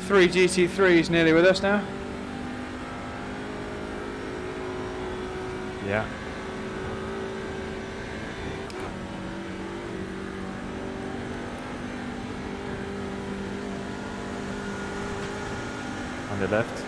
A: Three GT3s nearly with us now.
C: Yeah. On the left.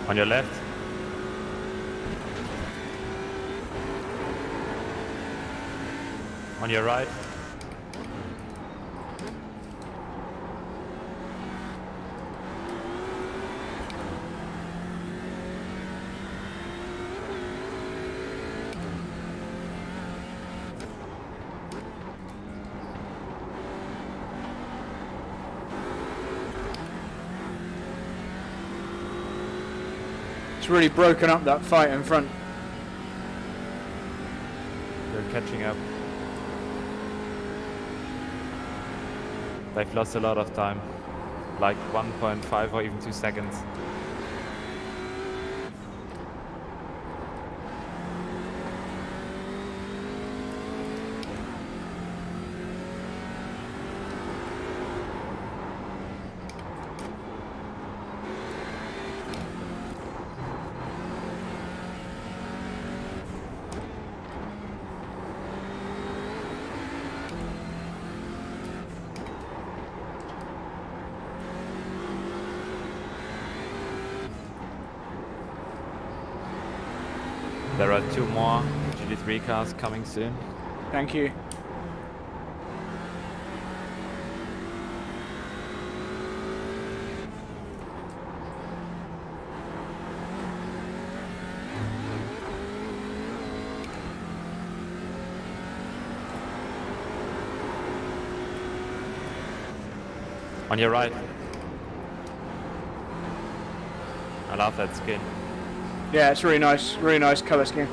C: On your left. On your right.
A: It's really broken up that fight in front.
C: They're catching up. They've lost a lot of time. Like 1.5 or even 2 seconds. There are 2 more GT3 cars coming soon.
A: Thank you.
C: On your right. I love that skin.
A: Yeah, it's really nice colour scheme.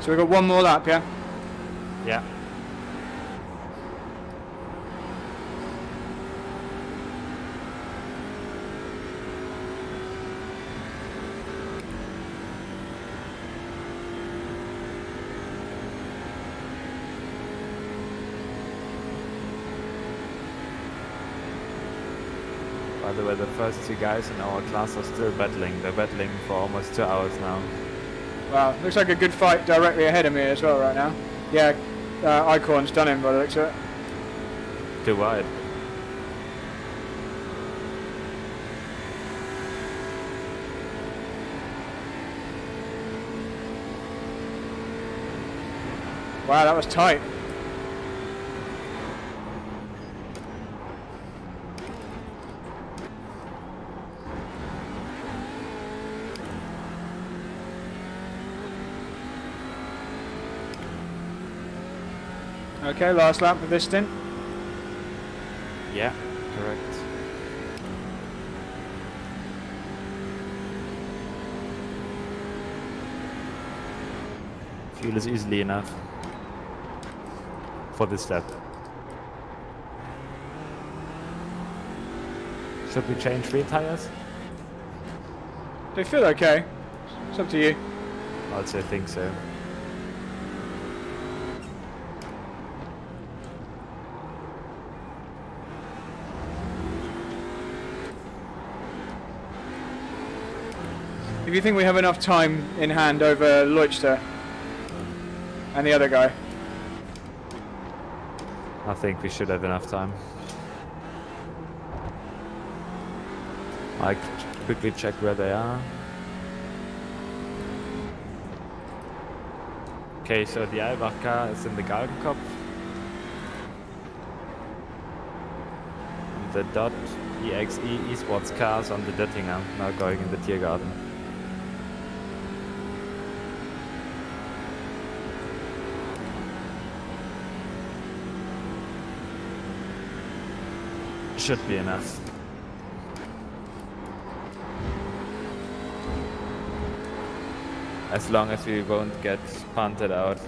A: So we've got one more lap, yeah?
C: Yeah. By the way, the first two guys in our class are still battling. They're battling for almost 2 hours now.
A: Wow, looks like a good fight directly ahead of me as well right now. Yeah, Icorn's done him by the looks of it.
C: Too wide.
A: Wow, that was tight. Okay, last lap of this stint.
C: Yeah, correct. Fuel is easily enough for this step. Should we change rear tires?
A: They feel okay. It's up to you.
C: I also think so.
A: If you think we have enough time in hand over Leuchter and the other guy.
C: I think we should have enough time. I quickly check where they are. Okay, so the Albach car is in the Galgenkopf. The Dot EXE esports cars on the Dettinger, now going in the Tiergarten. Should be enough. As long as we won't get punted out.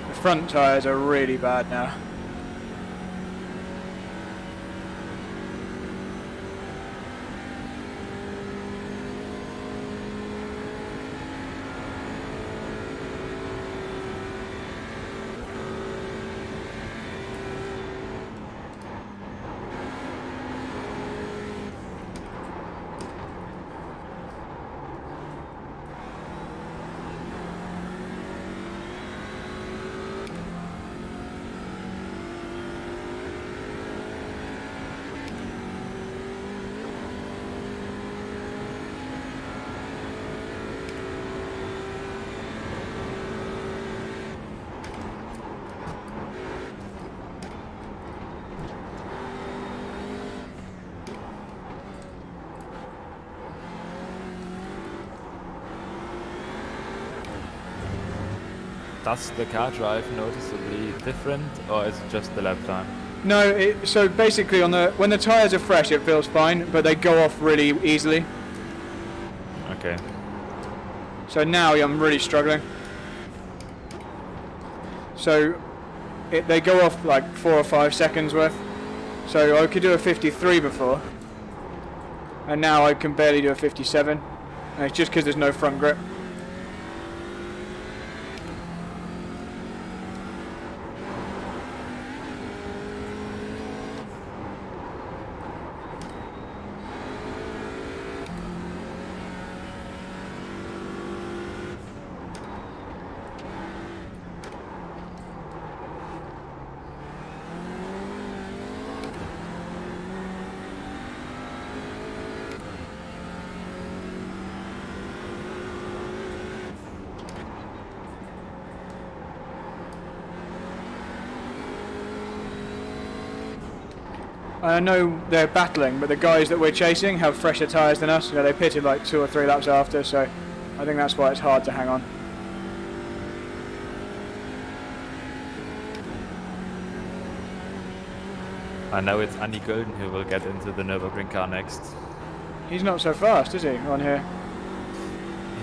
A: The front tyres are really bad now.
C: Does the car drive noticeably different, or is it just the lap time?
A: No, so basically when the tyres are fresh it feels fine, but they go off really easily.
C: Okay.
A: So now I'm really struggling. So they go off like 4 or 5 seconds worth. So I could do a 53 before, and now I can barely do a 57. And it's just because there's no front grip. I know they're battling, but the guys that we're chasing have fresher tyres than us. You know, they pitted like 2 or 3 laps after, so I think that's why it's hard to hang on.
C: I know it's Andy Golden who will get into the Nürburgring car next.
A: He's not so fast, is he, on here?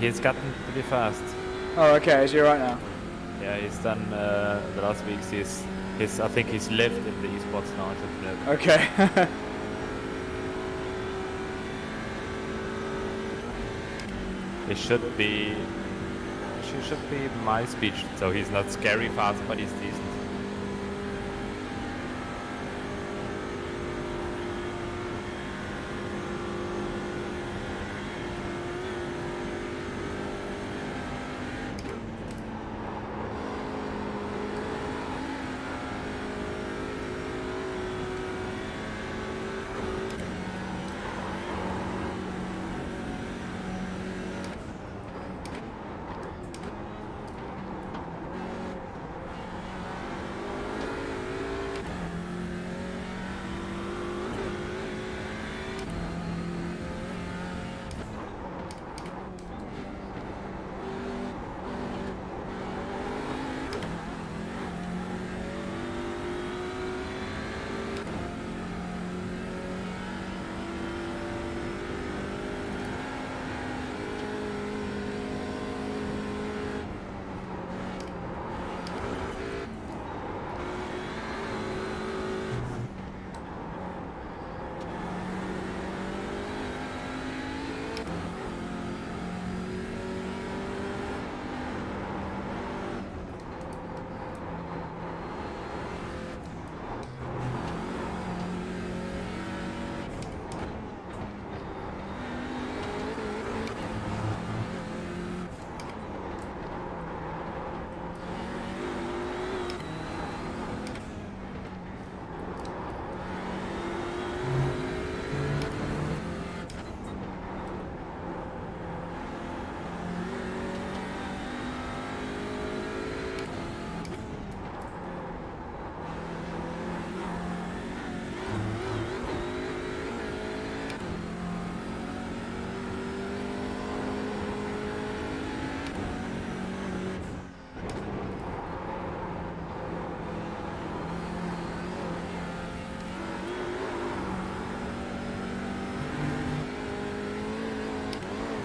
C: He's gotten pretty fast.
A: Oh, okay, is he right now?
C: Yeah, he's done the last weeks. I think he's lived in the esports now.
A: Okay.
C: He should be my speed, so he's not scary fast, but he's decent.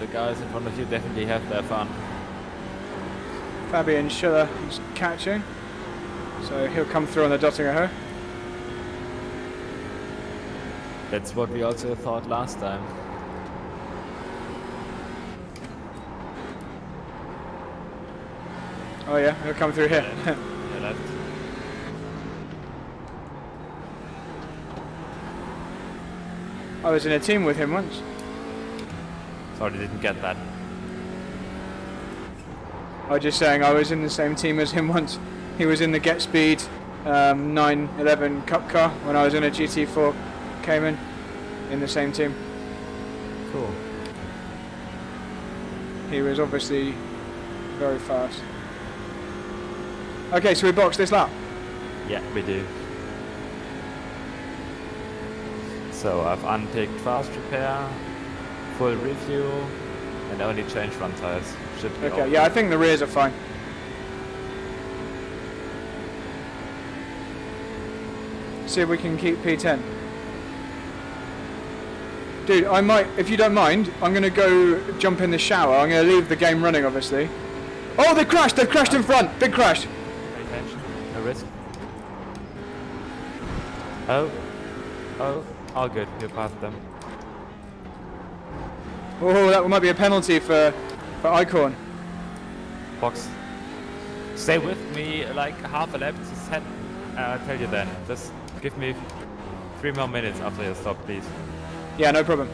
C: The guys in front of you definitely have their fun.
A: Fabian Schiller is catching, so he'll come through on the Dottinger.
C: That's what we also thought last time.
A: Oh yeah, he'll come through here.
C: Yeah, left.
A: I was in a team with him once.
C: Sorry, didn't get that.
A: I was just saying I was in the same team as him once. He was in the Get Speed 911 Cup car when I was in a GT4 Cayman in the same team.
C: Cool.
A: He was obviously very fast. Okay, so we boxed this lap.
C: Yeah, we do. So I've unpicked fast repair, full review, and only change front tires. Should be
A: Okay,
C: all
A: yeah, I
C: good.
A: think the rears are fine. See if we can keep P10. Dude, I might, if you don't mind, I'm going to go jump in the shower. I'm going to leave the game running, obviously. Oh, they crashed! They've crashed in front! Big crash!
C: Pay attention. No risk. Oh. Oh. All good. You passed them.
A: Oh, that might be a penalty for Icorn.
C: Box. Stay with me like half a lap to set. I'll tell you then. Just give me 3 more minutes after you stop, please.
A: Yeah, no problem.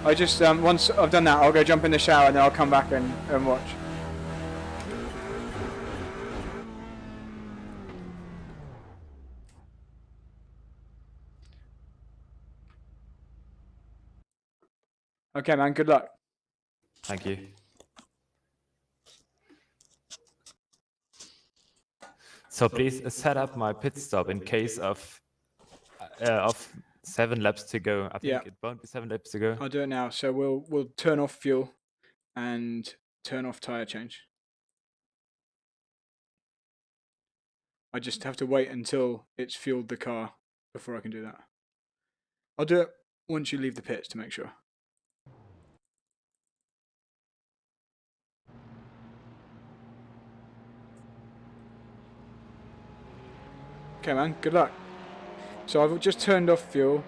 A: I just, once I've done that, I'll go jump in the shower and then I'll come back and watch. Okay, man, good luck.
C: Thank you. So please set up my pit stop in case of 7 laps to go. I think
A: Yeah.
C: it won't be 7 laps to go.
A: I'll do it now. So we'll turn off fuel and turn off tire change. I just have to wait until it's fueled the car before I can do that. I'll do it once you leave the pits to make sure. Okay, man, good luck. So I've just turned off fuel,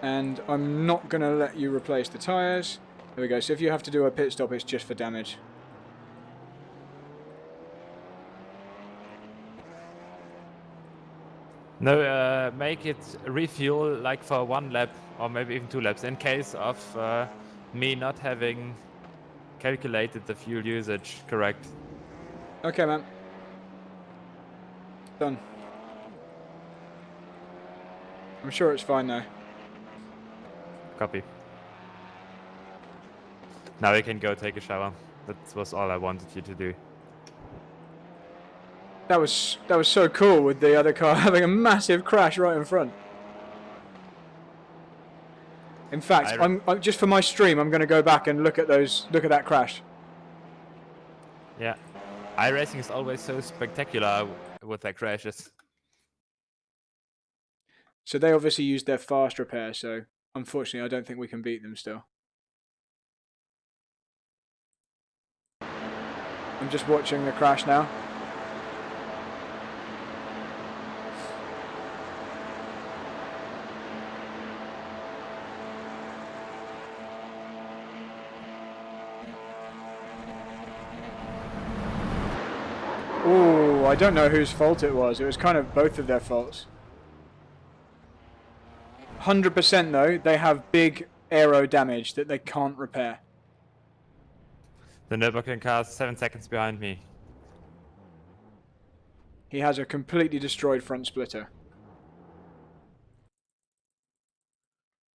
A: and I'm not going to let you replace the tyres. There we go. So if you have to do a pit stop, it's just for damage.
C: No, make it refuel like for 1 lap or maybe even 2 laps in case of me not having calculated the fuel usage correct.
A: Okay, man. Done. I'm sure it's fine now.
C: Copy. Now you can go take a shower. That was all I wanted you to do.
A: That was so cool with the other car having a massive crash right in front. In fact, I'm just for my stream, I'm going to go back and look at that crash.
C: Yeah. iRacing is always so spectacular with their crashes.
A: So they obviously used their fast repair, so unfortunately I don't think we can beat them still. I'm just watching the crash now. Ooh, I don't know whose fault it was. It was kind of both of their faults. 100% though, they have big aero damage that they can't repair.
C: The Nürburgring car is 7 seconds behind me.
A: He has a completely destroyed front splitter.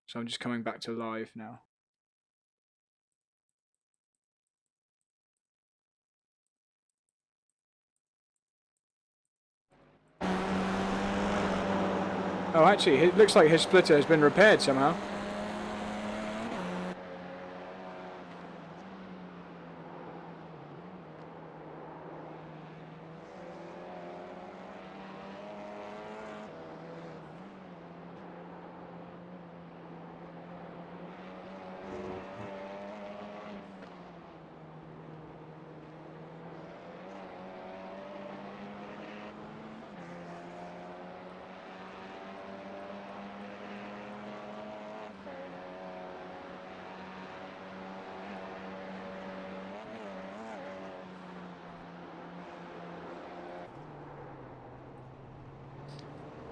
A: So I'm just coming back to live now. Oh, actually, it looks like his splitter has been repaired somehow.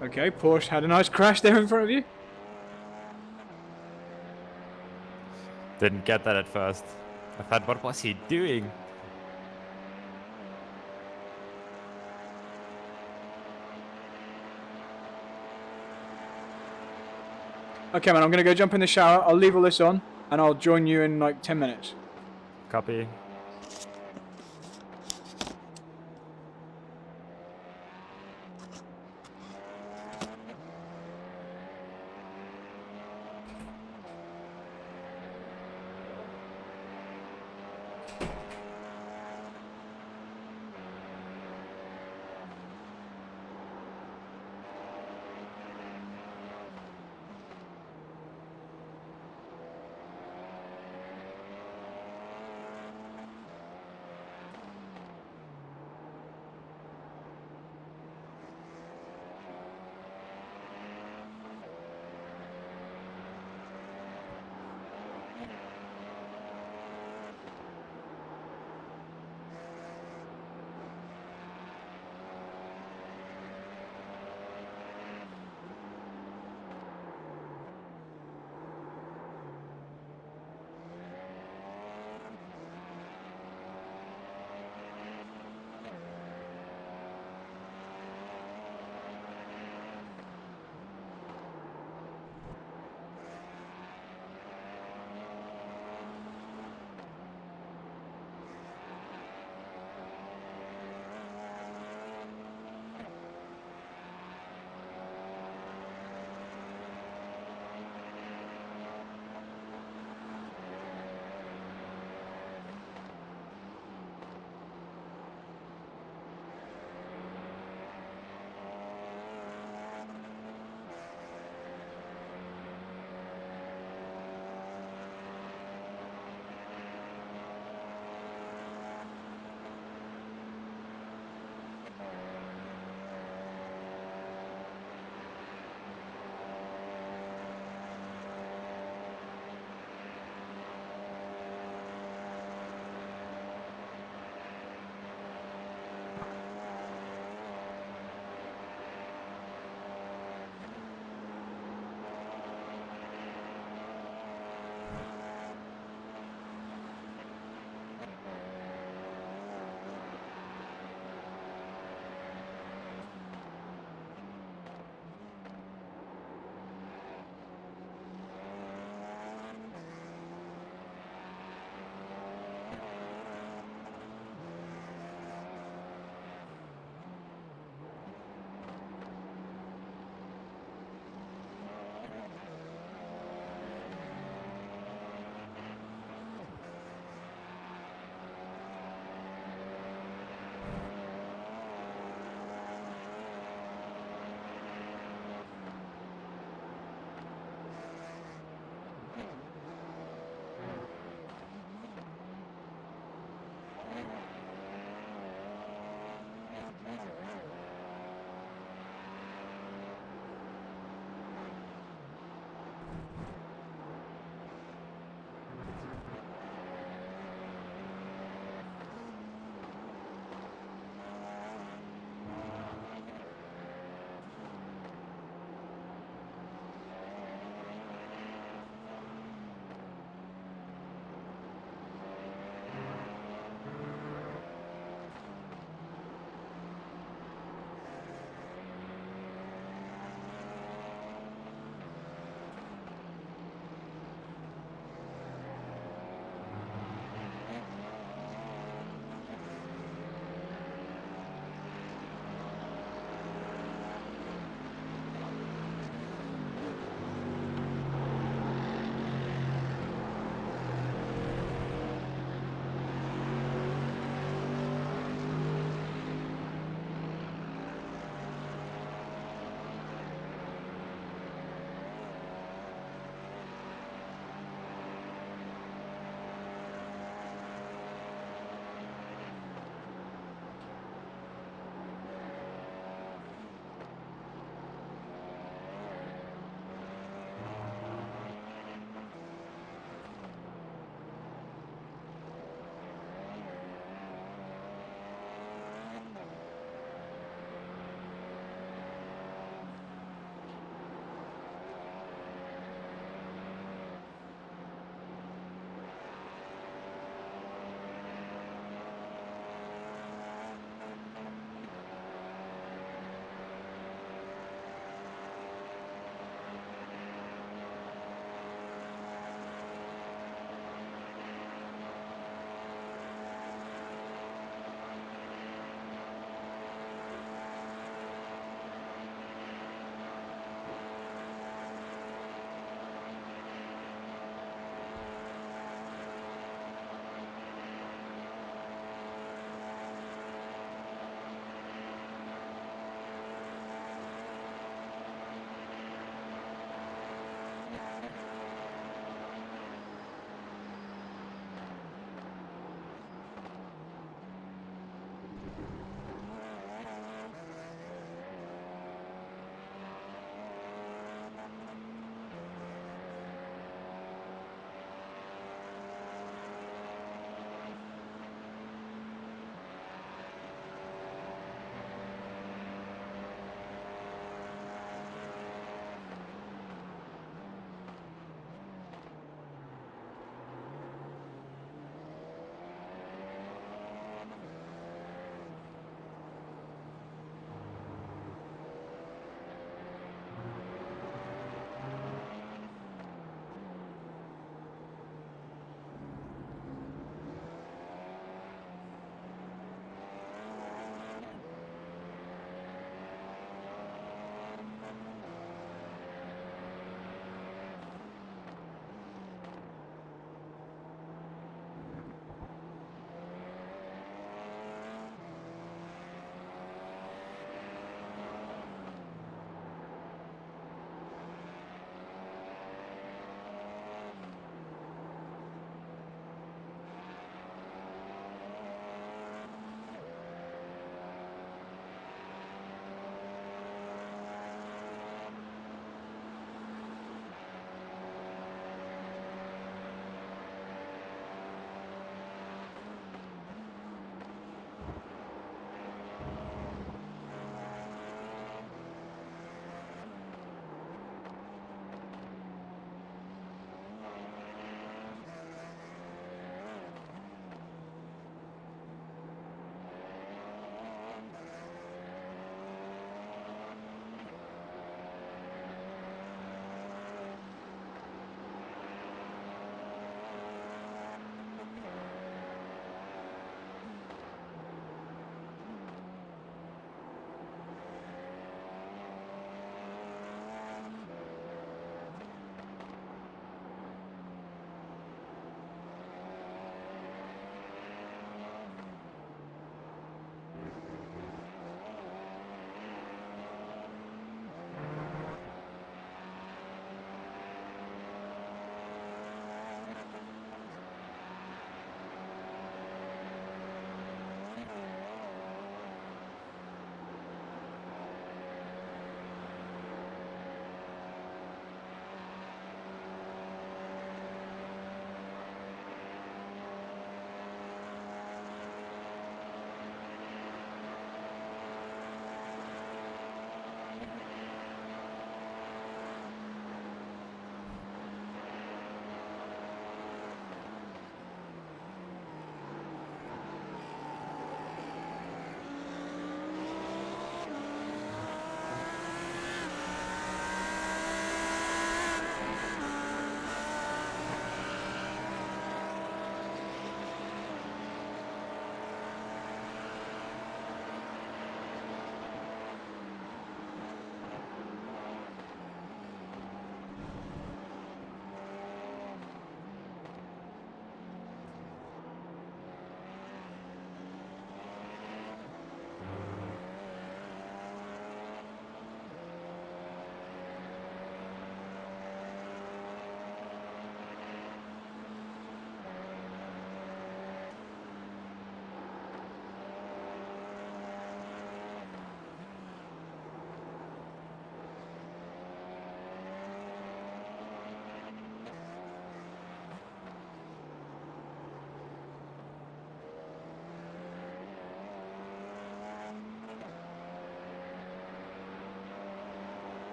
A: Okay, Porsche had a nice crash there in front of you.
C: Didn't get that at first. I thought, what was he doing?
A: Okay, man, I'm going to go jump in the shower. I'll leave all this on, and I'll join you in like 10 minutes.
C: Copy.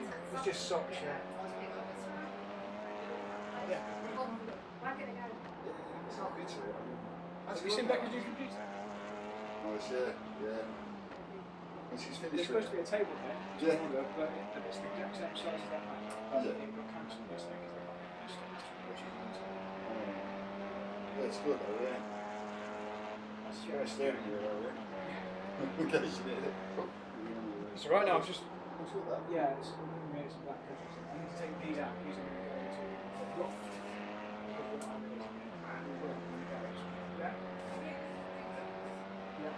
A: It's just socks, yeah. Yeah.
F: It's not good to it.
A: Have you seen Becca's new computer?
F: Nice, yeah. And she's
A: There's
F: finished
A: supposed to
F: it.
A: be a table there,
F: Yeah.
A: but it's the exact same size as that one.
F: Is it?
A: It got cancelled yesterday because they got missed on
F: Yeah, it's good though, yeah. That's very steering wheel though, yeah. In case you need it.
A: So right now I'm just,
F: What's got that?
A: yeah, it's some black cushions. I need to take these out because I'm going to go to the loft. Yeah? Yeah.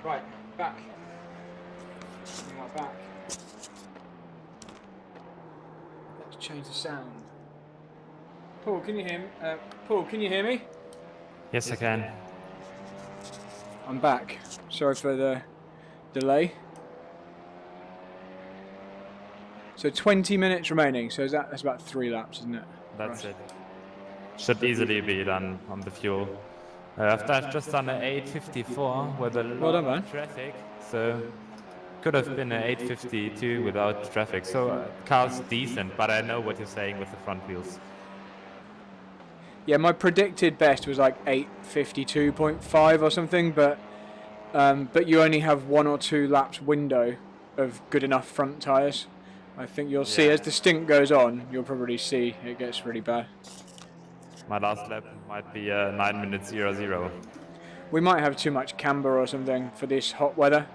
A: Right, back. We are back. Let's change the sound. Paul, can you hear me? Paul, can you hear me?
C: Yes, I can.
A: I'm back. Sorry for the delay. So 20 minutes remaining. So that's about 3 laps, isn't it?
C: That's
A: Right.
C: it. Should easily be done on the fuel. I've just done an 8:54 with a
A: Well
C: lot
A: done, man.
C: of traffic, so could have been an 8:52 without traffic. So car's decent, but I know what you're saying with the front wheels.
A: Yeah, my predicted best was like 8:52.5 or something, but you only have 1 or 2 laps window of good enough front tyres. I think you'll see
C: Yeah.
A: as the stint goes on, you'll probably see it gets really bad.
C: My last lap might be 9 minutes 00.
A: We might have too much camber or something for this hot weather.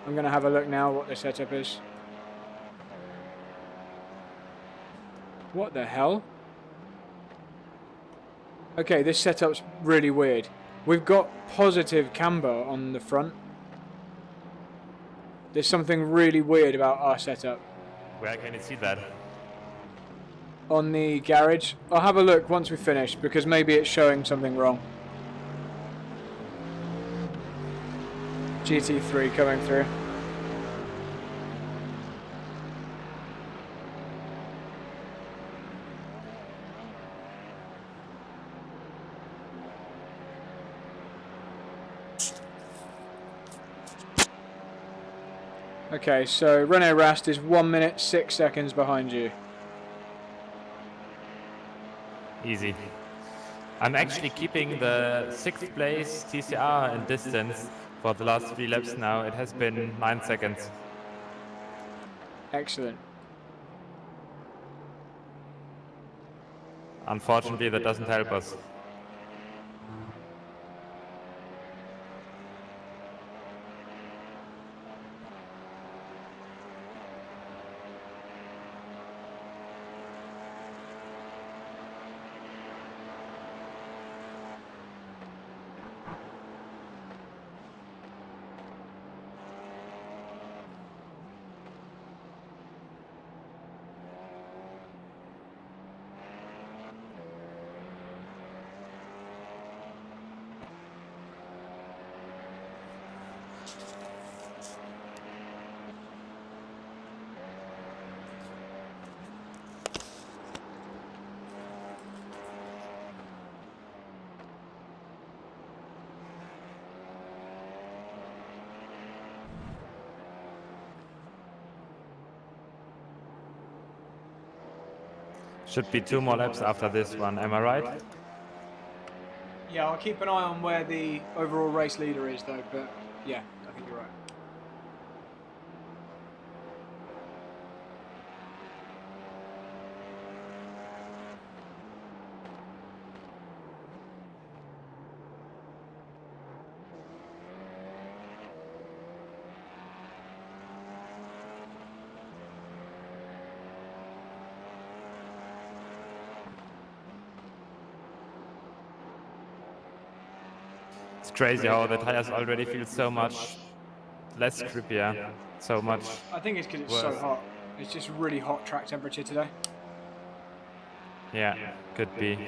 A: I'm going to have a look now what the setup is. What the hell? Okay, this setup's really weird. We've got positive camber on the front. There's something really weird about our setup.
C: Where can you see that?
A: On the garage. I'll have a look once we finish because maybe it's showing something wrong. GT3 coming through. Okay, so Renault Rast is 1 minute 6 seconds behind you.
C: Easy. I'm actually keeping the 6th place TCR in distance for the last 3 laps now. It has been 9 seconds.
A: Excellent.
C: Unfortunately, that doesn't help us. Should be 2 more laps after this one, am I right?
A: Yeah, I'll keep an eye on where the overall race leader is though, but yeah, I think you're right.
C: It's crazy how the tires already feel so much less grippier, so much.
A: I think it's because it's so
C: worse.
A: hot. It's just really hot track temperature today.
C: Yeah, could be.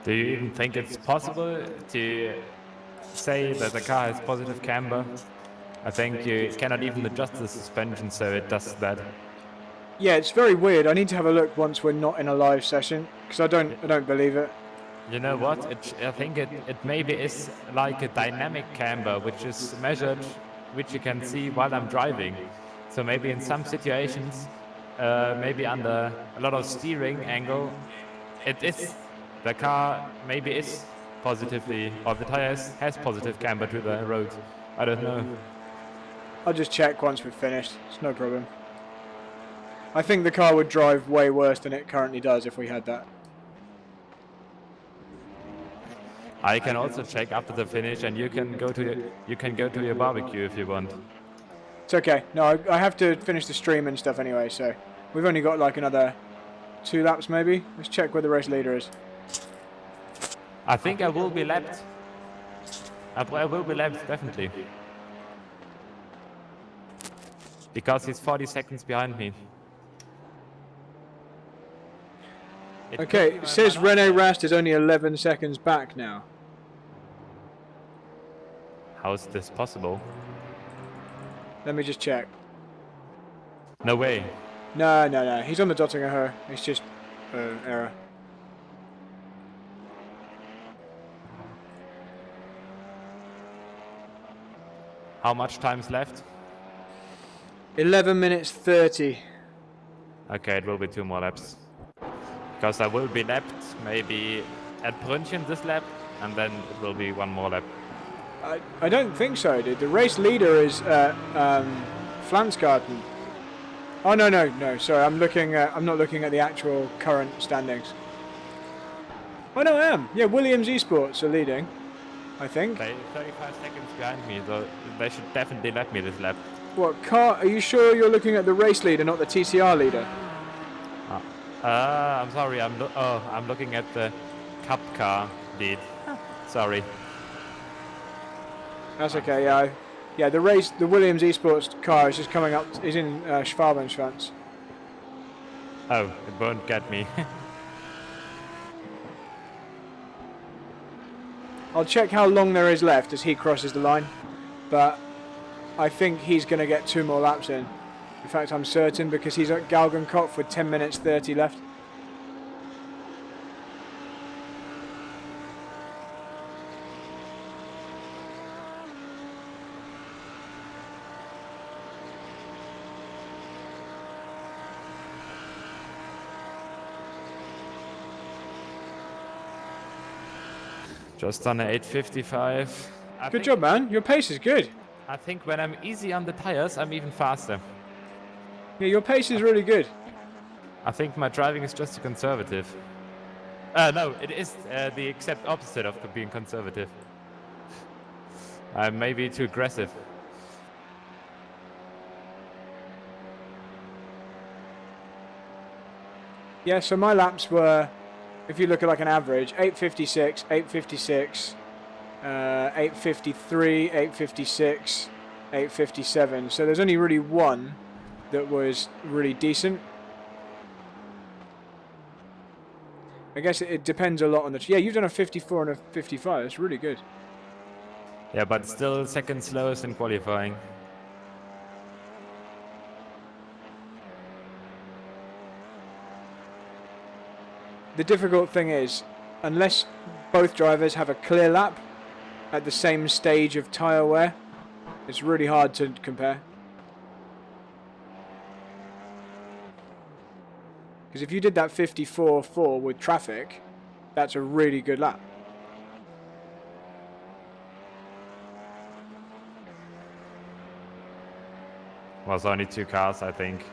C: Do you even think it's possible to say that the car has positive camber? I think you cannot even adjust the suspension so it does that.
A: Yeah, it's very weird. I need to have a look once we're not in a live session because I don't believe it.
C: You know what? I think it maybe is like a dynamic camber, which is measured, which you can see while I'm driving. So maybe in some situations, maybe under a lot of steering angle, the car maybe is positively, or the tire has positive camber to the road. I don't know.
A: I'll just check once we've finished. It's no problem. I think the car would drive way worse than it currently does if we had that.
C: I can also check after the finish, and you can go to your barbecue if you want.
A: It's okay. No, I have to finish the stream and stuff anyway, so we've only got like another 2 laps maybe. Let's check where the race leader is.
C: I think I will be lapped. I will be lapped, definitely. Because he's 40 seconds behind me.
A: Okay, it says Rene Rast is only 11 seconds back now.
C: How is this possible?
A: Let me just check.
C: No way.
A: No. He's on the dotting of her. It's just error.
C: How much time's left?
A: 11 minutes 30.
C: Okay, it will be 2 more laps. Because I will be lapped maybe at Brünnchen this lap, and then it will be 1 more lap.
A: I don't think so, dude. The race leader is Flansgarten. Oh no. Sorry, I'm not looking at the actual current standings. Oh no, I am. Yeah, Williams Esports are leading, I think.
C: They're 35 seconds behind me, so they should definitely lap me this lap.
A: What car? Are you sure you're looking at the race leader, not the TCR leader?
C: I'm sorry. I'm looking at the Cup car lead. Sorry.
A: That's okay. Yeah. The Williams Esports car is just coming up. Is in Schwabenschwanz.
C: Oh, it won't get me.
A: I'll check how long there is left as he crosses the line, but I think he's going to get 2 more laps in. In fact, I'm certain because he's at Galgenkopf with 10 minutes 30 left.
C: Just on a 8:55.
A: Good job, man. Your pace is good.
C: I think when I'm easy on the tires, I'm even faster.
A: Yeah, your pace is really good.
C: I think my driving is just conservative. No, it is the exact opposite of being conservative. I'm maybe too aggressive.
A: Yeah, so my laps were, if you look at like an average, 8:56, 8:56, 8:53, 8:56, 8:57. So there's only really one that was really decent. I guess it depends a lot on the... Yeah, you've done a 54 and a 55. That's really good.
C: Yeah, but still second slowest in qualifying.
A: The difficult thing is, unless both drivers have a clear lap at the same stage of tyre wear, it's really hard to compare. Because if you did that 54.4 with traffic, that's a really good lap.
C: Was only 2 cars, I think.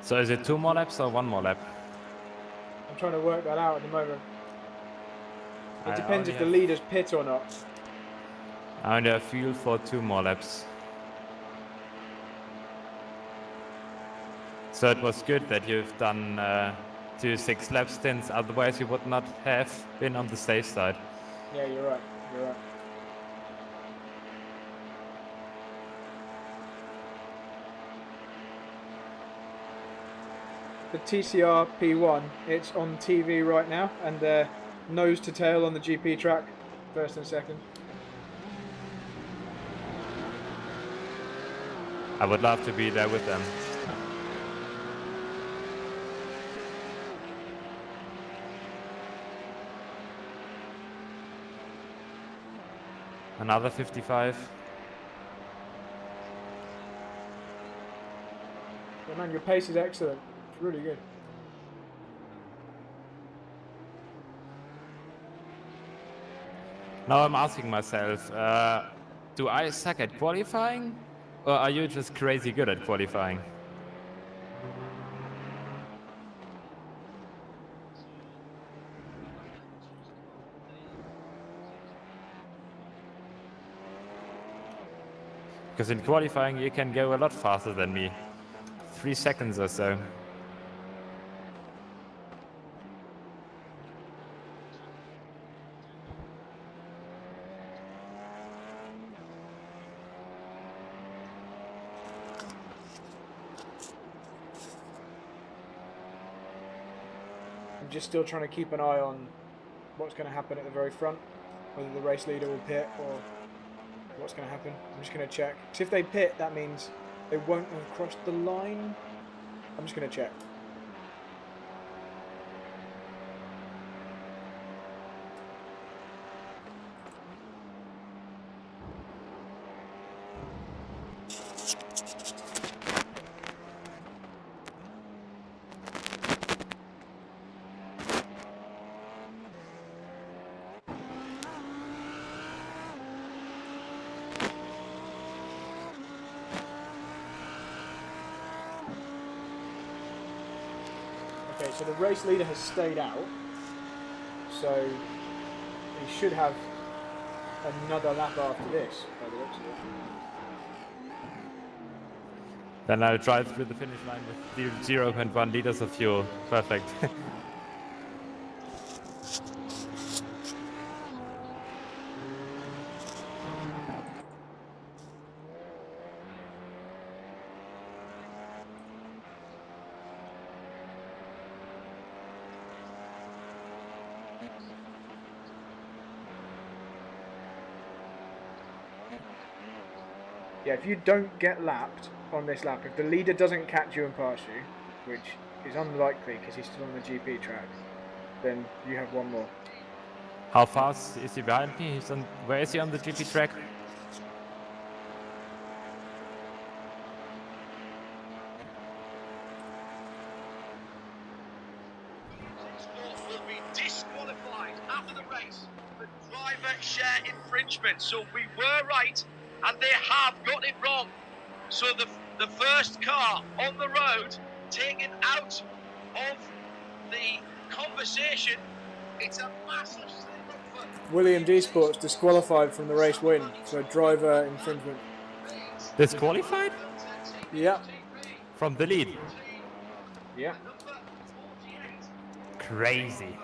C: So is it 2 more laps or 1 more lap?
A: I'm trying to work that out at the moment. It
C: I
A: depends
C: only
A: if the
C: have-
A: leaders pit or not.
C: I only have fuel for 2 more laps. So it was good that you've done 2 6-lap stints, otherwise you would not have been on the safe side.
A: Yeah, you're right. You're right. The TCR P1, it's on TV right now, and they're nose to tail on the GP track, first and second.
C: I would love to be there with them. Another 55.
A: Yeah, man, your pace is excellent. It's really good.
C: Now I'm asking myself, do I suck at qualifying? Or are you just crazy good at qualifying? Because in qualifying you can go a lot faster than me. 3 seconds or so.
A: I'm just still trying to keep an eye on what's going to happen at the very front, whether the race leader will pit or what's going to happen. I'm just going to check. Because if they pit, that means they won't have crossed the line. I'm just going to check. Okay, so the race leader has stayed out, so he should have another lap after this, by the looks of it.
C: Then I'll drive through the finish line with 0.1 liters of fuel. Perfect.
A: Yeah, if you don't get lapped on this lap, if the leader doesn't catch you and pass you, which is unlikely because he's still on the GP track, then you have one more.
C: How fast is he behind me? He's on. Where is he on the GP track?
G: Will be disqualified after the race for driver share infringement. So we were right, and they have got it wrong. So the first car on the road taken out of the conversation. It's a massive slip up for
A: William D Sports disqualified from the race win for driver infringement.
C: Disqualified?
A: Yeah,
C: From the lead.
A: yeah.
C: Crazy.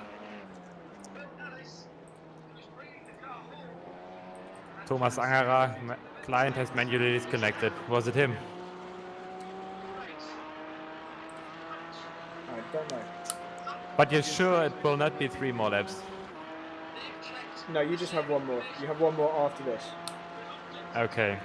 C: Thomas Angerer, client has manually disconnected. Was it him?
A: I don't know.
C: But you're sure it will not be 3 more laps?
A: No, you just have one more. You have one more after this.
C: Okay.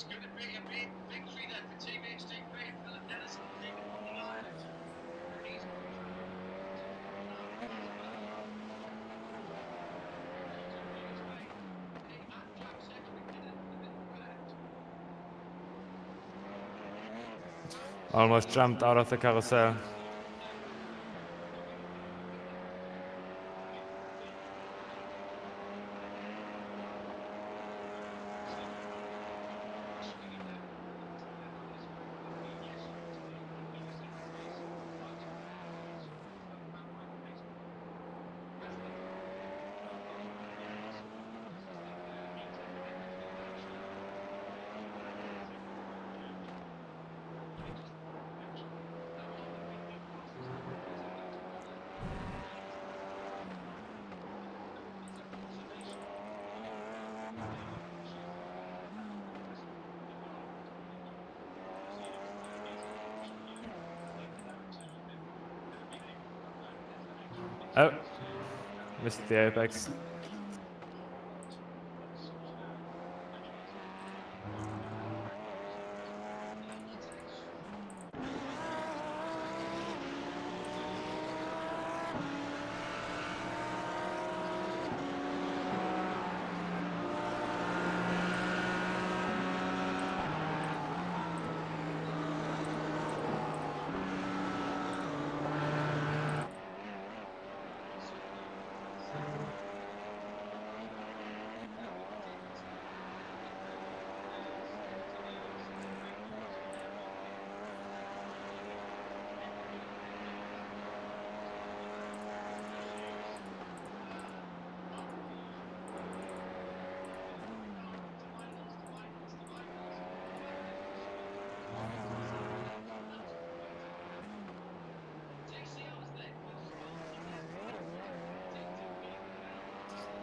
G: It's going to be a big victory then for Team HTP. Philip Dennis will take it from the island. He's
C: Almost jumped out of the carousel. Oh, missed the apex.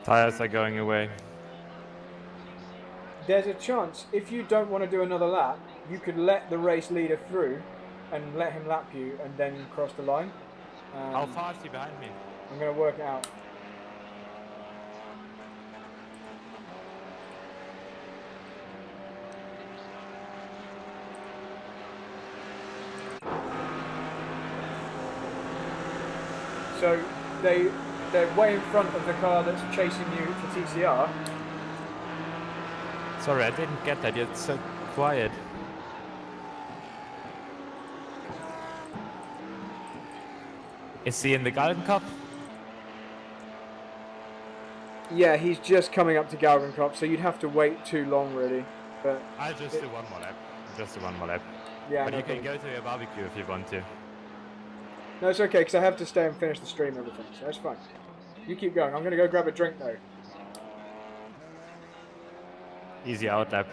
C: Tires are going away.
A: There's a chance, if you don't want to do another lap, you could let the race leader through and let him lap you and then cross the line.
C: How far is he behind me?
A: I'm going to work it out. So they're way in front of the car that's chasing you for TCR.
C: Sorry, I didn't get that. It's so quiet. Is he in the Golden Cup?
A: Yeah, he's just coming up to Galvin Cup, so you'd have to wait too long, really. But
C: I'll just do one more lap. Just do one more lap.
A: yeah,
C: But
A: no
C: you can
A: problem.
C: go to your barbecue if you want to.
A: No, it's okay, because I have to stay and finish the stream and everything, so that's fine. You keep going. I'm going to go grab a drink, though.
C: Easy out lap.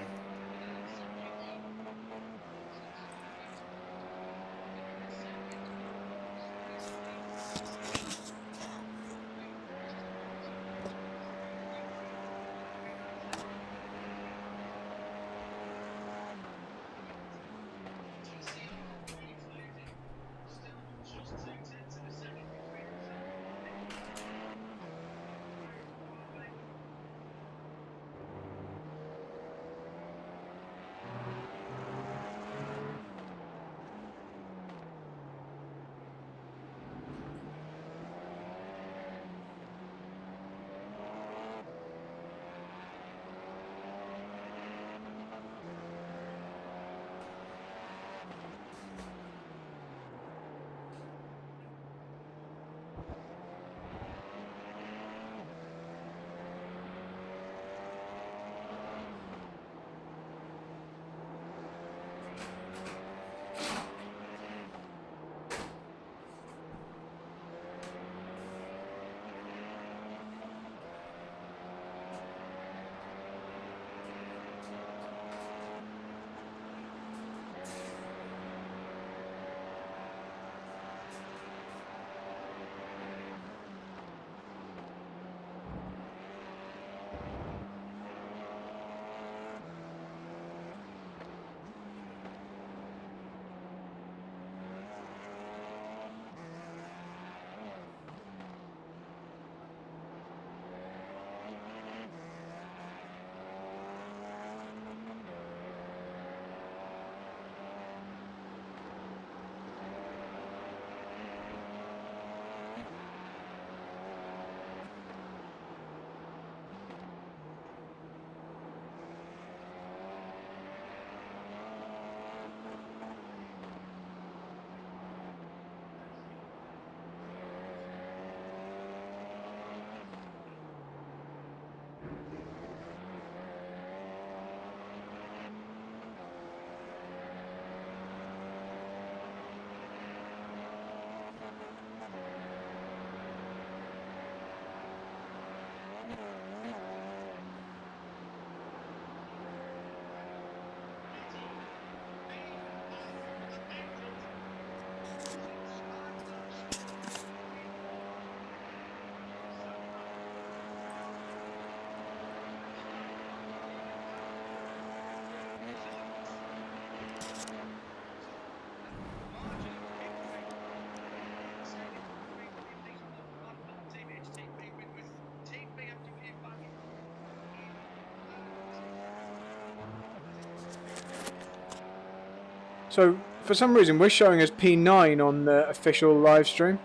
A: So for some reason we're showing as P9 on the official live stream.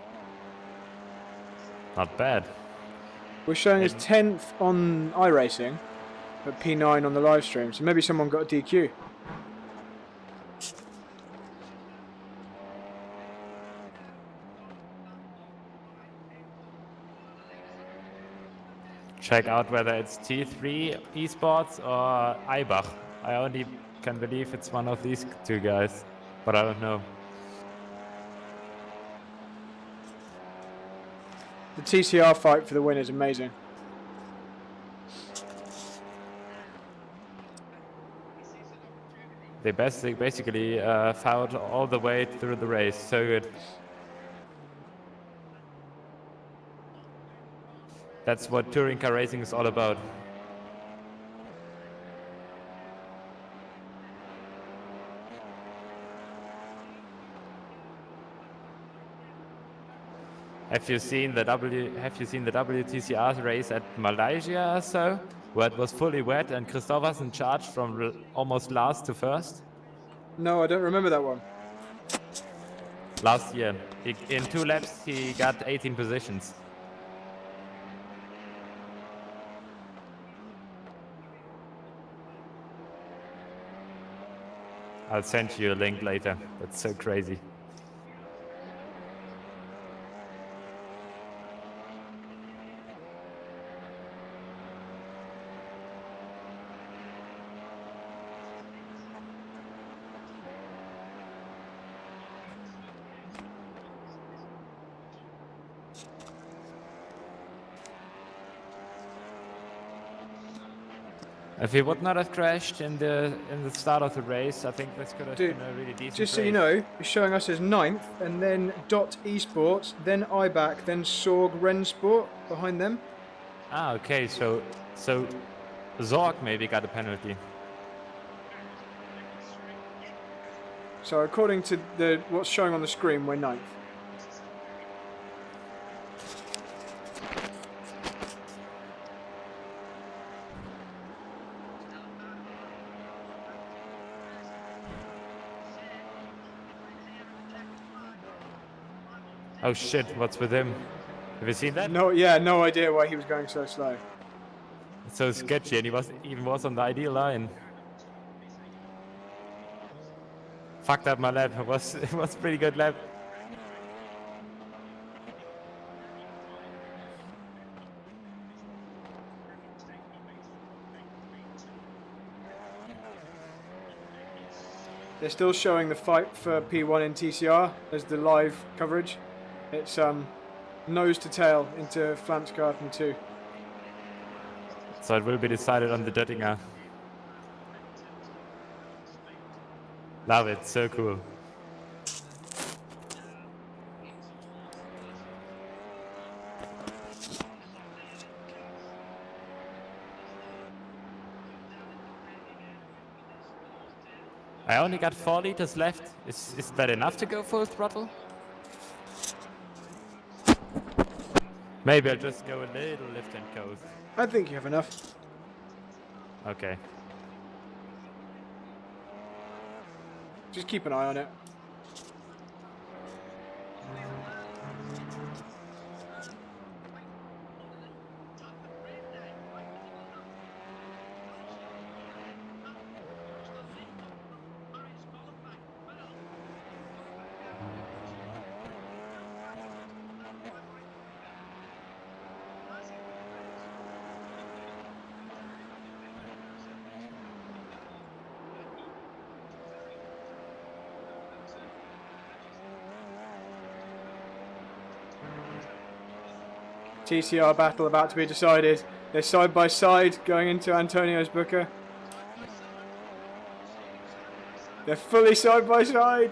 C: Not bad.
A: We're showing as 10th on iRacing, but P9 on the live stream. So maybe someone got a DQ.
C: Check out whether it's T3 Esports or Eibach. I only can believe it's one of these two guys, but I don't know.
A: The TCR fight for the win is amazing.
C: They basically fought all the way through the race. So good. That's what touring car racing is all about. Have you seen the WTCR race at Malaysia or so, where it was fully wet and Christophersen charged from almost last to first?
A: No, I don't remember that one.
C: Last year, in 2 laps he got 18 positions. I'll send you a link later. That's so crazy. If he would not have crashed in the start of the race, I think this could have been a really decent
A: Just so
C: race.
A: you know, it's showing us as 9th, and then Dot Esports, then iBack, then Sorg Rensport behind them.
C: Ah, okay, so Zorg maybe got a penalty.
A: So according to what's showing on the screen, we're 9th.
C: Oh shit, what's with him? Have you seen that?
A: No idea why he was going so slow.
C: It's so sketchy, and he was on the ideal line. Fucked up my lap. It was a pretty good lap.
A: They're still showing the fight for P1 in TCR as the live coverage. It's nose to tail into Flamsgarten 2.
C: So it will be decided on the Döttinger. Love it, so cool. I only got 4 liters left. Is that enough to go full throttle? Maybe I'll just go a little lift and coast.
A: I think you have enough.
C: Okay.
A: Just keep an eye on it. TCR battle about to be decided. They're side by side going into Antonio's Booker. They're fully side by side.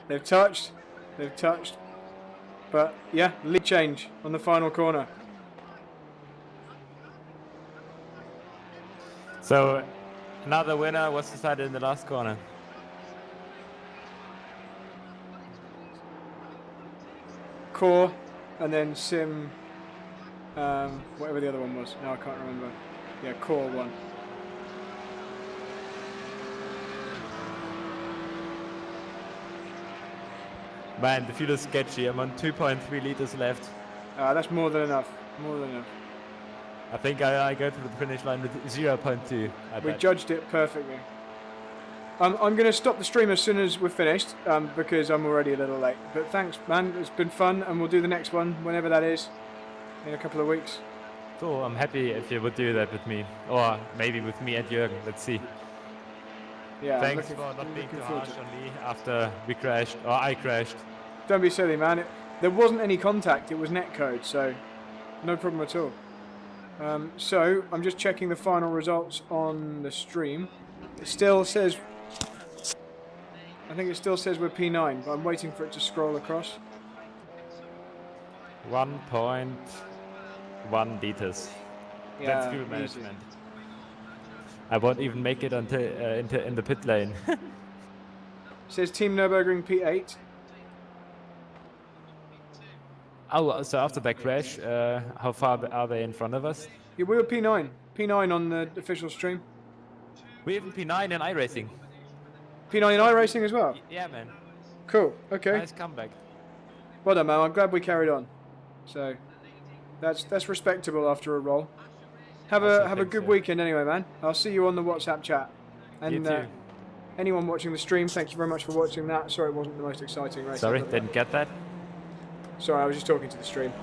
A: They've touched. But yeah, lead change on the final corner.
C: So another winner was decided in the last corner.
A: Core and then Sim Whatever the other one was. No, I can't remember. Yeah, core one.
C: Man, the fuel is sketchy. I'm on 2.3 liters left.
A: That's more than enough. More than enough.
C: I think I go to the finish line with 0.2.
A: We judged it perfectly. I'm going to stop the stream as soon as we're finished because I'm already a little late. But thanks, man. It's been fun, and we'll do the next one whenever that is, in a couple of weeks.
C: Cool. I'm happy if you would do that with me, or maybe with me and Jürgen. Let's see.
A: Yeah.
C: Thanks for not being too harsh on me after we crashed, or I crashed.
A: Don't be silly, man. There wasn't any contact. It was netcode, so no problem at all. So I'm just checking the final results on the stream. It still says, I think it still says we're P9, but I'm waiting for it to scroll across.
C: 1.1 liters.
A: Yeah,
C: That's fuel
A: easy.
C: management. I won't even make it until in the pit lane.
A: It says Team Nürburgring P8.
C: Oh, so after that crash, how far are they in front of us?
A: Yeah, we were P9. P9 on the official stream.
C: We have P9 in iRacing.
A: P9 in iRacing as well.
C: Yeah, man.
A: Cool. Okay.
C: Nice comeback.
A: Well done, man. I'm glad we carried on. So that's respectable after a roll. Have a good weekend anyway, man. I'll see you on the WhatsApp chat. And
C: You too.
A: anyone watching the stream, thank you very much for watching that. Sorry it wasn't the most exciting race.
C: Sorry,
A: ever.
C: didn't get that.
A: Sorry, I was just talking to the stream.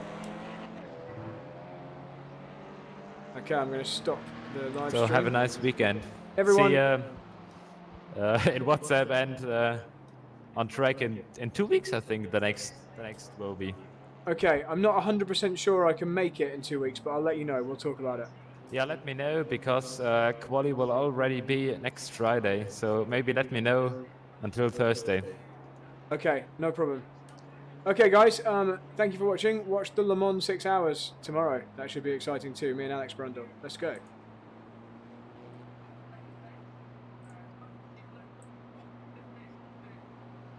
A: Okay, I'm going to stop the live
C: So
A: stream.
C: have a nice weekend.
A: Everyone-
C: See you in WhatsApp and on track in 2 weeks. I think the next will be.
A: Okay, I'm not 100% sure I can make it in 2 weeks, but I'll let you know. We'll talk about it.
C: Yeah, let me know because quali will already be next Friday. So maybe let me know until Thursday.
A: Okay, no problem. Okay, guys, thank you for watching. Watch the Le Mans 6 hours tomorrow. That should be exciting too. Me and Alex Brundle. Let's go.